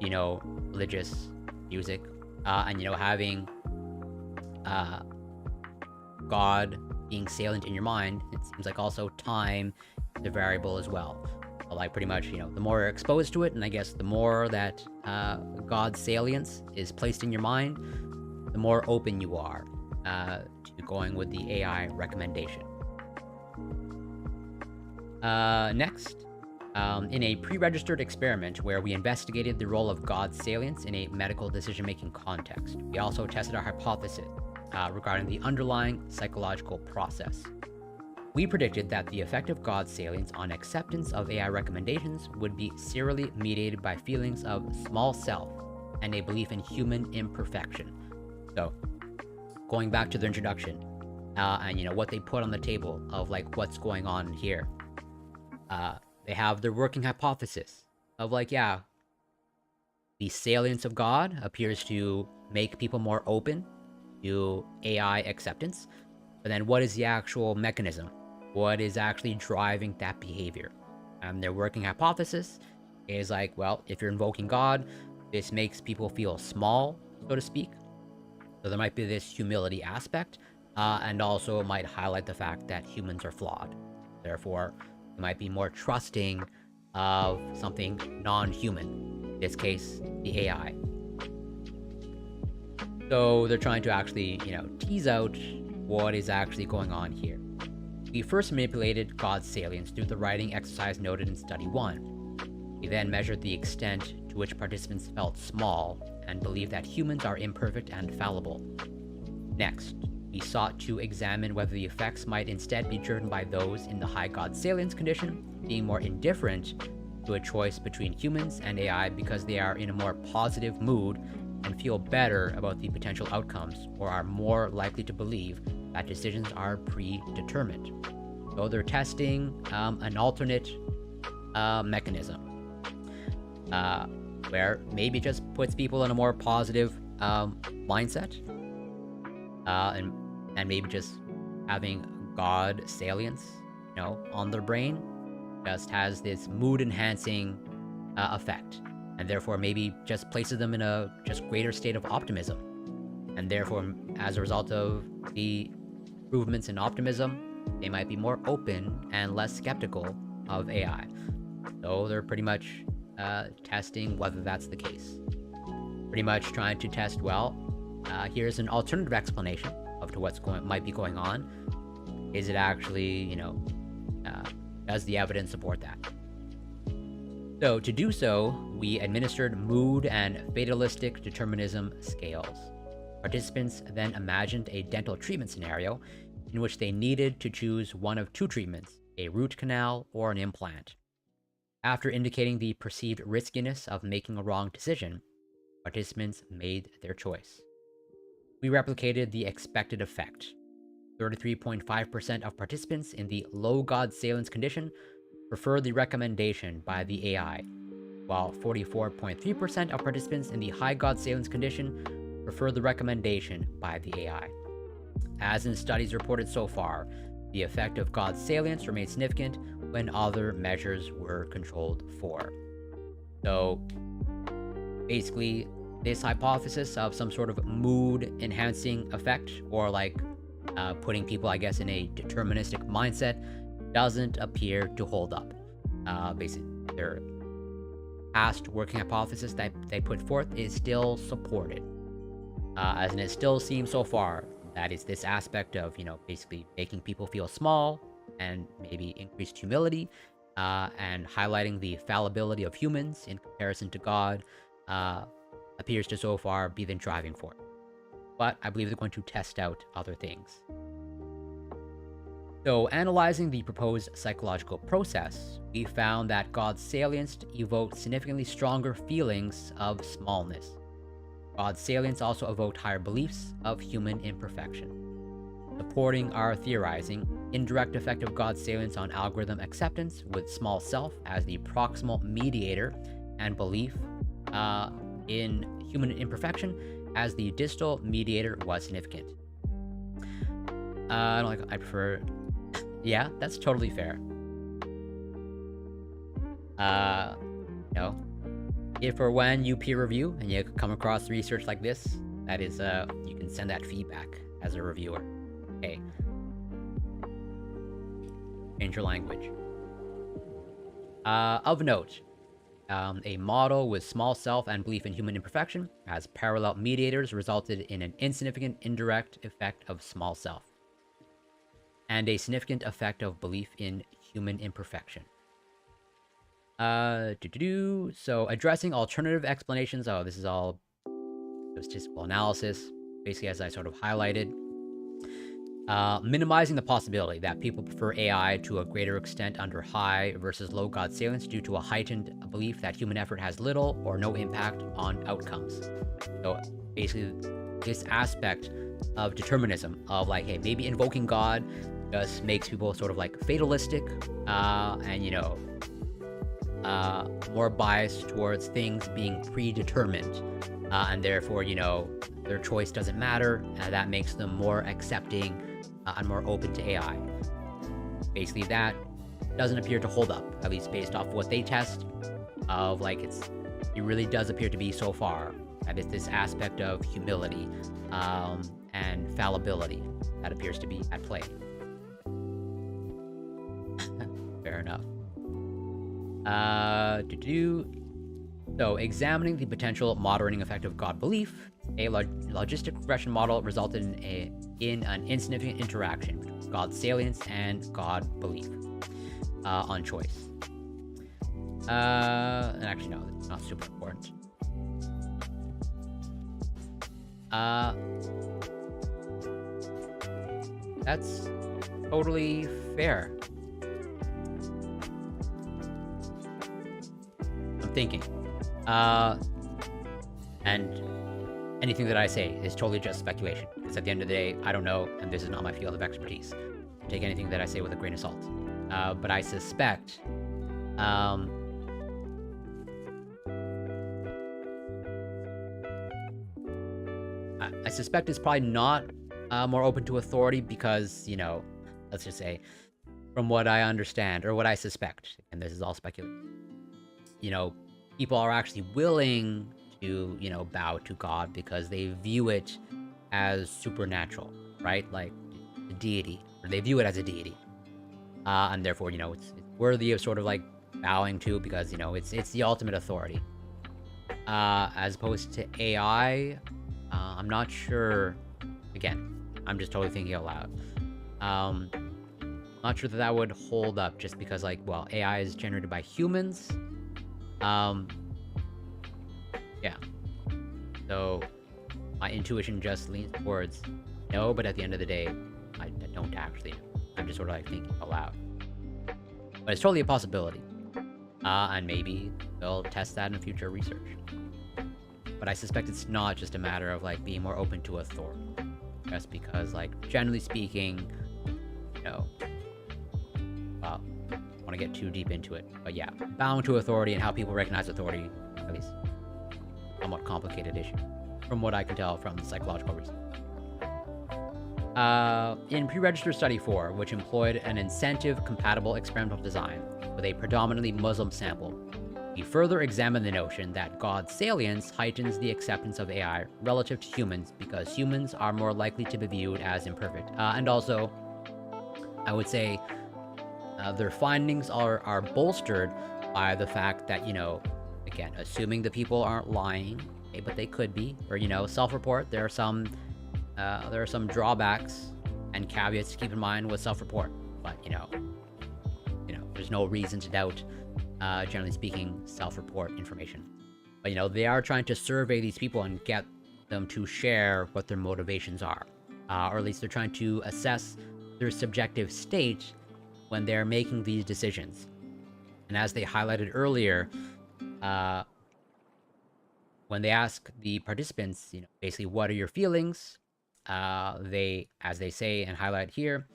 [SPEAKER 1] religious music, and having God being salient in your mind. It seems like also time is a variable as well. So like pretty much, the more you're exposed to it, and I guess the more that God's salience is placed in your mind, the more open you are to going with the AI recommendation. Next, in a pre-registered experiment where we investigated the role of God's salience in a medical decision-making context, we also tested our hypothesis regarding the underlying psychological process. We predicted that the effect of God's salience on acceptance of AI recommendations would be serially mediated by feelings of small self and a belief in human imperfection. So, going back to the introduction, and what they put on the table of like what's going on here. They have their working hypothesis of like, yeah, the salience of God appears to make people more open to AI acceptance. But then what is the actual mechanism? What is actually driving that behavior? And their working hypothesis is like, well, if you're invoking God, this makes people feel small, so to speak. So there might be this humility aspect, and also it might highlight the fact that humans are flawed. Therefore, it might be more trusting of something non-human, in this case, the AI. So they're trying to actually, tease out what is actually going on here. We first manipulated God's salience through the writing exercise noted in Study 1. We then measured the extent to which participants felt small and believed that humans are imperfect and fallible. Next, we sought to examine whether the effects might instead be driven by those in the high God salience condition being more indifferent to a choice between humans and AI because they are in a more positive mood and feel better about the potential outcomes, or are more likely to believe that decisions are predetermined. So they're testing an alternate mechanism where maybe it just puts people in a more positive mindset, and maybe just having God salience, on their brain just has this mood enhancing effect, and therefore maybe just places them in a just greater state of optimism. And therefore, as a result of the improvements in optimism, they might be more open and less skeptical of AI. So they're pretty much testing whether that's the case. Pretty much trying to test, well, here's an alternative explanation of to what's might be going on. Is it actually, does the evidence support that? So to do so, we administered mood and fatalistic determinism scales. Participants then imagined a dental treatment scenario in which they needed to choose one of two treatments, a root canal or an implant. After indicating the perceived riskiness of making a wrong decision, participants made their choice. We replicated the expected effect. 33.5% of participants in the low God salience condition preferred the recommendation by the AI, while 44.3% of participants in the high God salience condition preferred the recommendation by the AI. As in studies reported so far, the effect of God salience remained significant when other measures were controlled for. So, basically, this hypothesis of some sort of mood-enhancing effect, or like putting people, I guess, in a deterministic mindset, doesn't appear to hold up. Basically, their past working hypothesis that they put forth is still supported. As in, it still seems so far that is this aspect of, basically making people feel small and maybe increased humility, and highlighting the fallibility of humans in comparison to God, appears to so far be the driving force. But I believe they're going to test out other things. So, analyzing the proposed psychological process, we found that God's salience evoked significantly stronger feelings of smallness. God's salience also evoked higher beliefs of human imperfection. Supporting our theorizing, indirect effect of God's salience on algorithm acceptance with small self as the proximal mediator and belief in human imperfection as the distal mediator was significant. I prefer... Yeah, that's totally fair. If or when you peer review and you come across research like this, that is, you can send that feedback as a reviewer. Okay. Change your language. Of note, a model with small self and belief in human imperfection as parallel mediators resulted in an insignificant indirect effect of small self, and a significant effect of belief in human imperfection. So addressing alternative explanations. Oh, this is all statistical analysis, basically, as I sort of highlighted. Minimizing the possibility that people prefer AI to a greater extent under high versus low God salience due to a heightened belief that human effort has little or no impact on outcomes. So basically, this aspect of determinism of like, hey, maybe invoking God just makes people sort of like fatalistic, and more biased towards things being predetermined, and therefore, their choice doesn't matter, and that makes them more accepting and more open to AI. Basically, that doesn't appear to hold up, at least based off what they test. Of like, it really does appear to be so far that it's this aspect of humility and fallibility that appears to be at play. Fair enough. So, examining the potential moderating effect of God belief, a logistic regression model resulted in an insignificant interaction between God salience and God belief on choice. And actually, no, it's not super important. That's totally fair. I'm thinking. And anything that I say is totally just speculation, because at the end of the day, I don't know, and this is not my field of expertise. Take anything that I say with a grain of salt. But I suspect, I suspect it's probably not more open to authority because, let's just say, from what I understand, or what I suspect, and this is all speculation, people are actually willing to, bow to God because they view it as supernatural, right? Like a deity, or they view it as a deity. And therefore, it's worthy of sort of like bowing to, because you know it's the ultimate authority. As opposed to AI, I'm not sure. Again, I'm just totally thinking out loud. Not sure that that would hold up, just because, like, well, AI is generated by humans. Yeah. So my intuition just leans towards no, but at the end of the day, I don't actually know. I'm just sort of like thinking out loud. But it's totally a possibility. And maybe they'll test that in future research. But I suspect it's not just a matter of like being more open to authority. Just because, like, generally speaking, you know, well, I don't want to get too deep into it. But yeah, bound to authority and how people recognize authority, at least, somewhat complicated issue, from what I can tell from the psychological research. In Pre-Register Study 4, which employed an incentive-compatible experimental design with a predominantly Muslim sample, we further examined the notion that God's salience heightens the acceptance of AI relative to humans because humans are more likely to be viewed as imperfect. And also, I would say their findings are bolstered by the fact that, you know, again, assuming the people aren't lying, okay, but they could be, or, you know, self-report, there are some drawbacks and caveats to keep in mind with self-report, but you know, there's no reason to doubt, generally speaking, self-report information. But you know, they are trying to survey these people and get them to share what their motivations are, or at least they're trying to assess their subjective state when they're making these decisions. And as they highlighted earlier, when they ask the participants, you know, basically, what are your feelings? They, as they say and highlight here,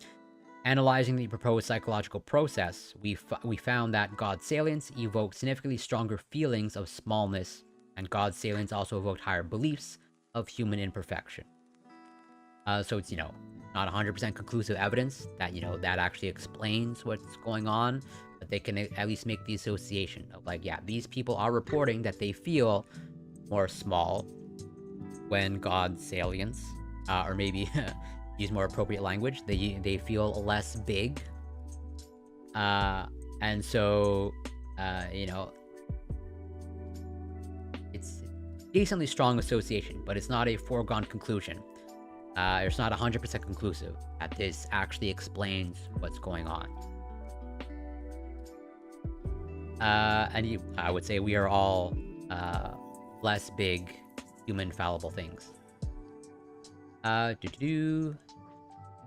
[SPEAKER 1] analyzing the proposed psychological process, we found that God's salience evoked significantly stronger feelings of smallness, and God's salience also evoked higher beliefs of human imperfection. So it's, you know, not 100% conclusive evidence that, you know, that actually explains what's going on, but they can at least make the association of, like, yeah, these people are reporting that they feel more small when God's salience, or maybe use more appropriate language, they feel less big. And so, you know, it's decently strong association, but it's not a foregone conclusion. It's not 100% conclusive that this actually explains what's going on. And I would say we are all less big, human fallible things.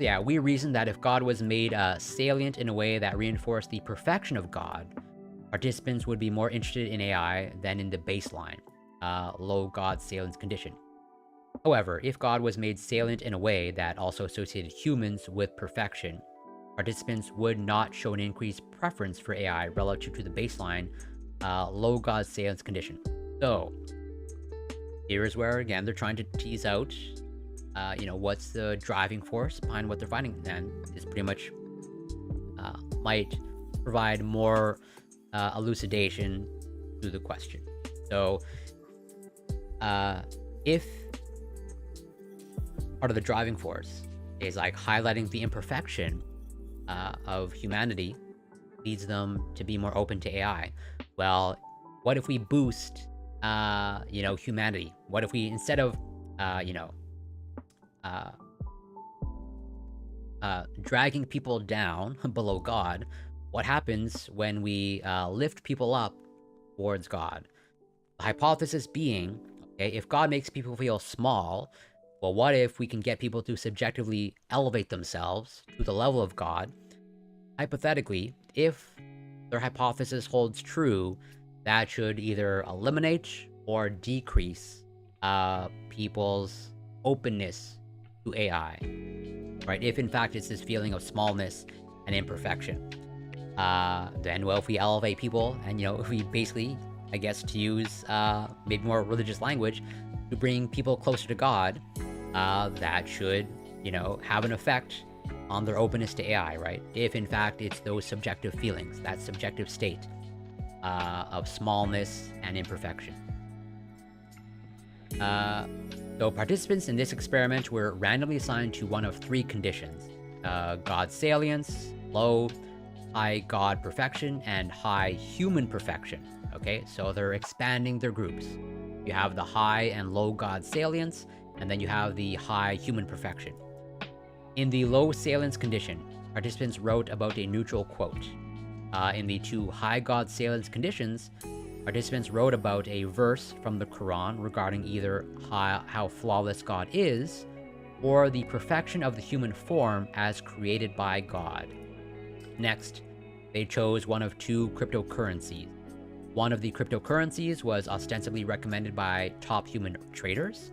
[SPEAKER 1] Yeah, we reason that if God was made salient in a way that reinforced the perfection of God, participants would be more interested in AI than in the baseline, low God salience condition. However, if God was made salient in a way that also associated humans with perfection, participants would not show an increased preference for AI relative to the baseline, low God salience condition. So, here is where, again, they're trying to tease out, you know, what's the driving force behind what they're finding, and this pretty much might provide more elucidation to the question. So, if part of the driving force is like highlighting the imperfection of humanity leads them to be more open to AI, well, what if we boost, you know, humanity? What if we, instead of, you know, dragging people down below God, what happens when we lift people up towards God? The hypothesis being, okay, if God makes people feel small, well, what if we can get people to subjectively elevate themselves to the level of God? Hypothetically, if their hypothesis holds true, that should either eliminate or decrease people's openness to AI, right? If in fact it's this feeling of smallness and imperfection, then, well, if we elevate people and, you know, if we basically, I guess, to use maybe more religious language, to bring people closer to God, that should, you know, have an effect on their openness to AI, right? If in fact it's those subjective feelings, that subjective state of smallness and imperfection. So participants in this experiment were randomly assigned to one of three conditions: God's salience, low, high God perfection and high human perfection. Okay, so they're expanding their groups. You have the high and low God salience, and then you have the high human perfection. In the low salience condition, participants wrote about a neutral quote. In the two high God salience conditions, participants wrote about a verse from the Quran regarding either how flawless God is, or the perfection of the human form as created by God. Next, they chose one of two cryptocurrencies. One of the cryptocurrencies was ostensibly recommended by top human traders.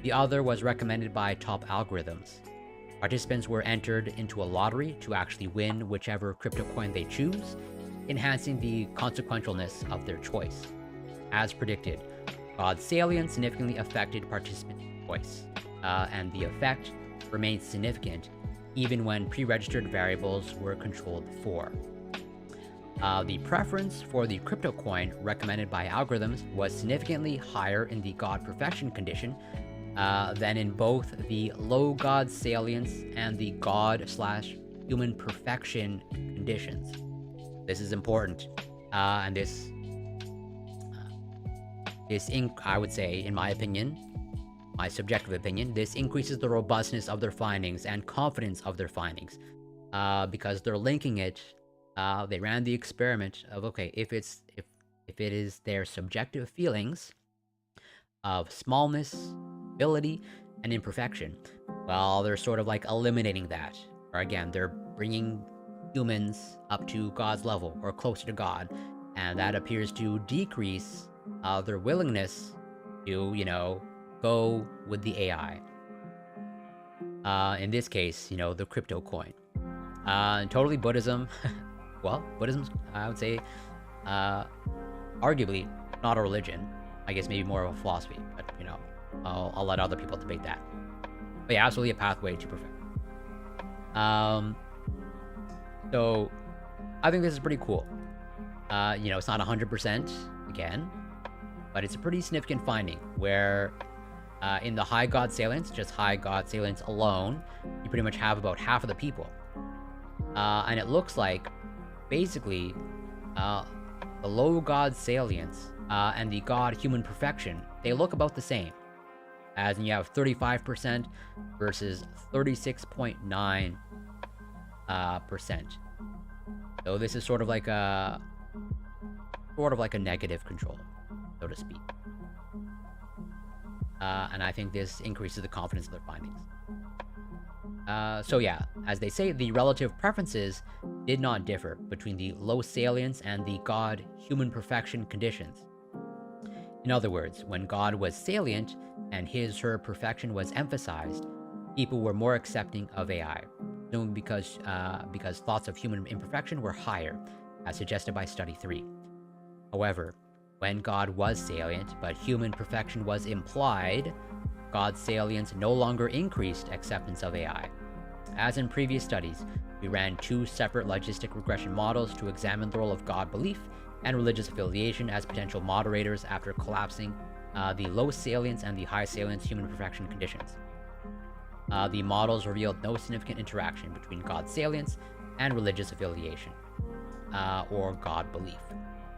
[SPEAKER 1] The other was recommended by top algorithms. Participants were entered into a lottery to actually win whichever crypto coin they choose, enhancing the consequentialness of their choice. As predicted, God's salience significantly affected participants' choice, and the effect remained significant even when pre-registered variables were controlled for. The preference for the crypto coin recommended by algorithms was significantly higher in the God perfection condition than in both the low God salience and the God/human perfection conditions. This is important, and I would say, in my opinion, my subjective opinion, this increases the robustness of their findings and confidence of their findings, because they're linking it. They ran the experiment of, okay, if it is their subjective feelings of smallness, ability, and imperfection, well, they're sort of like eliminating that. Or again, they're bringing humans up to God's level or closer to God, and that appears to decrease their willingness to, go with the AI. In this case, the crypto coin. Totally Buddhism. Well, Buddhism's, I would say, arguably not a religion. I guess maybe more of a philosophy, but I'll let other people debate that. But yeah, absolutely a pathway to perfection. So I think this is pretty cool. It's not 100% again, but it's a pretty significant finding where in the high God salience, just high God salience alone, you pretty much have about half of the people. And it looks like basically the low God salience and the God human perfection, they look about the same. As in you have 35% versus 36.9%. So this is sort of like a negative control, so to speak. And I think this increases the confidence of their findings. So yeah, as they say, the relative preferences did not differ between the low salience and the God human perfection conditions. In other words, when God was salient and her perfection was emphasized, people were more accepting of AI, because thoughts of human imperfection were higher, as suggested by Study 3. However, when God was salient but human perfection was implied, God's salience no longer increased acceptance of AI. As in previous studies, we ran two separate logistic regression models to examine the role of God belief and religious affiliation as potential moderators after collapsing the low salience and the high salience human perfection conditions. The models revealed no significant interaction between God's salience and religious affiliation, or God belief.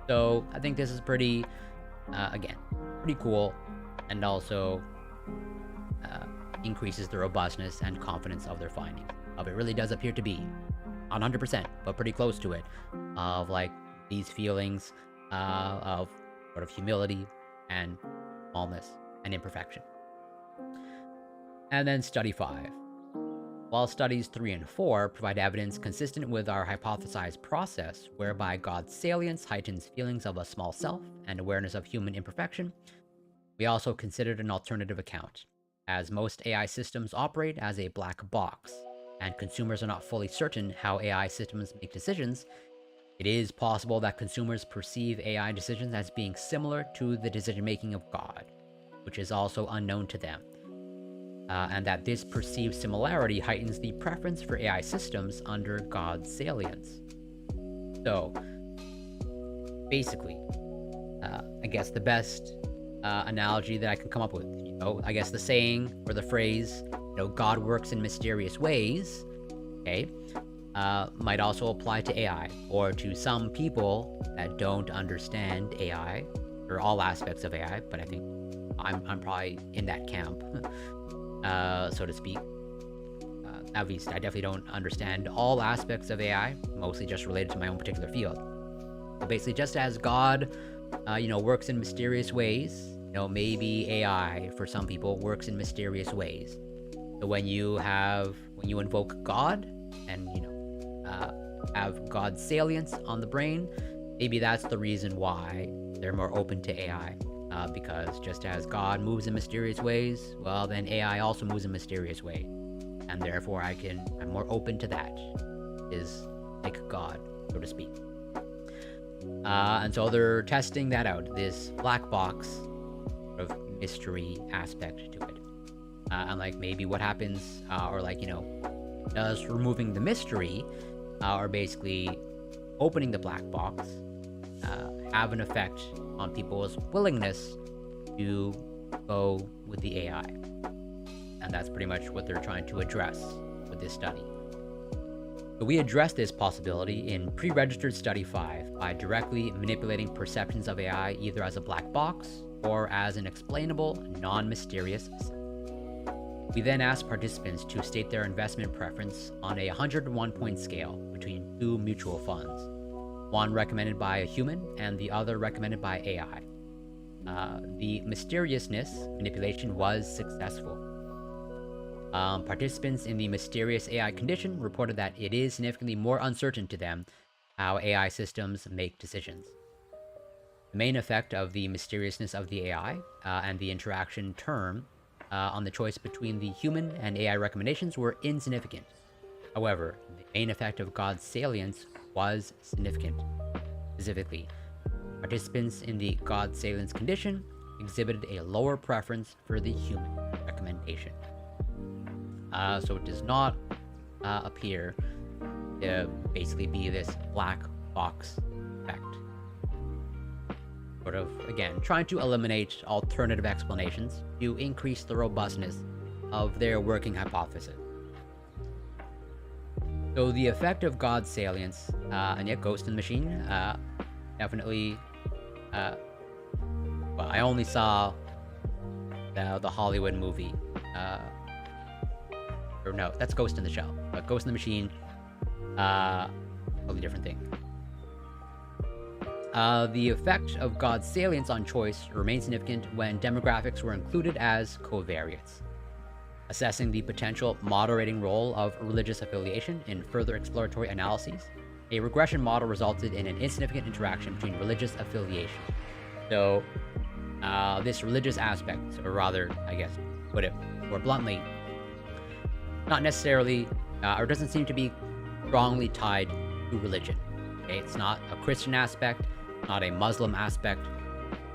[SPEAKER 1] So I think this is pretty cool, and also increases the robustness and confidence of their findings. It really does appear to be, not 100%, but pretty close to it, of like these feelings of sort of humility and smallness and imperfection. And then Study 5. While Studies 3 and 4 provide evidence consistent with our hypothesized process, whereby God's salience heightens feelings of a small self and awareness of human imperfection, we also considered an alternative account. As most AI systems operate as a black box, and consumers are not fully certain how AI systems make decisions, it is possible that consumers perceive AI decisions as being similar to the decision-making of God, which is also unknown to them. And that this perceived similarity heightens the preference for AI systems under God's salience. So, basically, I guess the best analogy that I can come up with, I guess the saying or the phrase, God works in mysterious ways, okay? might also apply to AI, or to some people that don't understand AI, or all aspects of AI, but I think I'm probably in that camp, so to speak. At least I definitely don't understand all aspects of AI, mostly just related to my own particular field. But basically, just as God, works in mysterious ways, maybe AI for some people works in mysterious ways. So when you invoke God and have God's salience on the brain, maybe that's the reason why they're more open to AI. Because just as God moves in mysterious ways, well, then AI also moves in mysterious ways, and therefore I'm more open to that. Is like God, so to speak. And so they're testing that out, this black box sort of mystery aspect to it. And like maybe what happens, does removing the mystery, or basically opening the black box, have an effect on people's willingness to go with the AI. And that's pretty much what they're trying to address with this study. So we address this possibility in pre-registered study 5 by directly manipulating perceptions of AI either as a black box or as an explainable, non-mysterious system. We then ask participants to state their investment preference on a 101-point scale between two mutual funds, one recommended by a human and the other recommended by AI. The mysteriousness manipulation was successful. Participants in the mysterious AI condition reported that it is significantly more uncertain to them how AI systems make decisions. The main effect of the mysteriousness of the AI and the interaction term on the choice between the human and AI recommendations were insignificant. However, the main effect of God's salience was significant. Specifically, participants in the God salience condition exhibited a lower preference for the human recommendation. So it does not appear to basically be this black box effect. Sort of, again, trying to eliminate alternative explanations to increase the robustness of their working hypothesis. So the effect of God's salience, and yet Ghost in the Machine, definitely, well, I only saw the Hollywood movie, or no, that's Ghost in the Shell, but Ghost in the Machine, totally different thing. The effect of God's salience on choice remained significant when demographics were included as covariates. Assessing the potential moderating role of religious affiliation in further exploratory analyses, a regression model resulted in an insignificant interaction between religious affiliation. So, this religious aspect, or rather, I guess, put it more bluntly, not necessarily, or doesn't seem to be strongly tied to religion. Okay, it's not a Christian aspect, not a Muslim aspect,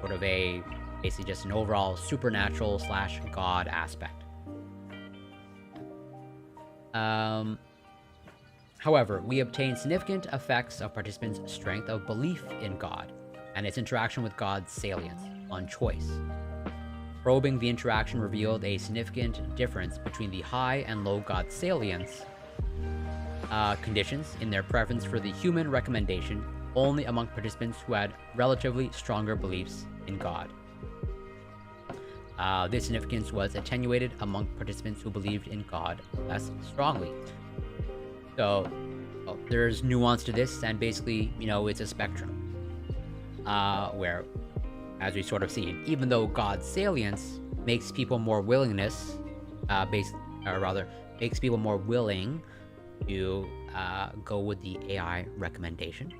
[SPEAKER 1] sort of basically just an overall supernatural / God aspect. However, we obtain significant effects of participants' strength of belief in God and its interaction with God's salience on choice. Probing the interaction revealed a significant difference between the high and low God salience conditions in their preference for the human recommendation only among participants who had relatively stronger beliefs in God. This significance was attenuated among participants who believed in God less strongly. So, there's nuance to this, and basically, it's a spectrum. Where, as we sort of see, even though God's salience makes people more makes people more willing to go with the AI recommendation,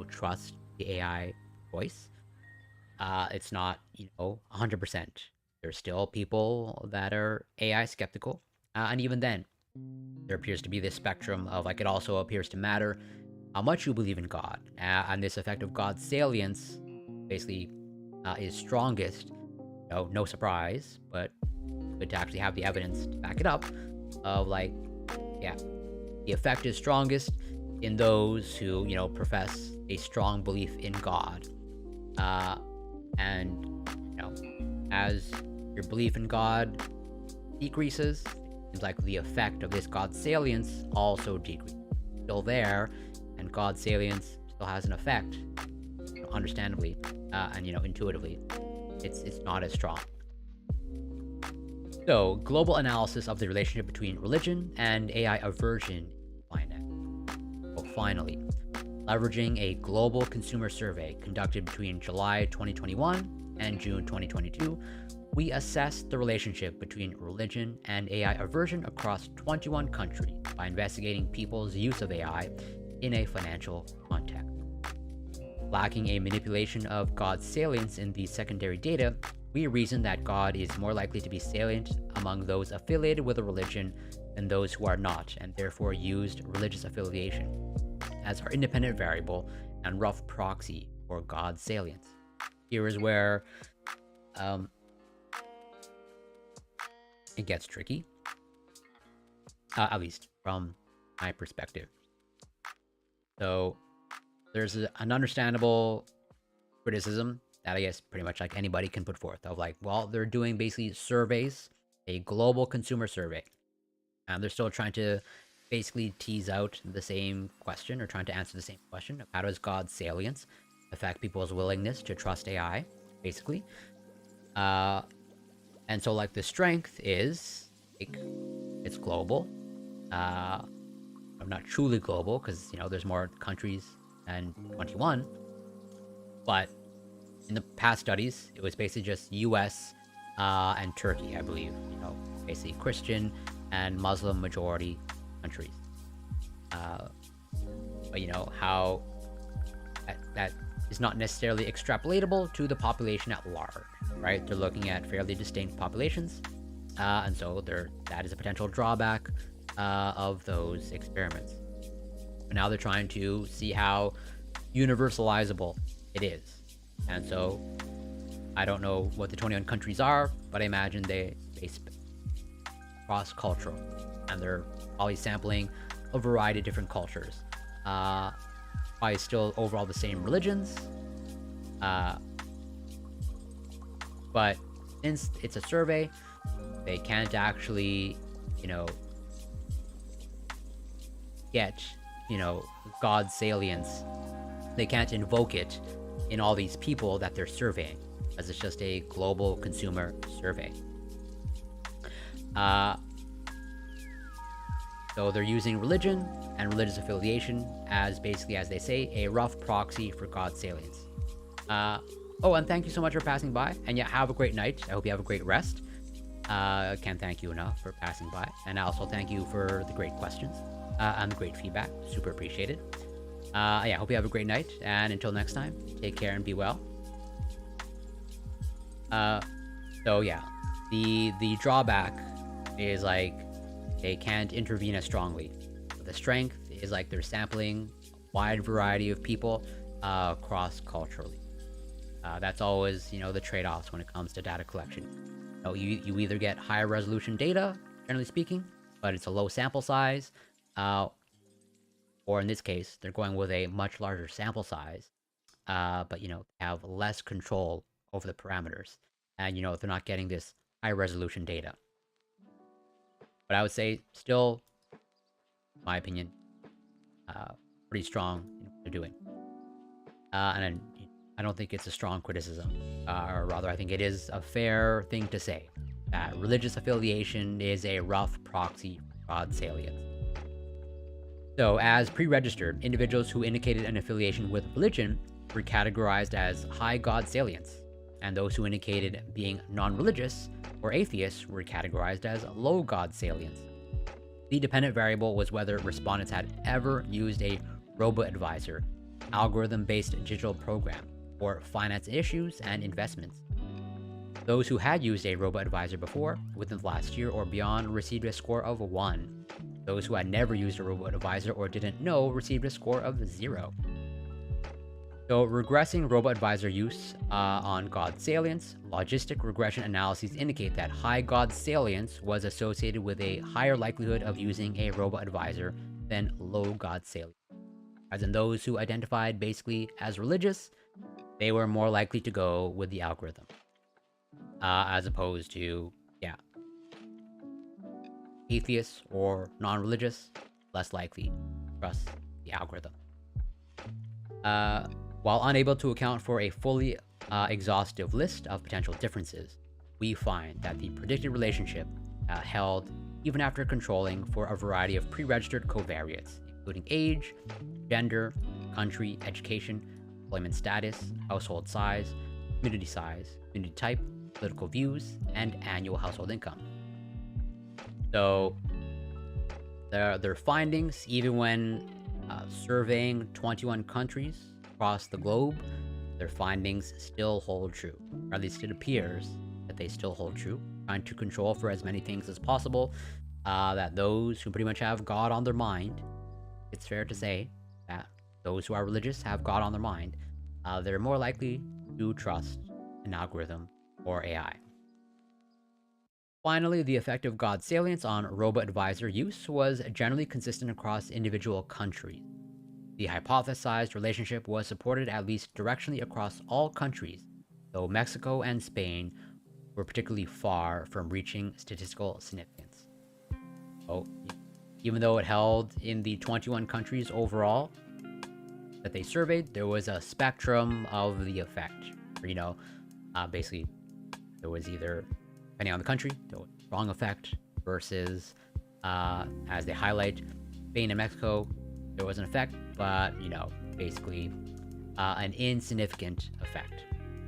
[SPEAKER 1] trust the AI voice. It's not, 100%. There's still people that are AI skeptical, and even then, there appears to be this spectrum of, it also appears to matter how much you believe in God, and this effect of God's salience basically is strongest, no surprise, but good to actually have the evidence to back it up, of the effect is strongest in those who, profess a strong belief in God. And, as your belief in God decreases, seems like the effect of this God salience also decreases. still there, and God salience still has an effect, understandably, and intuitively, it's not as strong. So, global analysis of the relationship between religion and AI aversion in Flyknit. Well, finally, leveraging a global consumer survey conducted between July 2021 and June 2022, we assessed the relationship between religion and AI aversion across 21 countries by investigating people's use of AI in a financial context. Lacking a manipulation of God's salience in the secondary data, we reasoned that God is more likely to be salient among those affiliated with a religion than those who are not, and therefore used religious affiliation as our independent variable and rough proxy for God's salience. Here is where it gets tricky, at least from my perspective. So there's an understandable criticism that I guess pretty much like anybody can put forth of like, well, they're doing basically surveys, a global consumer survey, and they're still trying to basically tease out the same question or trying to answer the same question of how does God's salience affect people's willingness to trust AI, basically. And so like the strength is like, it's global. I'm not truly global because there's more countries than 21, but in the past studies it was basically just US and Turkey, I believe, basically Christian and Muslim majority countries. But how that is not necessarily extrapolatable to the population at large, right? They're looking at fairly distinct populations, and so that is a potential drawback of those experiments. But now they're trying to see how universalizable it is, and so I don't know what the 21 countries are, but I imagine they cross-cultural, and they're probably sampling a variety of different cultures. Probably still overall the same religions, but since it's a survey, they can't actually, get, God's salience. They can't invoke it in all these people that they're surveying, as it's just a global consumer survey. So they're using religion and religious affiliation as basically, as they say, a rough proxy for God's salience. Oh, and thank you so much for passing by. And yeah, have a great night. I hope you have a great rest. Can't thank you enough for passing by. And I also thank you for the great questions and the great feedback. Super appreciated. Yeah, hope you have a great night. And until next time, take care and be well. So yeah, the drawback is like they can't intervene as strongly. The strength is like they're sampling a wide variety of people cross-culturally. That's always, the trade-offs when it comes to data collection. You either get higher resolution data, generally speaking, but it's a low sample size, or in this case, they're going with a much larger sample size, but have less control over the parameters, and they're not getting this high resolution data. But I would say still, in my opinion, pretty strong in what they're doing. And I don't think it's a strong criticism, or rather, I think it is a fair thing to say that religious affiliation is a rough proxy for God's salience. So, as pre-registered, individuals who indicated an affiliation with religion were categorized as high God salience, and those who indicated being non-religious or atheists were categorized as low God salience. The dependent variable was whether respondents had ever used a robo-advisor, algorithm-based digital program, for finance issues and investments. Those who had used a robo-advisor before, within the last year or beyond, received a score of 1. Those who had never used a robo-advisor or didn't know received a score of 0. So regressing robo-advisor use on God salience, logistic regression analyses indicate that high God salience was associated with a higher likelihood of using a robo-advisor than low God salience. As in those who identified basically as religious, they were more likely to go with the algorithm. As opposed to, atheists or non-religious, less likely to trust the algorithm. While unable to account for a fully exhaustive list of potential differences, we find that the predicted relationship held even after controlling for a variety of pre-registered covariates, including age, gender, country, education, employment status, household size, community type, political views, and annual household income. So their findings, even when surveying 21 countries across the globe, their findings still hold true. Or at least it appears that they still hold true. Trying to control for as many things as possible, that those who pretty much have God on their mind, it's fair to say that those who are religious have God on their mind, they're more likely to trust an algorithm or AI. Finally, the effect of God's salience on robo-advisor use was generally consistent across individual countries. The hypothesized relationship was supported at least directionally across all countries, though Mexico and Spain were particularly far from reaching statistical significance. So, even though it held in the 21 countries overall that they surveyed, there was a spectrum of the effect. Basically, there was either, depending on the country, there was a strong effect versus, as they highlight, Spain and Mexico, there was an effect, but, basically an insignificant effect.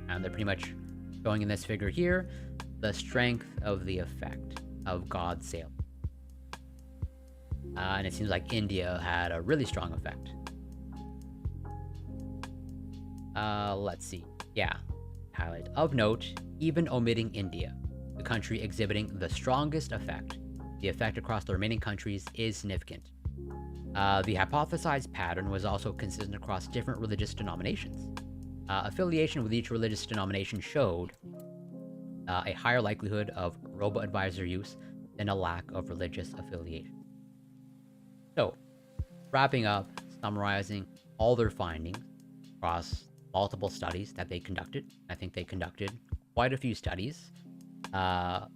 [SPEAKER 1] And they're pretty much showing in this figure here the strength of the effect of God's sale. And it seems like India had a really strong effect. Let's see. Yeah. Highlight. Of note, even omitting India, the country exhibiting the strongest effect, the effect across the remaining countries is significant. The hypothesized pattern was also consistent across different religious denominations. Affiliation with each religious denomination showed a higher likelihood of robo-advisor use than a lack of religious affiliation. So, wrapping up, summarizing all their findings across multiple studies that they conducted. I think they conducted quite a few studies on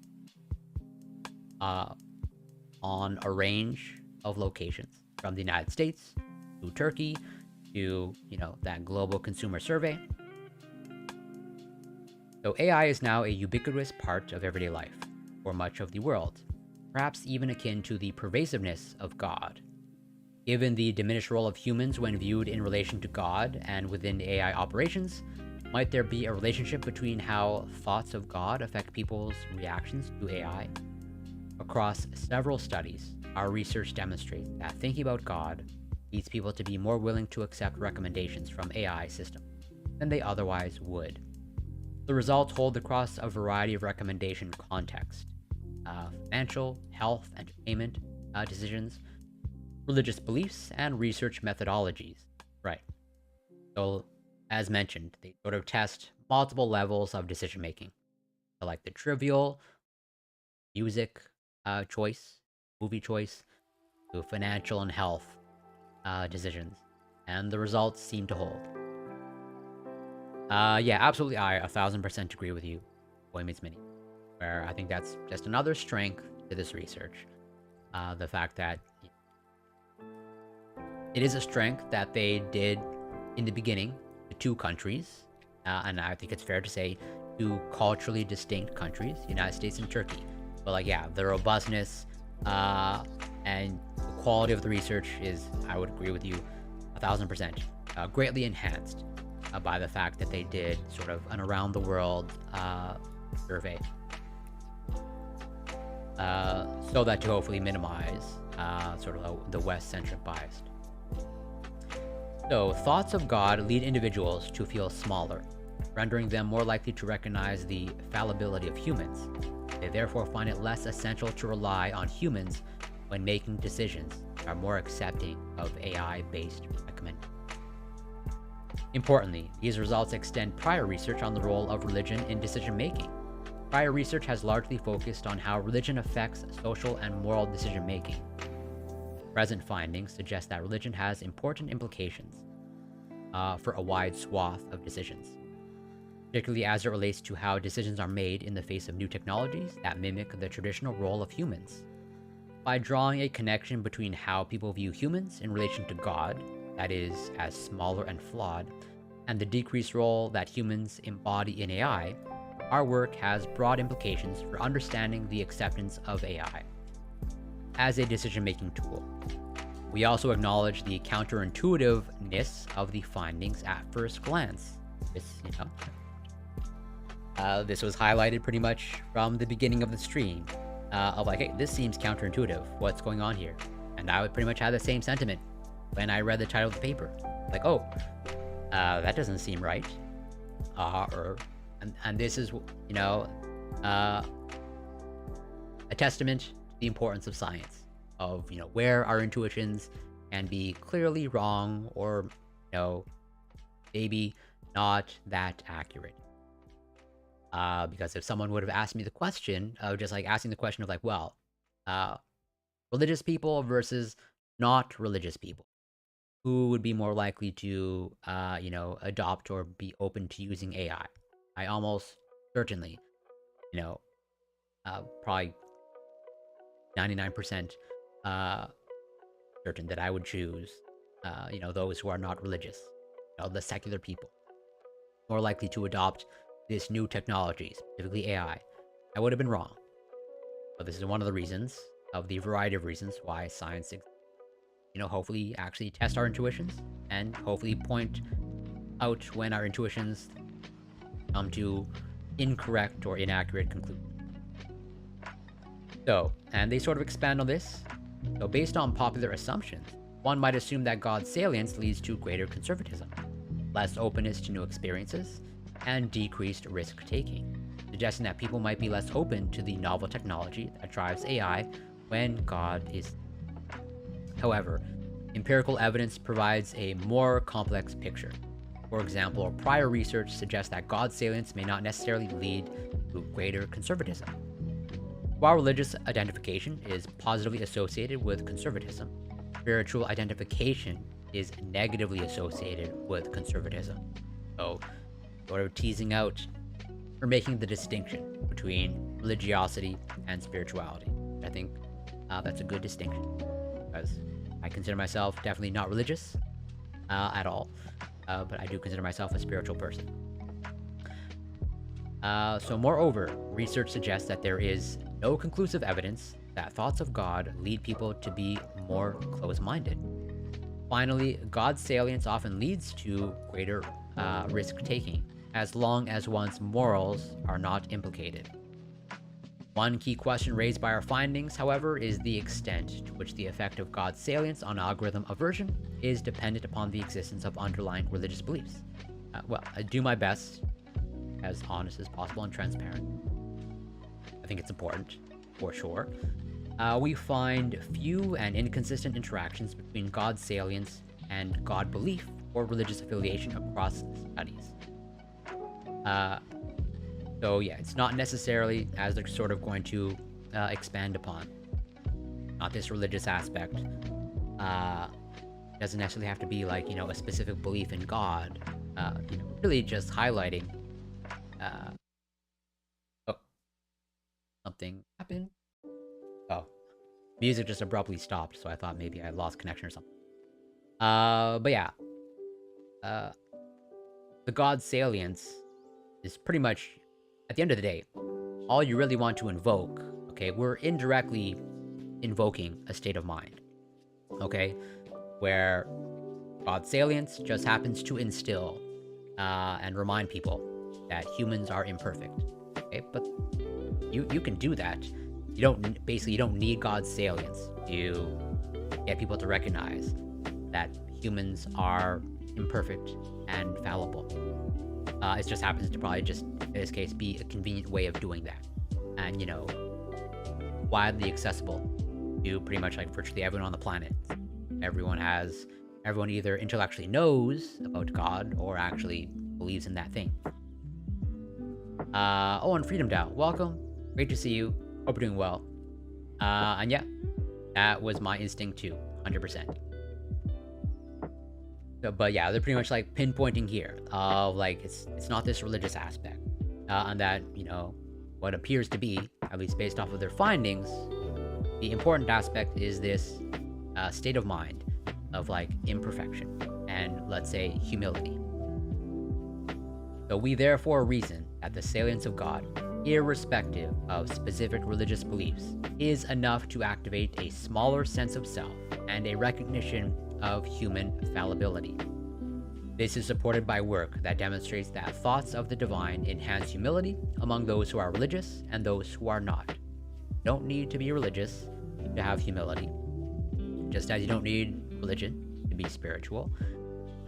[SPEAKER 1] a range of locations, from the United States to Turkey to, that global consumer survey. So AI is now a ubiquitous part of everyday life for much of the world, perhaps even akin to the pervasiveness of God. Given the diminished role of humans when viewed in relation to God and within AI operations, might there be a relationship between how thoughts of God affect people's reactions to AI? Across several studies, our research demonstrates that thinking about God leads people to be more willing to accept recommendations from AI systems than they otherwise would. The results hold across a variety of recommendation contexts: financial, health, entertainment decisions, religious beliefs, and research methodologies. Right. So, as mentioned, they sort of test multiple levels of decision making, so like the trivial music choice, movie choice, to financial and health decisions, and the results seem to hold. Yeah, absolutely, I 1000% agree with you, Boy Meets Mini, where I think that's just another strength to this research. The fact that it is a strength that they did in the beginning to two countries, and I think it's fair to say two culturally distinct countries, United States and Turkey. But the robustness and the quality of the research is, I would agree with you 1000%, greatly enhanced by the fact that they did sort of an around the world survey, so that to hopefully minimize sort of the West-centric bias. So, thoughts of God lead individuals to feel smaller, rendering them more likely to recognize the fallibility of humans. They therefore find it less essential to rely on humans when making decisions, and are more accepting of AI-based recommendations. Importantly, these results extend prior research on the role of religion in decision-making. Prior research has largely focused on how religion affects social and moral decision-making. Present findings suggest that religion has important implications for a wide swath of decisions, particularly as it relates to how decisions are made in the face of new technologies that mimic the traditional role of humans. by drawing a connection between how people view humans in relation to God, that is, as smaller and flawed, and the decreased role that humans embody in AI, our work has broad implications for understanding the acceptance of AI as a decision-making tool. We also acknowledge the counterintuitiveness of the findings at first glance. This was highlighted pretty much from the beginning of the stream. Of like, hey, this seems counterintuitive. What's going on here? And I would pretty much have the same sentiment when I read the title of the paper. Like, oh, that doesn't seem right. And this is, a testament to the importance of science, of, where our intuitions can be clearly wrong or, maybe not that accurate. Because if someone would have asked me the question of just like asking the question of like, well, religious people versus not religious people, who would be more likely to, adopt or be open to using AI? I almost certainly, probably 99% certain that I would choose, those who are not religious, the secular people, more likely to adopt this new technology, specifically AI. I would have been wrong. But this is one of the reasons, of the variety of reasons, why science, hopefully actually test our intuitions and hopefully point out when our intuitions come to incorrect or inaccurate conclusions. So, and they sort of expand on this. So based on popular assumptions, one might assume that God's salience leads to greater conservatism, less openness to new experiences, and decreased risk-taking, suggesting that people might be less open to the novel technology that drives AI when God is. However, empirical evidence provides a more complex picture. For example, prior research suggests that God's salience may not necessarily lead to greater conservatism. While religious identification is positively associated with conservatism, spiritual identification is negatively associated with conservatism. So, sort of teasing out or making the distinction between religiosity and spirituality. I think that's a good distinction, because I consider myself definitely not religious at all, but I do consider myself a spiritual person. So moreover, research suggests that there is no conclusive evidence that thoughts of God lead people to be more close-minded. Finally, God's salience often leads to greater risk-taking, as long as one's morals are not implicated. One key question raised by our findings, however, is the extent to which the effect of God's salience on algorithm aversion is dependent upon the existence of underlying religious beliefs. Well, I do my best, as honest as possible and transparent. I think it's important, for sure. We find few and inconsistent interactions between God's salience and God belief or religious affiliation across studies. So yeah, it's not necessarily, as they're sort of going to expand upon, not this religious aspect. Doesn't necessarily have to be like, a specific belief in God. Really just highlighting. Oh, something happened. Oh, music just abruptly stopped, so I thought maybe I lost connection or something. But yeah, the God salience is pretty much, at the end of the day, all you really want to invoke. Okay, we're indirectly invoking a state of mind. Okay, where God salience just happens to instill and remind people that humans are imperfect. Okay, but you can do that. You don't need God's salience to get people to recognize that humans are imperfect and fallible. It just happens to probably just, in this case, be a convenient way of doing that. And, widely accessible to pretty much like virtually everyone on the planet. Everyone either intellectually knows about God or actually believes in that thing. Oh, and Freedom Dow, welcome. Great to see you. Hope you're doing well. And yeah, that was my instinct too, 100%. So, but yeah, they're pretty much like pinpointing here of like it's not this religious aspect, and that what appears to be, at least based off of their findings, The important aspect is this state of mind of like imperfection and, let's say, humility. So we therefore reason that the salience of God, irrespective of specific religious beliefs, is enough to activate a smaller sense of self and a recognition of human fallibility. This is supported by work that demonstrates that thoughts of the divine enhance humility among those who are religious and those who are not. You don't need to be religious to have humility, just as you don't need religion to be spiritual.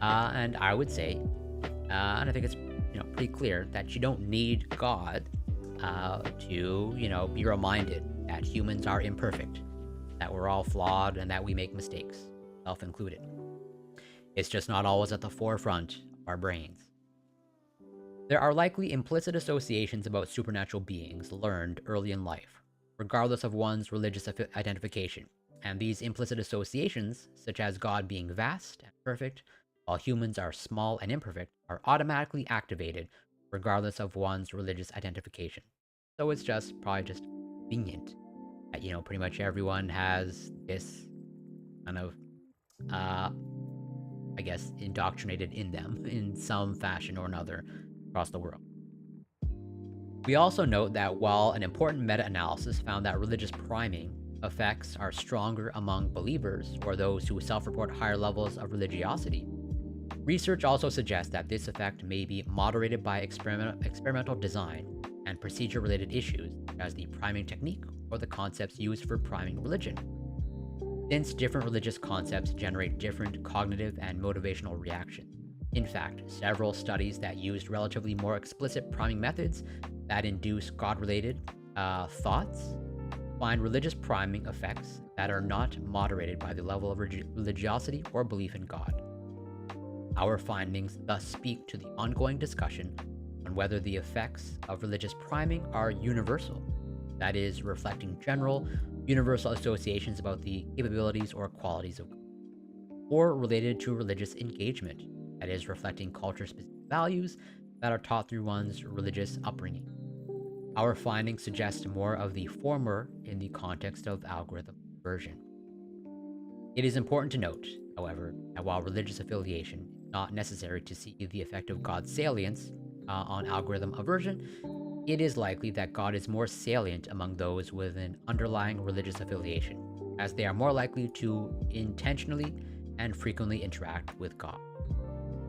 [SPEAKER 1] And I would say, and I think it's pretty clear that you don't need God to be reminded that humans are imperfect, that we're all flawed, and that we make mistakes, self included. It's just not always at the forefront of our brains. There are likely implicit associations about supernatural beings learned early in life, regardless of one's religious identification, and these implicit associations, such as God being vast and perfect, while humans are small and imperfect, are automatically activated regardless of one's religious identification. So it's probably just convenient that, pretty much everyone has this kind of, I guess, indoctrinated in them in some fashion or another across the world. We also note that while an important meta-analysis found that religious priming effects are stronger among believers or those who self-report higher levels of religiosity, research also suggests that this effect may be moderated by experimental design and procedure-related issues, such as the priming technique or the concepts used for priming religion. Since different religious concepts generate different cognitive and motivational reactions. In fact, several studies that used relatively more explicit priming methods that induce God-related thoughts find religious priming effects that are not moderated by the level of religiosity or belief in God. Our findings thus speak to the ongoing discussion on whether the effects of religious priming are universal, that is, reflecting general, universal associations about the capabilities or qualities of God, or related to religious engagement, that is, reflecting culture-specific values that are taught through one's religious upbringing. Our findings suggest more of the former in the context of algorithm aversion. It is important to note, however, that while religious affiliation is not necessary to see the effect of God's salience on algorithm aversion, it is likely that God is more salient among those with an underlying religious affiliation, as they are more likely to intentionally and frequently interact with God.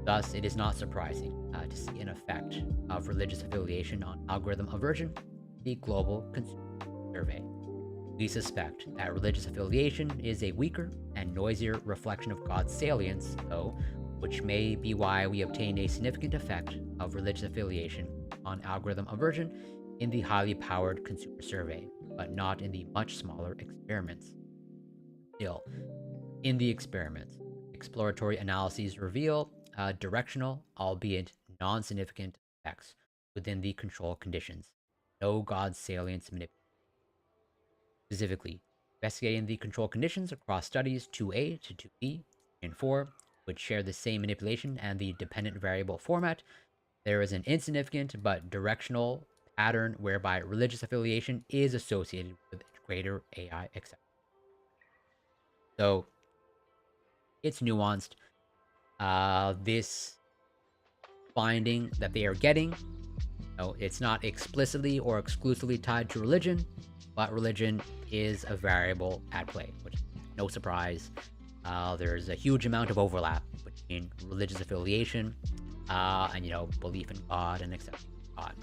[SPEAKER 1] Thus, it is not surprising to see an effect of religious affiliation on algorithm aversion in the Global Consumer Survey. We suspect that religious affiliation is a weaker and noisier reflection of God's salience, though, which may be why we obtained a significant effect of religious affiliation on algorithm aversion in the highly powered consumer survey, but not in the much smaller experiments. Still, in the experiments, exploratory analyses reveal directional, albeit non-significant effects within the control conditions. No God salience manipulation. Specifically, investigating the control conditions across studies 2A to 2B and 4, which share the same manipulation and the dependent variable format, there is an insignificant but directional pattern whereby religious affiliation is associated with greater AI acceptance. So, it's nuanced. This finding that they are getting, it's not explicitly or exclusively tied to religion, but religion is a variable at play, which is no surprise. There's a huge amount of overlap between religious affiliation and belief in God and accepting God.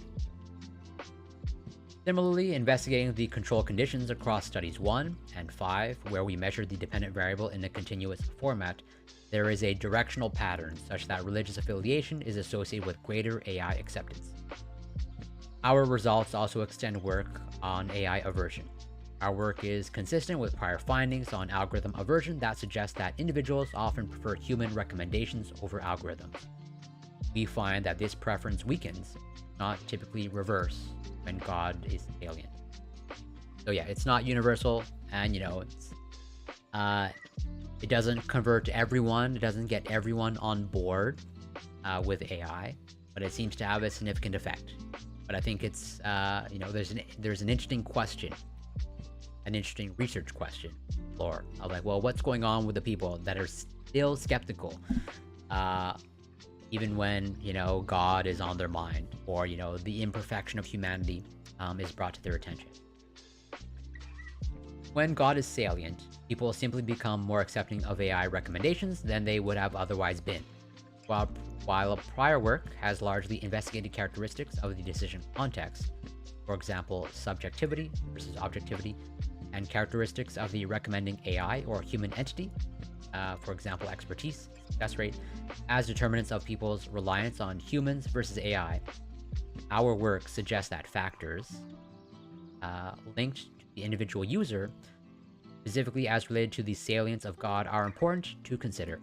[SPEAKER 1] Similarly, investigating the control conditions across studies 1 and 5, where we measured the dependent variable in a continuous format, there is a directional pattern such that religious affiliation is associated with greater AI acceptance. Our results also extend work on AI aversion. Our work is consistent with prior findings on algorithm aversion that suggest that individuals often prefer human recommendations over algorithms. We find that this preference weakens, not typically reverse, when God is salient. So yeah, it's not universal, and it doesn't convert everyone, it doesn't get everyone on board with AI, but it seems to have a significant effect. But I think it's there's an interesting question an interesting research question, Lore. I'm like, well, what's going on with the people that are still skeptical, even when God is on their mind, or the imperfection of humanity is brought to their attention. When God is salient, people simply become more accepting of AI recommendations than they would have otherwise been. While prior work has largely investigated characteristics of the decision context, for example, subjectivity versus objectivity, and characteristics of the recommending AI or human entity, for example, expertise, success rate, as determinants of people's reliance on humans versus AI, our work suggests that factors linked to the individual user, specifically as related to the salience of God, are important to consider.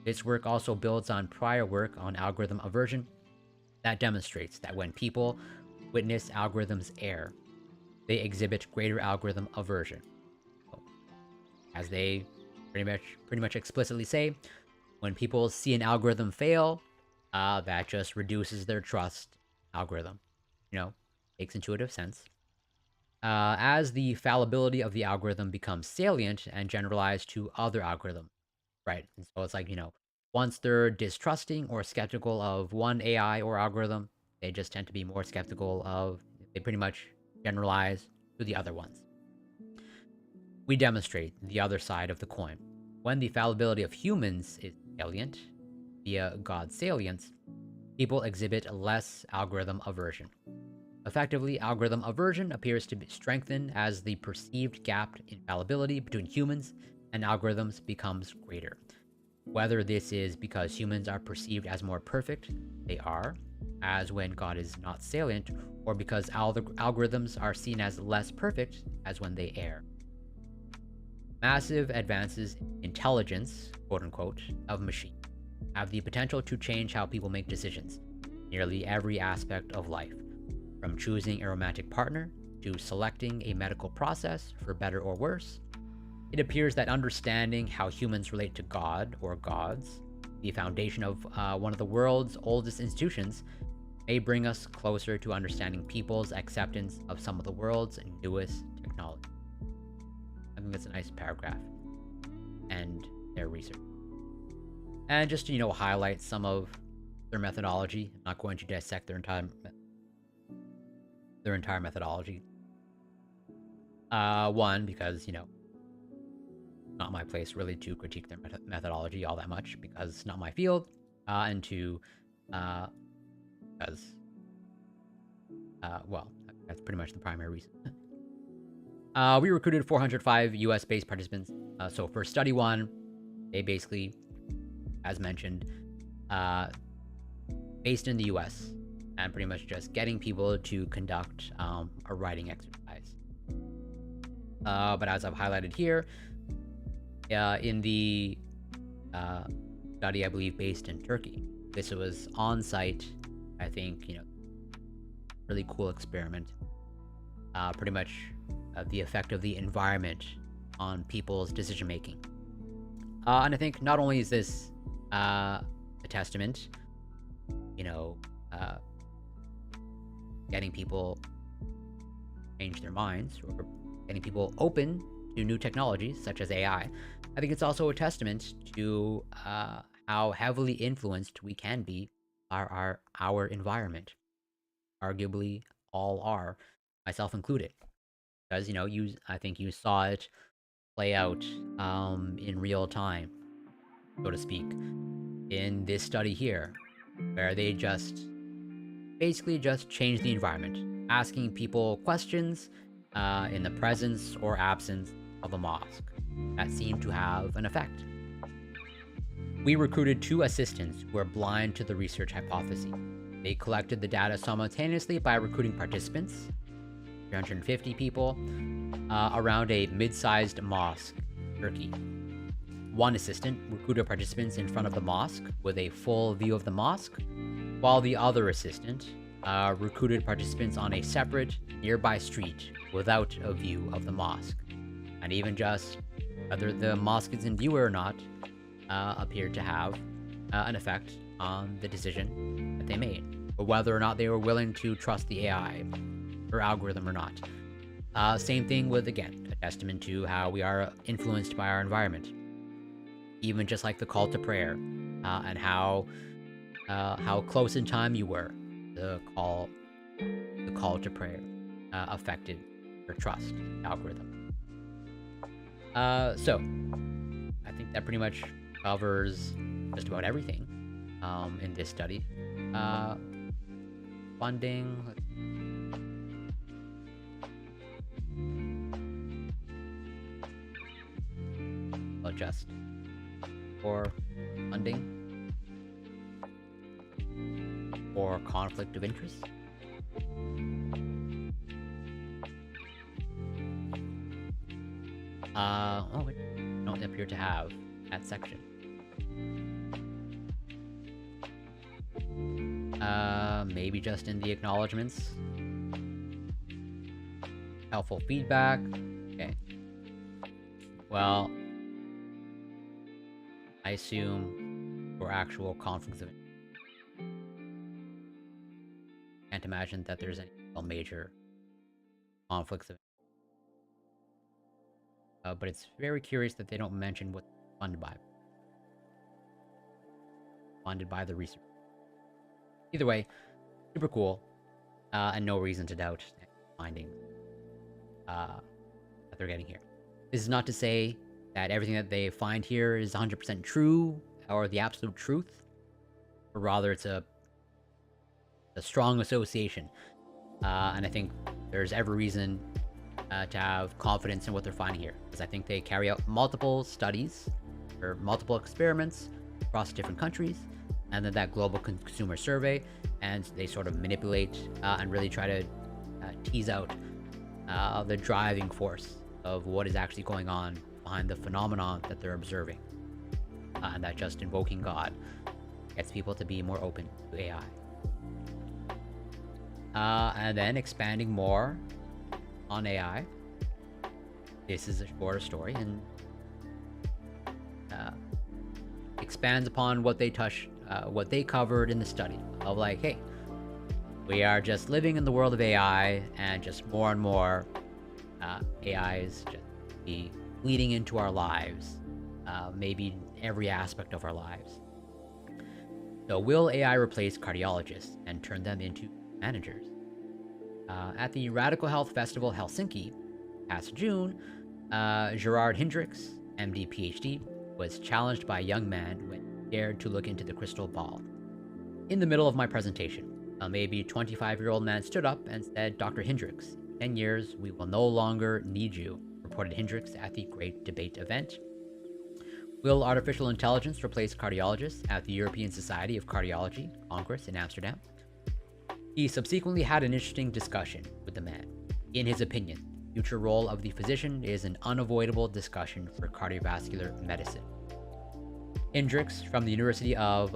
[SPEAKER 1] This work also builds on prior work on algorithm aversion that demonstrates that when people witness algorithms err, they exhibit greater algorithm aversion. As they pretty much explicitly say, when people see an algorithm fail, that just reduces their trust algorithm. Makes intuitive sense. As the fallibility of the algorithm becomes salient and generalized to other algorithms, right? And so it's like, once they're distrusting or skeptical of one AI or algorithm, they just tend to be more skeptical of, they pretty much generalize to the other ones. We demonstrate the other side of the coin. When the fallibility of humans is salient, via God's salience, people exhibit less algorithm aversion. Effectively, algorithm aversion appears to be strengthened as the perceived gap in fallibility between humans and algorithms becomes greater. Whether this is because humans are perceived as more perfect, they are, as when God is not salient, or because algorithms are seen as less perfect, as when they err. Massive advances in intelligence, quote unquote, of machines have the potential to change how people make decisions, nearly every aspect of life, from choosing a romantic partner to selecting a medical process for better or worse. It appears that understanding how humans relate to God or gods, the foundation of one of the world's oldest institutions, may bring us closer to understanding people's acceptance of some of the world's newest technology. I think that's a nice paragraph. And their research. And just to, highlight some of their methodology, I'm not going to dissect their entire methodology. One, because, not my place really to critique their methodology all that much, because it's not my field. And two, because, well, that's pretty much the primary reason. We recruited 405 US-based participants. So for study one, they basically, as mentioned, based in the US, and pretty much just getting people to conduct a writing exercise. But as I've highlighted here, in the study, I believe, based in Turkey, this was on-site, I think, really cool experiment. Pretty much the effect of the environment on people's decision-making. And I think not only is this a testament, getting people change their minds, or getting people open to new technologies such as AI, I think it's also a testament to how heavily influenced we can be by our environment. Arguably, all are, myself included, because I think you saw it play out in real time, so to speak, in this study here, where they basically just changed the environment, asking people questions in the presence or absence of a mosque that seemed to have an effect. We recruited 2 assistants who were blind to the research hypothesis. They collected the data simultaneously by recruiting participants, 350 people, around a mid-sized mosque, Turkey. One assistant recruited participants in front of the mosque with a full view of the mosque, while the other assistant recruited participants on a separate, nearby street without a view of the mosque. And even just whether the mosque is in view or not appeared to have an effect on the decision that they made, or whether or not they were willing to trust the AI or algorithm or not. Same thing with, again, testament to how we are influenced by our environment. Even just like the call to prayer, and how close in time you were, the call to prayer affected your trust algorithm. So I think that pretty much covers just about everything in this study. Funding. Adjust for funding or conflict of interest. Oh, it don't appear to have that section. Maybe just in the acknowledgements. Helpful feedback. Okay. Well, I assume for actual conflicts of interest. Can't imagine that there's any major conflicts of but it's very curious that they don't mention what's funded by. Funded by the research. Either way, super cool, and no reason to doubt findings that they're getting here. This is not to say that everything that they find here is 100% true or the absolute truth, but rather it's a strong association, and I think there's every reason to have confidence in what they're finding here, because I think they carry out multiple studies or multiple experiments across different countries, and then that global consumer survey, and they sort of manipulate and really try to tease out the driving force of what is actually going on behind the phenomenon that they're observing, and that just invoking God gets people to be more open to AI. And then expanding more on AI. This is a shorter story and expands upon what they what they covered in the study of like, hey, we are just living in the world of AI, and just more and more AI is just be bleeding into our lives, maybe every aspect of our lives. So will AI replace cardiologists and turn them into managers? At the Radical Health Festival Helsinki past June, Gerard Hendricks, MD PhD, was challenged by a young man when he dared to look into the crystal ball. In the middle of my presentation, a maybe 25-year-old man stood up and said, "Dr. Hendricks, in 10 years, we will no longer need you," reported Hendricks at the Great Debate event. Will artificial intelligence replace cardiologists at the European Society of Cardiology Congress in Amsterdam? He subsequently had an interesting discussion with the man. In his opinion, the future role of the physician is an unavoidable discussion for cardiovascular medicine. Hendricks, from the University of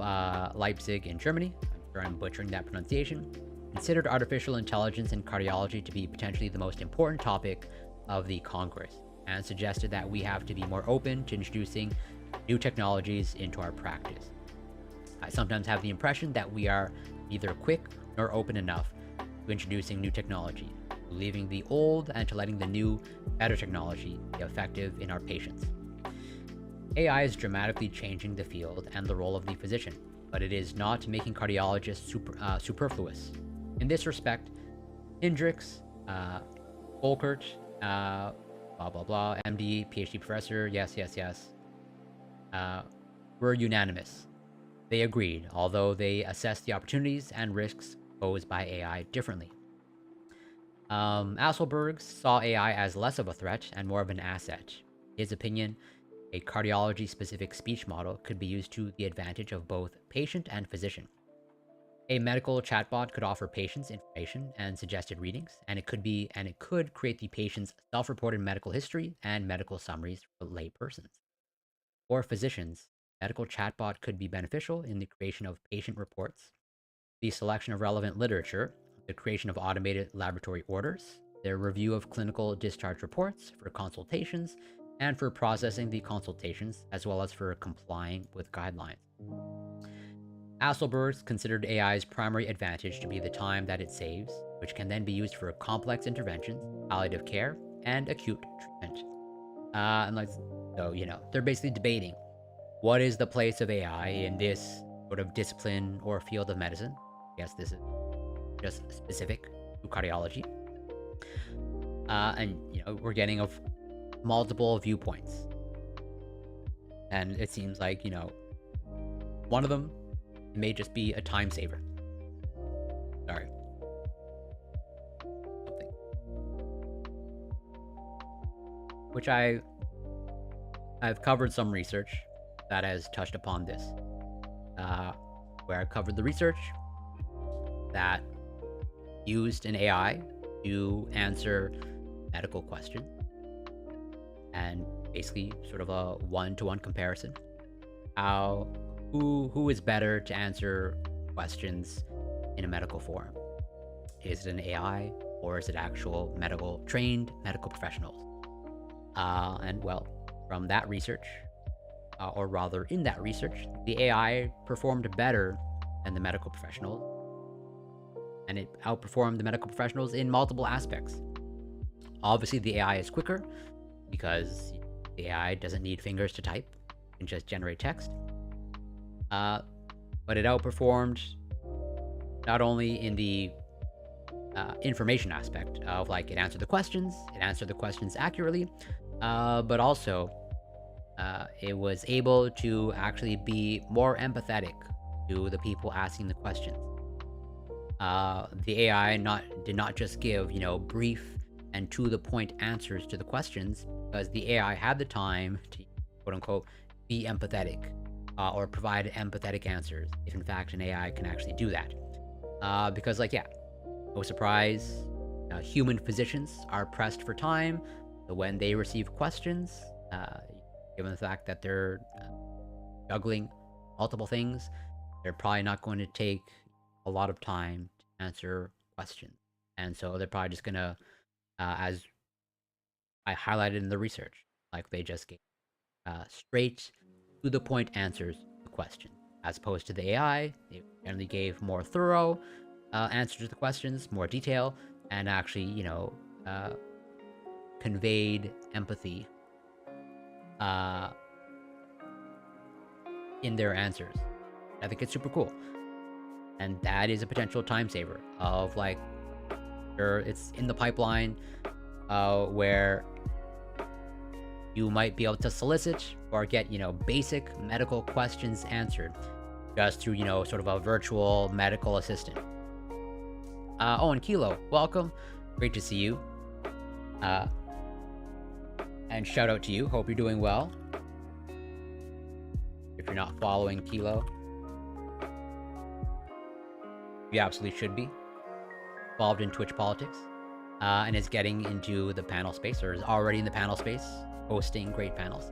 [SPEAKER 1] Leipzig in Germany, I'm sure I'm butchering that pronunciation, considered artificial intelligence in cardiology to be potentially the most important topic of the Congress, and suggested that we have to be more open to introducing new technologies into our practice. I sometimes have the impression that we are neither quick nor open enough to introducing new technology, to leaving the old and to letting the new, better technology be effective in our patients. AI is dramatically changing the field and the role of the physician, but it is not making cardiologists superfluous. In this respect, Hendricks, Volkert, blah blah blah, MD, PhD professor, yes, were unanimous. They agreed, although they assessed the opportunities and risks posed by AI differently. Asselberg saw AI as less of a threat and more of an asset. In his opinion, a cardiology-specific speech model could be used to the advantage of both patient and physician. A medical chatbot could offer patients information and suggested readings, and it could create the patient's self-reported medical history and medical summaries for laypersons. For physicians, medical chatbot could be beneficial in the creation of patient reports, the selection of relevant literature, the creation of automated laboratory orders, the review of clinical discharge reports for consultations, and for processing the consultations, as well as for complying with guidelines. Asselberg considered AI's primary advantage to be the time that it saves, which can then be used for complex interventions, palliative care, and acute treatment. And like, so, they're basically debating what is the place of AI in this sort of discipline or field of medicine. Yes, this is just specific to cardiology. And, we're getting of multiple viewpoints. And it seems like, one of them may just be a time saver. Sorry. Something. Which I've covered some research that has touched upon this. Where I covered the research that used an AI to answer medical questions, and basically sort of a one-to-one comparison. Who is better to answer questions in a medical forum? Is it an AI or is it actual trained medical professionals? And well, from that research, or rather in that research, the AI performed better than the medical professionals, and it outperformed the medical professionals in multiple aspects. Obviously, the AI is quicker because the AI doesn't need fingers to type, it can just generate text. But it outperformed not only in the information aspect of like it answered the questions accurately, but also it was able to actually be more empathetic to the people asking the questions. The AI did not just give, brief and to-the-point answers to the questions, because the AI had the time to, quote-unquote, be empathetic, or provide empathetic answers, if in fact an AI can actually do that. Because, no surprise, human physicians are pressed for time, so when they receive questions, given the fact that they're juggling multiple things, they're probably not going to take a lot of time to answer questions. And so they're probably just gonna, as I highlighted in the research, like they just gave straight to the point answers to the question, as opposed to the AI. They generally gave more thorough answers to the questions, more detail, and actually, conveyed empathy in their answers. I think it's super cool. And that is a potential time saver of it's in the pipeline where you might be able to solicit or get, basic medical questions answered just through, sort of a virtual medical assistant. Oh, and Kilo, welcome. Great to see you. And shout out to you. Hope you're doing well. If you're not following Kilo, you absolutely should be. Involved in Twitch politics, and is getting into the panel space, or is already in the panel space, hosting great panels.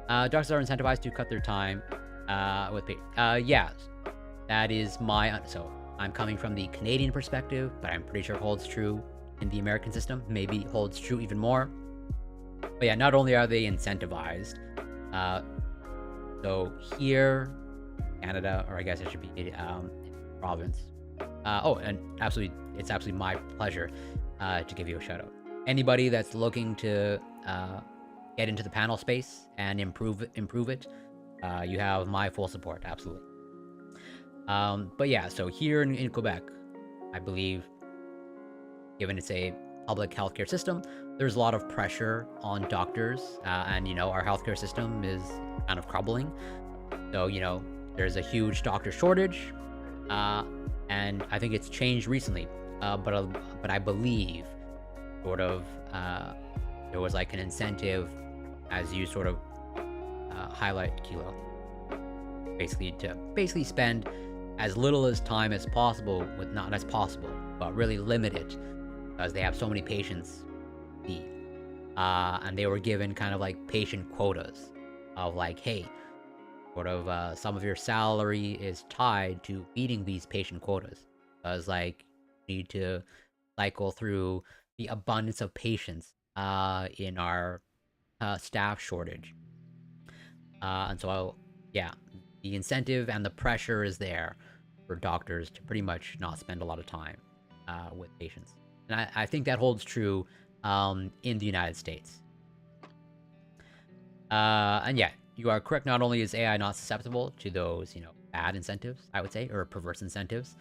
[SPEAKER 1] Doctors are incentivized to cut their time with pay. Yeah, that is so I'm coming from the Canadian perspective, but I'm pretty sure it holds true in the American system. Maybe holds true even more. But yeah, not only are they incentivized, so here, Canada, or I guess it should be province. And it's absolutely my pleasure to give you a shout out. Anybody that's looking to get into the panel space and improve it, you have my full support, absolutely. But yeah, so here in Quebec, I believe, given it's a public healthcare system, there's a lot of pressure on doctors, and our healthcare system is kind of crumbling. So there's a huge doctor shortage, and I think it's changed recently. But I believe sort of there was like an incentive, as you sort of highlight, Kilo, basically spend as little as time as possible with not as possible, but really limit it, because they have so many patients to see. And they were given kind of like patient quotas of like, hey, sort of some of your salary is tied to meeting these patient quotas, because like you need to cycle through the abundance of patients in our staff shortage. And so yeah, the incentive and the pressure is there for doctors to pretty much not spend a lot of time with patients. And I think that holds true in the United States. And yeah, you are correct. Not only is AI not susceptible to those, bad incentives, I would say, or perverse incentives,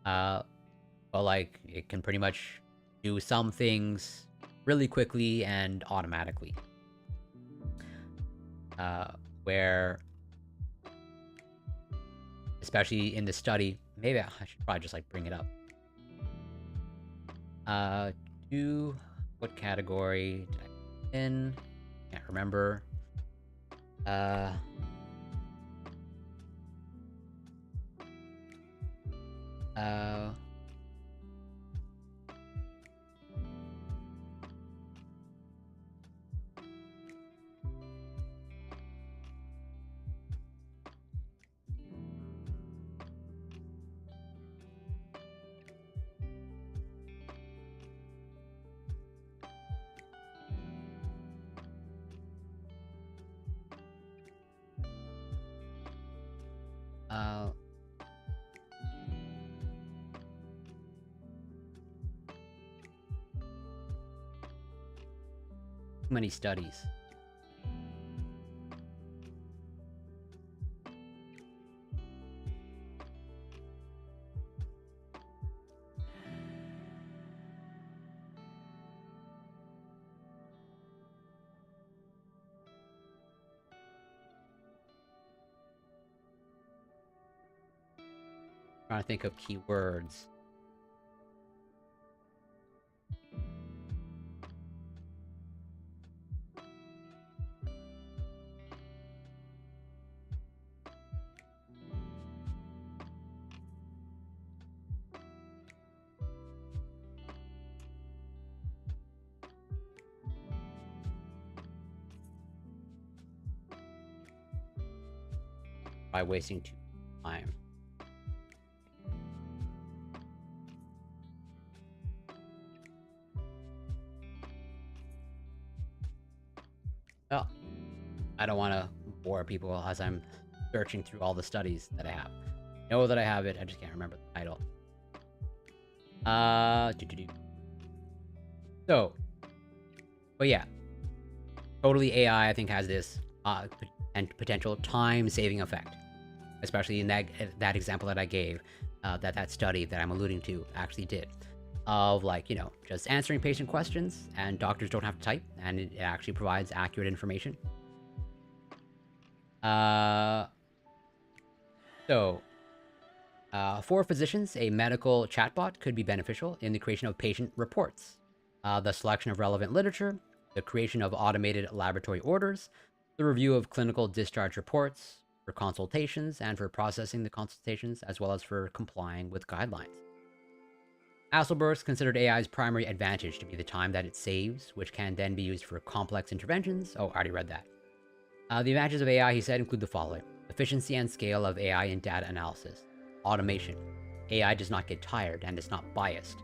[SPEAKER 1] but like it can pretty much do some things really quickly and automatically. Where, especially in the study, maybe I should probably just like bring it up. What category did I in? Can't remember. Too many studies. Trying to think of keywords. By wasting too much time. Well, I don't want to bore people as I'm searching through all the studies that I have. I know that I have it, I just can't remember the title. So, but yeah, totally AI I think has this and potential time-saving effect, especially in that example that I gave, that study that I'm alluding to actually did, of like just answering patient questions, and doctors don't have to type, and it actually provides accurate information. For physicians, a medical chatbot could be beneficial in the creation of patient reports, the selection of relevant literature, the creation of automated laboratory orders, the review of clinical discharge reports, for consultations, and for processing the consultations, as well as for complying with guidelines. Hasselberg considered AI's primary advantage to be the time that it saves, which can then be used for complex interventions. Oh, I already read that. The advantages of AI, he said, include the following: efficiency and scale of AI in data analysis, automation. AI does not get tired and is not biased.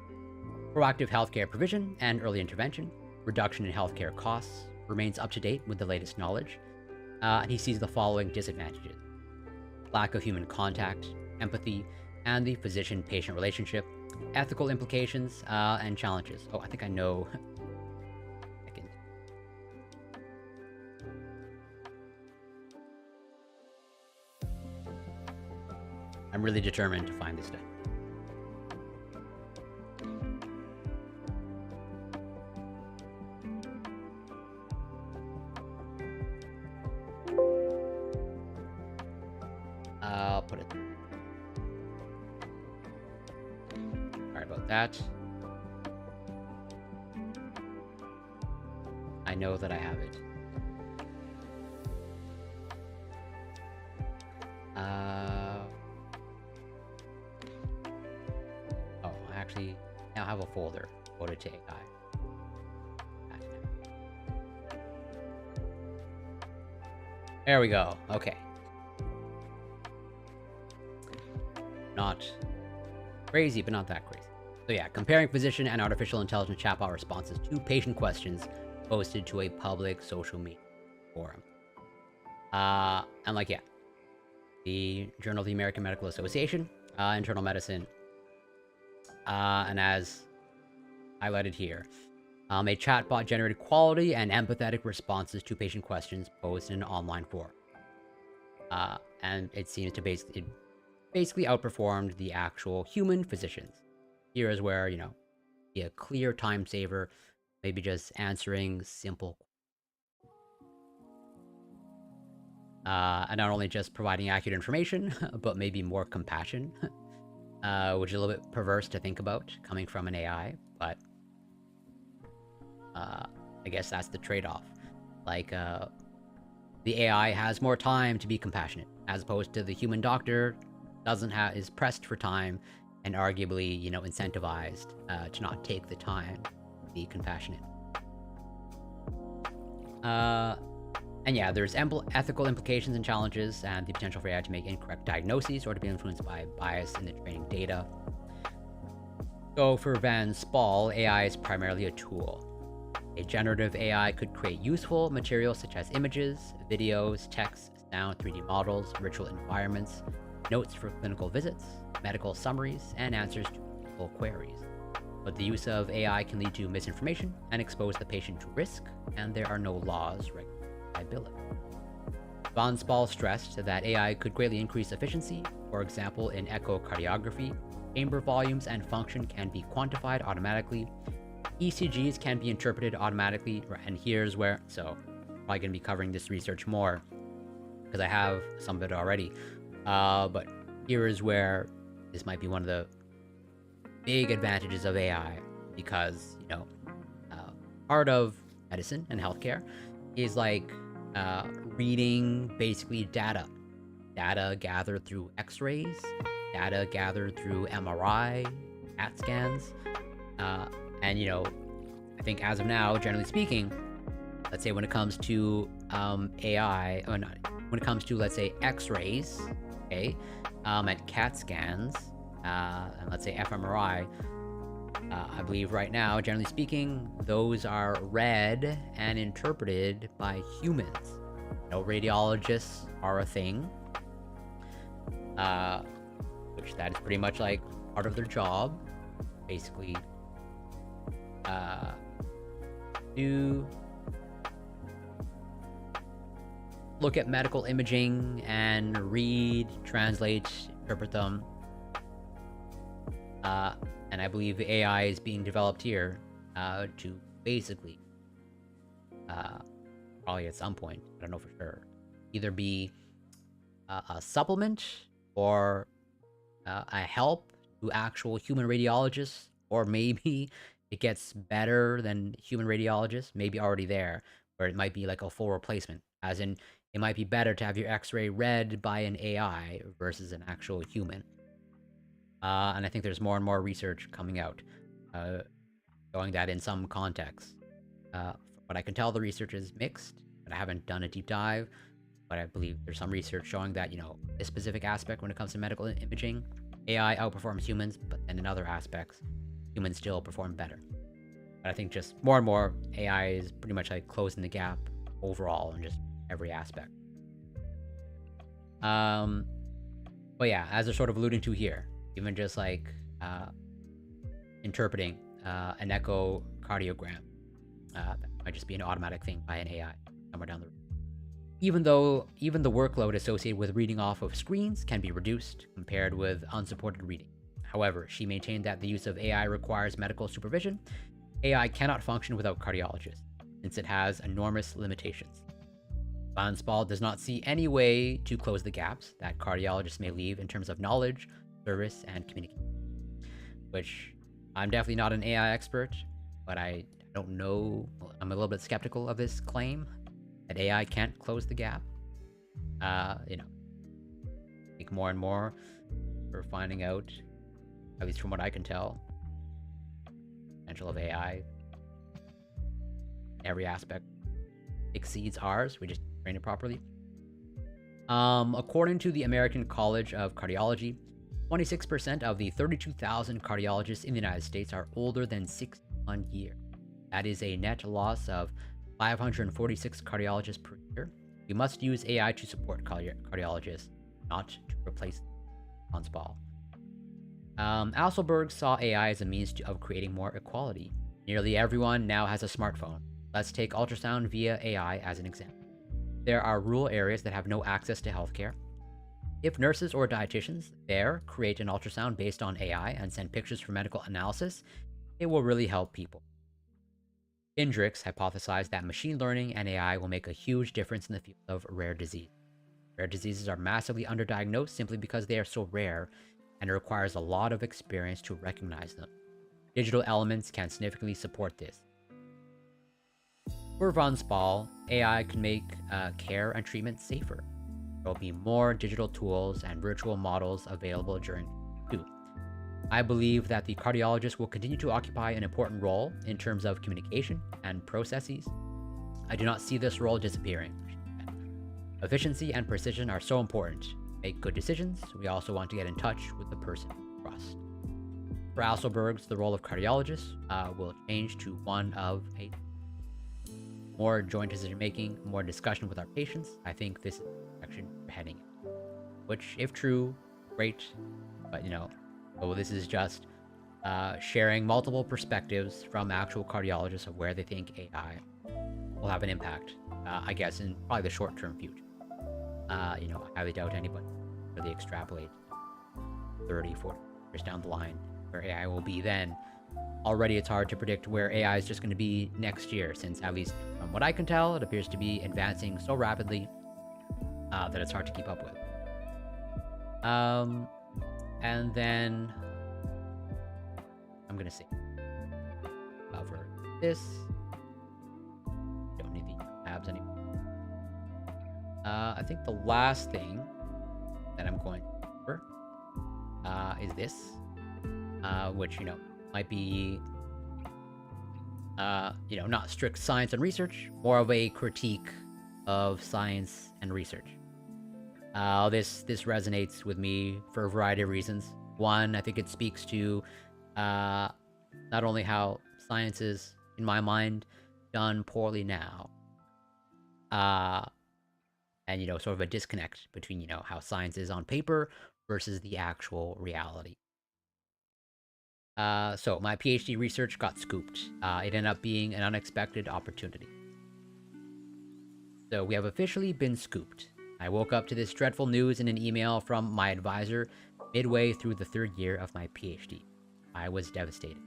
[SPEAKER 1] Proactive healthcare provision and early intervention, reduction in healthcare costs, remains up to date with the latest knowledge. And he sees the following disadvantages: lack of human contact, empathy, and the physician-patient relationship, ethical implications, and challenges. Oh, I think I know. I'm really determined to find this stuff. I'll put it. Sorry about that. I know that I have it. Oh, I actually now have a folder devoted to AI. There we go. Okay. Not crazy, but not that crazy. So yeah, comparing physician and artificial intelligence chatbot responses to patient questions posted to a public social media forum. And like, yeah, the Journal of the American Medical Association, Internal Medicine, and as highlighted here, A chatbot generated quality and empathetic responses to patient questions posed in an online forum. And it seems to basically outperformed the actual human physicians. Here is where, be a clear time saver, maybe just answering simple and not only just providing accurate information, but maybe more compassion, which is a little bit perverse to think about coming from an AI, but I guess that's the trade-off. Like, the AI has more time to be compassionate, as opposed to the human doctor is pressed for time and arguably, incentivized to not take the time to be compassionate. And yeah, there's ethical implications and challenges, and the potential for AI to make incorrect diagnoses or to be influenced by bias in the training data. So for Van Spal, AI is primarily a tool. A generative AI could create useful materials such as images, videos, text, sound, 3D models, virtual environments, notes for clinical visits, medical summaries, and answers to clinical queries. But the use of AI can lead to misinformation and expose the patient to risk, and there are no laws regulating liability. Van Spal stressed that AI could greatly increase efficiency. For example, in echocardiography, chamber volumes and function can be quantified automatically. ECGs can be interpreted automatically, and here's where, so I'm probably going to be covering this research more because I have some of it already. But here is where this might be one of the big advantages of AI, because, part of medicine and healthcare is like reading basically data gathered through x-rays, data gathered through MRI, CAT scans, and I think as of now, generally speaking, let's say when it comes to AI, or not, when it comes to, let's say, x-rays, okay, and CAT scans, and let's say fMRI, I believe right now, generally speaking, those are read and interpreted by humans. Radiologists are a thing, which that is pretty much like part of their job, basically, to look at medical imaging and read, translate, interpret them. And I believe the AI is being developed here to basically, probably at some point, I don't know for sure, either be a supplement or a help to actual human radiologists, or maybe it gets better than human radiologists, maybe already there, where it might be like a full replacement, as in it might be better to have your x-ray read by an AI versus an actual human. And I think there's more and more research coming out showing that in some contexts. From what I can tell, the research is mixed, but I haven't done a deep dive. But I believe there's some research showing that, this specific aspect when it comes to medical imaging, AI outperforms humans, but then in other aspects, humans still perform better. But I think just more and more, AI is pretty much like closing the gap overall in just every aspect. But yeah, as they're sort of alluding to here, even just like interpreting an echocardiogram, that might just be an automatic thing by an AI somewhere down the road. Even the workload associated with reading off of screens can be reduced compared with unsupported reading. However, she maintained that the use of AI requires medical supervision. AI cannot function without cardiologists, since it has enormous limitations. Van Spal does not see any way to close the gaps that cardiologists may leave in terms of knowledge, service, and communication. Which, I'm definitely not an AI expert, but I don't know, I'm a little bit skeptical of this claim that AI can't close the gap. I think more and more we're finding out, at least from what I can tell, potential of AI, every aspect exceeds ours. We just train it properly. According to the American College of Cardiology, 26% of the 32,000 cardiologists in the United States are older than 61 years. That is a net loss of 546 cardiologists per year. We must use AI to support cardiologists, not to replace Van Spal. Alselberg saw AI as a means of creating more equality. Nearly everyone now has a smartphone. Let's take ultrasound via AI as an example. There are rural areas that have no access to healthcare. If nurses or dietitians there create an ultrasound based on AI and send pictures for medical analysis, it will really help people. Hendricks hypothesized that machine learning and AI will make a huge difference in the field of rare disease. Rare diseases are massively underdiagnosed simply because they are so rare, and it requires a lot of experience to recognize them. Digital elements can significantly support this. For Von Spall, AI can make care and treatment safer. There will be more digital tools and virtual models available during too. I believe that the cardiologist will continue to occupy an important role in terms of communication and processes. I do not see this role disappearing. Efficiency and precision are so important. To make good decisions, we also want to get in touch with the person we trust. For Asselberg's, the role of cardiologist will change to one of a more joint decision making, more discussion with our patients. I think this is the direction we're heading in. Which, if true, great. But this is just sharing multiple perspectives from actual cardiologists of where they think AI will have an impact. I guess in probably the short-term future. I highly doubt anybody really extrapolate 30, 40 years down the line where AI will be then. Already it's hard to predict where AI is just going to be next year, since at least from what I can tell, it appears to be advancing so rapidly that it's hard to keep up with. And then I'm going to see. Cover this. Don't need the tabs anymore. I think the last thing that I'm going to cover is this, which, might be, not strict science and research, more of a critique of science and research. This resonates with me for a variety of reasons. One, I think it speaks to not only how science is, in my mind, done poorly now, and, sort of a disconnect between, how science is on paper versus the actual reality. So my PhD research got scooped. It ended up being an unexpected opportunity. So we have officially been scooped. I woke up to this dreadful news in an email from my advisor midway through the third year of my PhD. I was devastated.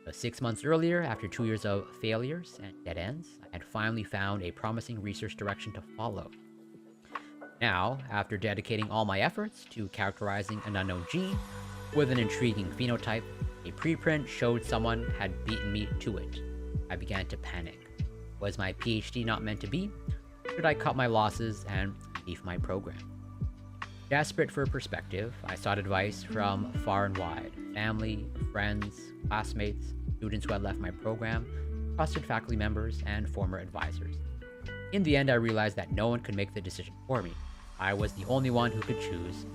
[SPEAKER 1] So 6 months earlier, after 2 years of failures and dead ends, I had finally found a promising research direction to follow. Now, after dedicating all my efforts to characterizing an unknown gene with an intriguing phenotype, a preprint showed someone had beaten me to it. I began to panic. Was my PhD not meant to be? Should I cut my losses and leave my program? Desperate for perspective, I sought advice from far and wide: family, friends, classmates, students who had left my program, trusted faculty members, and former advisors. In the end, I realized that no one could make the decision for me. I was the only one who could choose.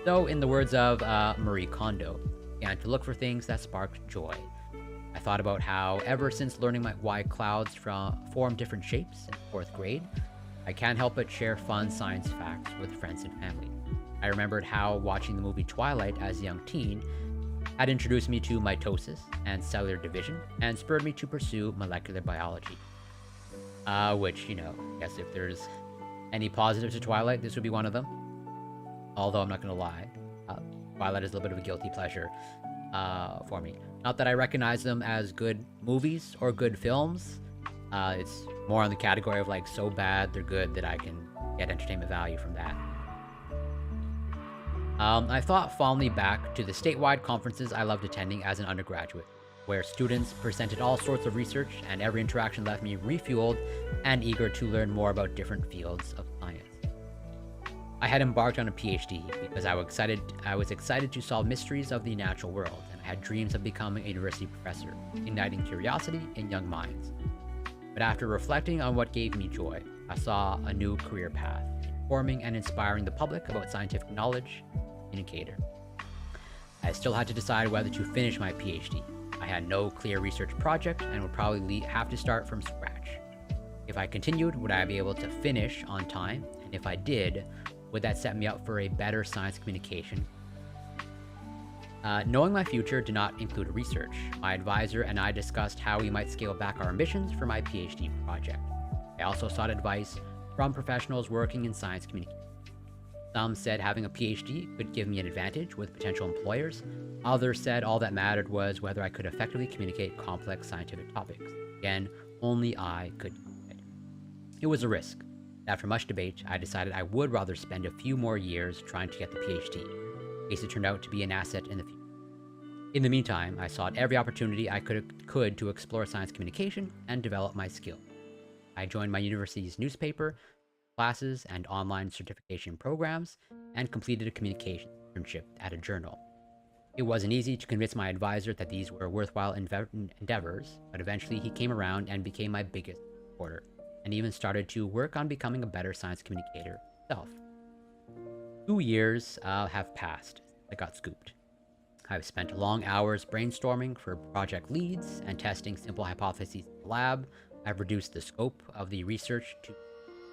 [SPEAKER 1] So, in the words of Marie Kondo, I began to look for things that sparked joy. I thought about how, ever since learning why clouds form different shapes in 4th grade, I can't help but share fun science facts with friends and family. I remembered how watching the movie Twilight as a young teen had introduced me to mitosis and cellular division, and spurred me to pursue molecular biology. Which, I guess if there's any positives to Twilight, this would be one of them. Although I'm not gonna lie, Twilight is a little bit of a guilty pleasure for me. Not that I recognize them as good movies or good films. It's more on the category of so bad they're good that I can get entertainment value from that. I thought fondly back to the statewide conferences I loved attending as an undergraduate, where students presented all sorts of research, and every interaction left me refueled and eager to learn more about different fields of science. I had embarked on a PhD because I was excited to solve mysteries of the natural world, and I had dreams of becoming a university professor, igniting curiosity in young minds. But after reflecting on what gave me joy, I saw a new career path: informing and inspiring the public about scientific knowledge, communicator. I still had to decide whether to finish my PhD. I had no clear research project and would probably have to start from scratch. If I continued, would I be able to finish on time? And if I did, would that set me up for a better science communication Knowing my future did not include research. My advisor and I discussed how we might scale back our ambitions for my PhD project. I also sought advice from professionals working in science communication. Some said having a PhD could give me an advantage with potential employers. Others said all that mattered was whether I could effectively communicate complex scientific topics. Again, only I could decide. It was a risk. After much debate, I decided I would rather spend a few more years trying to get the PhD, in case it turned out to be an asset in the future. In the meantime, I sought every opportunity I could to explore science communication and develop my skill. I joined my university's newspaper, classes, and online certification programs, and completed a communication internship at a journal. It wasn't easy to convince my advisor that these were worthwhile endeavors, but eventually he came around and became my biggest supporter, and even started to work on becoming a better science communicator himself. 2 years have passed since I got scooped. I've spent long hours brainstorming for project leads and testing simple hypotheses in the lab. I've reduced the scope of the research to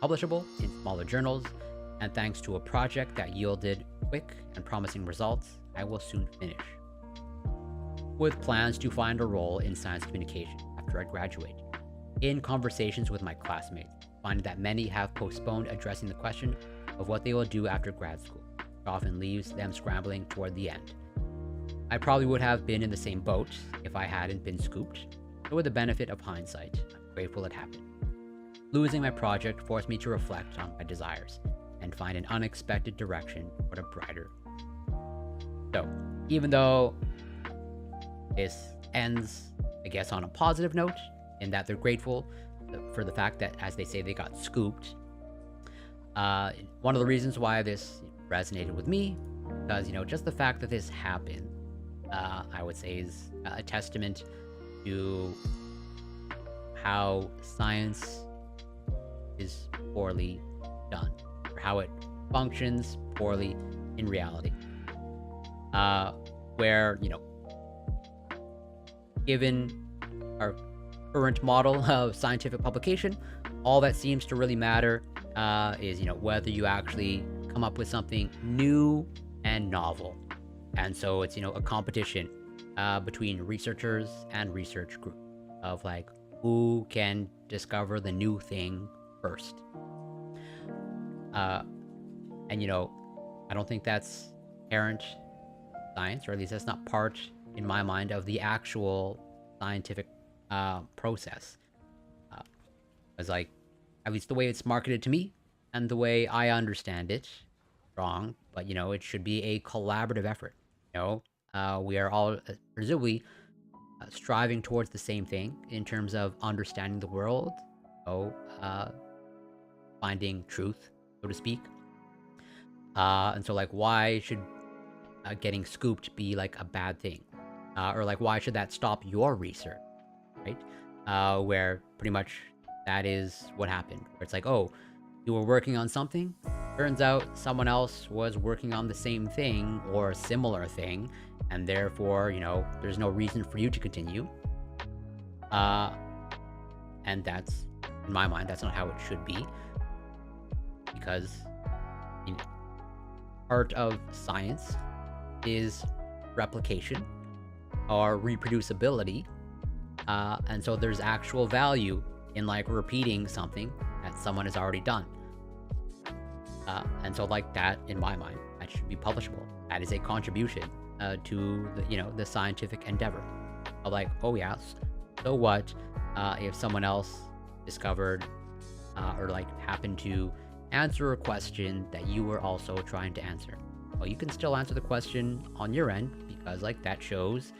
[SPEAKER 1] publishable in smaller journals, and thanks to a project that yielded quick and promising results, I will soon finish. With plans to find a role in science communication after I graduate. In conversations with my classmates, finding that many have postponed addressing the question of what they will do after grad school, which often leaves them scrambling toward the end. I probably would have been in the same boat if I hadn't been scooped, but with the benefit of hindsight, I'm grateful it happened. Losing my project forced me to reflect on my desires and find an unexpected direction toward a brighter. So, even though this ends, I guess, on a positive note, in that they're grateful for the fact that, as they say, they got scooped. One of the reasons why this resonated with me, because, just the fact that this happened, I would say is a testament to how science is poorly done, or how it functions poorly in reality. Where, given our current model of scientific publication, all that seems to really matter is, whether you actually come up with something new and novel. And so it's, a competition between researchers and research groups of like who can discover the new thing first. And I don't think that's inherent science, or at least that's not part, in my mind, of the actual scientific process. It's like, at least the way it's marketed to me and the way I understand it, wrong, but it should be a collaborative effort. We are all presumably striving towards the same thing in terms of understanding the world, finding truth, so to speak. And so, like, why should getting scooped be like a bad thing? Or like, why should that stop your research, right? Where pretty much that is what happened. Where it's like, oh, you were working on something, turns out someone else was working on the same thing or a similar thing, and therefore, there's no reason for you to continue. And that's, in my mind, that's not how it should be. Because part of science is replication or reproducibility. And so there's actual value in like repeating something that someone has already done. And so like that, in my mind, that should be publishable. That is a contribution to the scientific endeavor. Of like, oh yes, so what if someone else discovered or like happened to answer a question that you were also trying to answer? Well, you can still answer the question on your end, because like that shows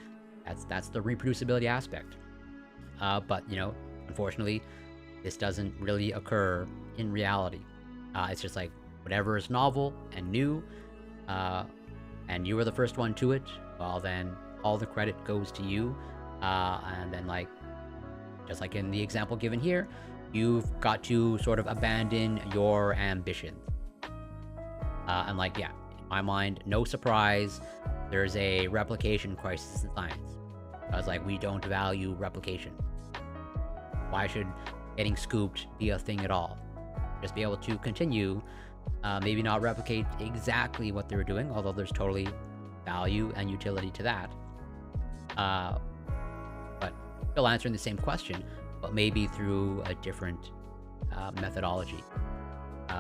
[SPEAKER 1] that's the reproducibility aspect. But unfortunately, this doesn't really occur in reality. It's just like whatever is novel and new, and you were the first one to it, well then all the credit goes to you. And then like, just like in the example given here, you've got to sort of abandon your ambition. And like, yeah, in my mind, no surprise, there's a replication crisis in science. Because like, we don't value replication. Why should getting scooped be a thing at all? Just be able to continue, maybe not replicate exactly what they were doing, although there's totally value and utility to that. But still answering the same question, but maybe through a different methodology,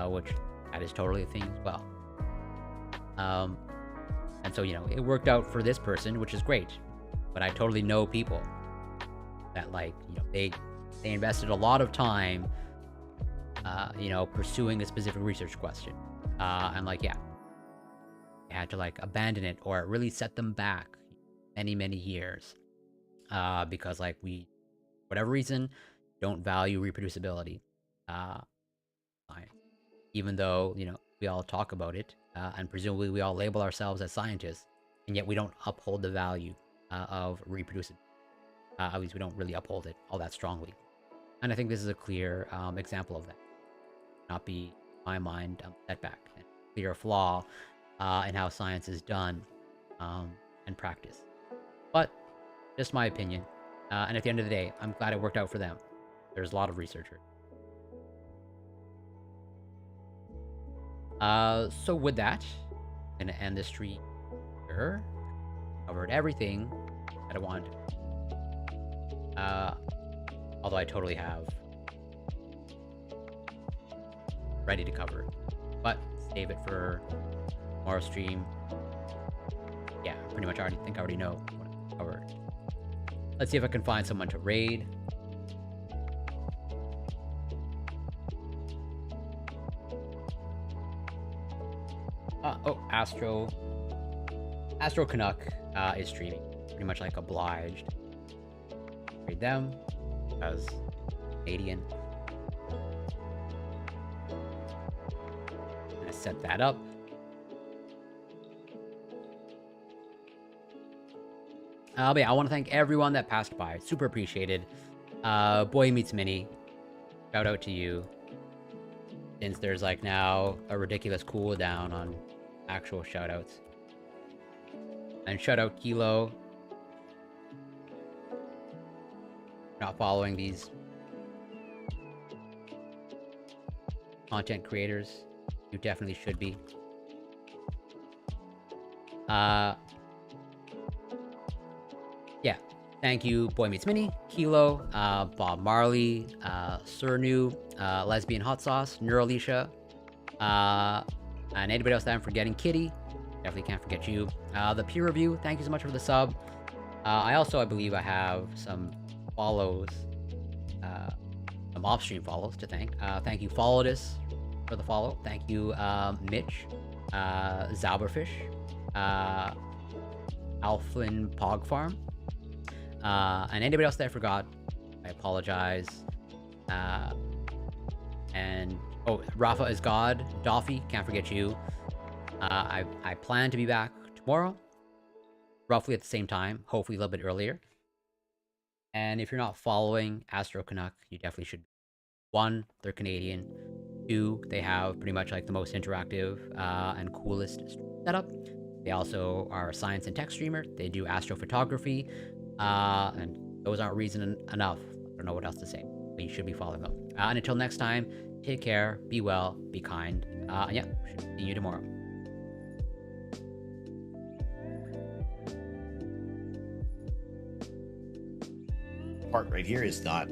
[SPEAKER 1] which that is totally a thing as well. And so, it worked out for this person, which is great. But I totally know people that, like, they invested a lot of time, pursuing a specific research question. And like, yeah, they had to like abandon it, or it really set them back many, many years. Because like whatever reason, don't value reproducibility. Even though, we all talk about it, and presumably we all label ourselves as scientists, and yet we don't uphold the value of reproducibility. At least we don't really uphold it all that strongly. And I think this is a clear example of that. Not be, in my mind, setback, and clear flaw in how science is done and practiced. But just my opinion. And at the end of the day, I'm glad it worked out for them. There's a lot of researchers. So with that, I'm gonna end the stream here. Covered everything that I wanted. Although I totally have ready to cover, but save it for tomorrow's stream. Yeah, pretty much I already know what I covered. Let's see if I can find someone to raid. Astro Canuck is streaming. Pretty much like obliged. Raid them as Canadian. I'm gonna set that up. But yeah, I want to thank everyone that passed by. Super appreciated. Boy Meets Mini, shout out to you. Since there's like now a ridiculous cooldown on actual shoutouts. And shout out Kilo. Not following these content creators, you definitely should be. Yeah, thank you, Boy Meets Mini, Kilo, Bob Marley, Surnu, Lesbian Hot Sauce, Neuralicia, and anybody else that I'm forgetting, Kitty, definitely can't forget you. The peer review, thank you so much for the sub. I believe I have some follows, some off-stream follows to thank. Thank you, Followedus, for the follow. Thank you, Mitch, Zauberfish, Alflin Pog Farm, and anybody else that I forgot, I apologize. And Rafa is God, Doffy, can't forget you. I plan to be back tomorrow, roughly at the same time, hopefully a little bit earlier. And if you're not following Astro Canuck, you definitely should. 1, they're Canadian. 2, they have pretty much like the most interactive and coolest setup. They also are a science and tech streamer. They do astrophotography, and those aren't reason enough. I don't know what else to say, but you should be following them. And until next time, take care, be well, be kind, and yeah, see you tomorrow.
[SPEAKER 2] Part right here is not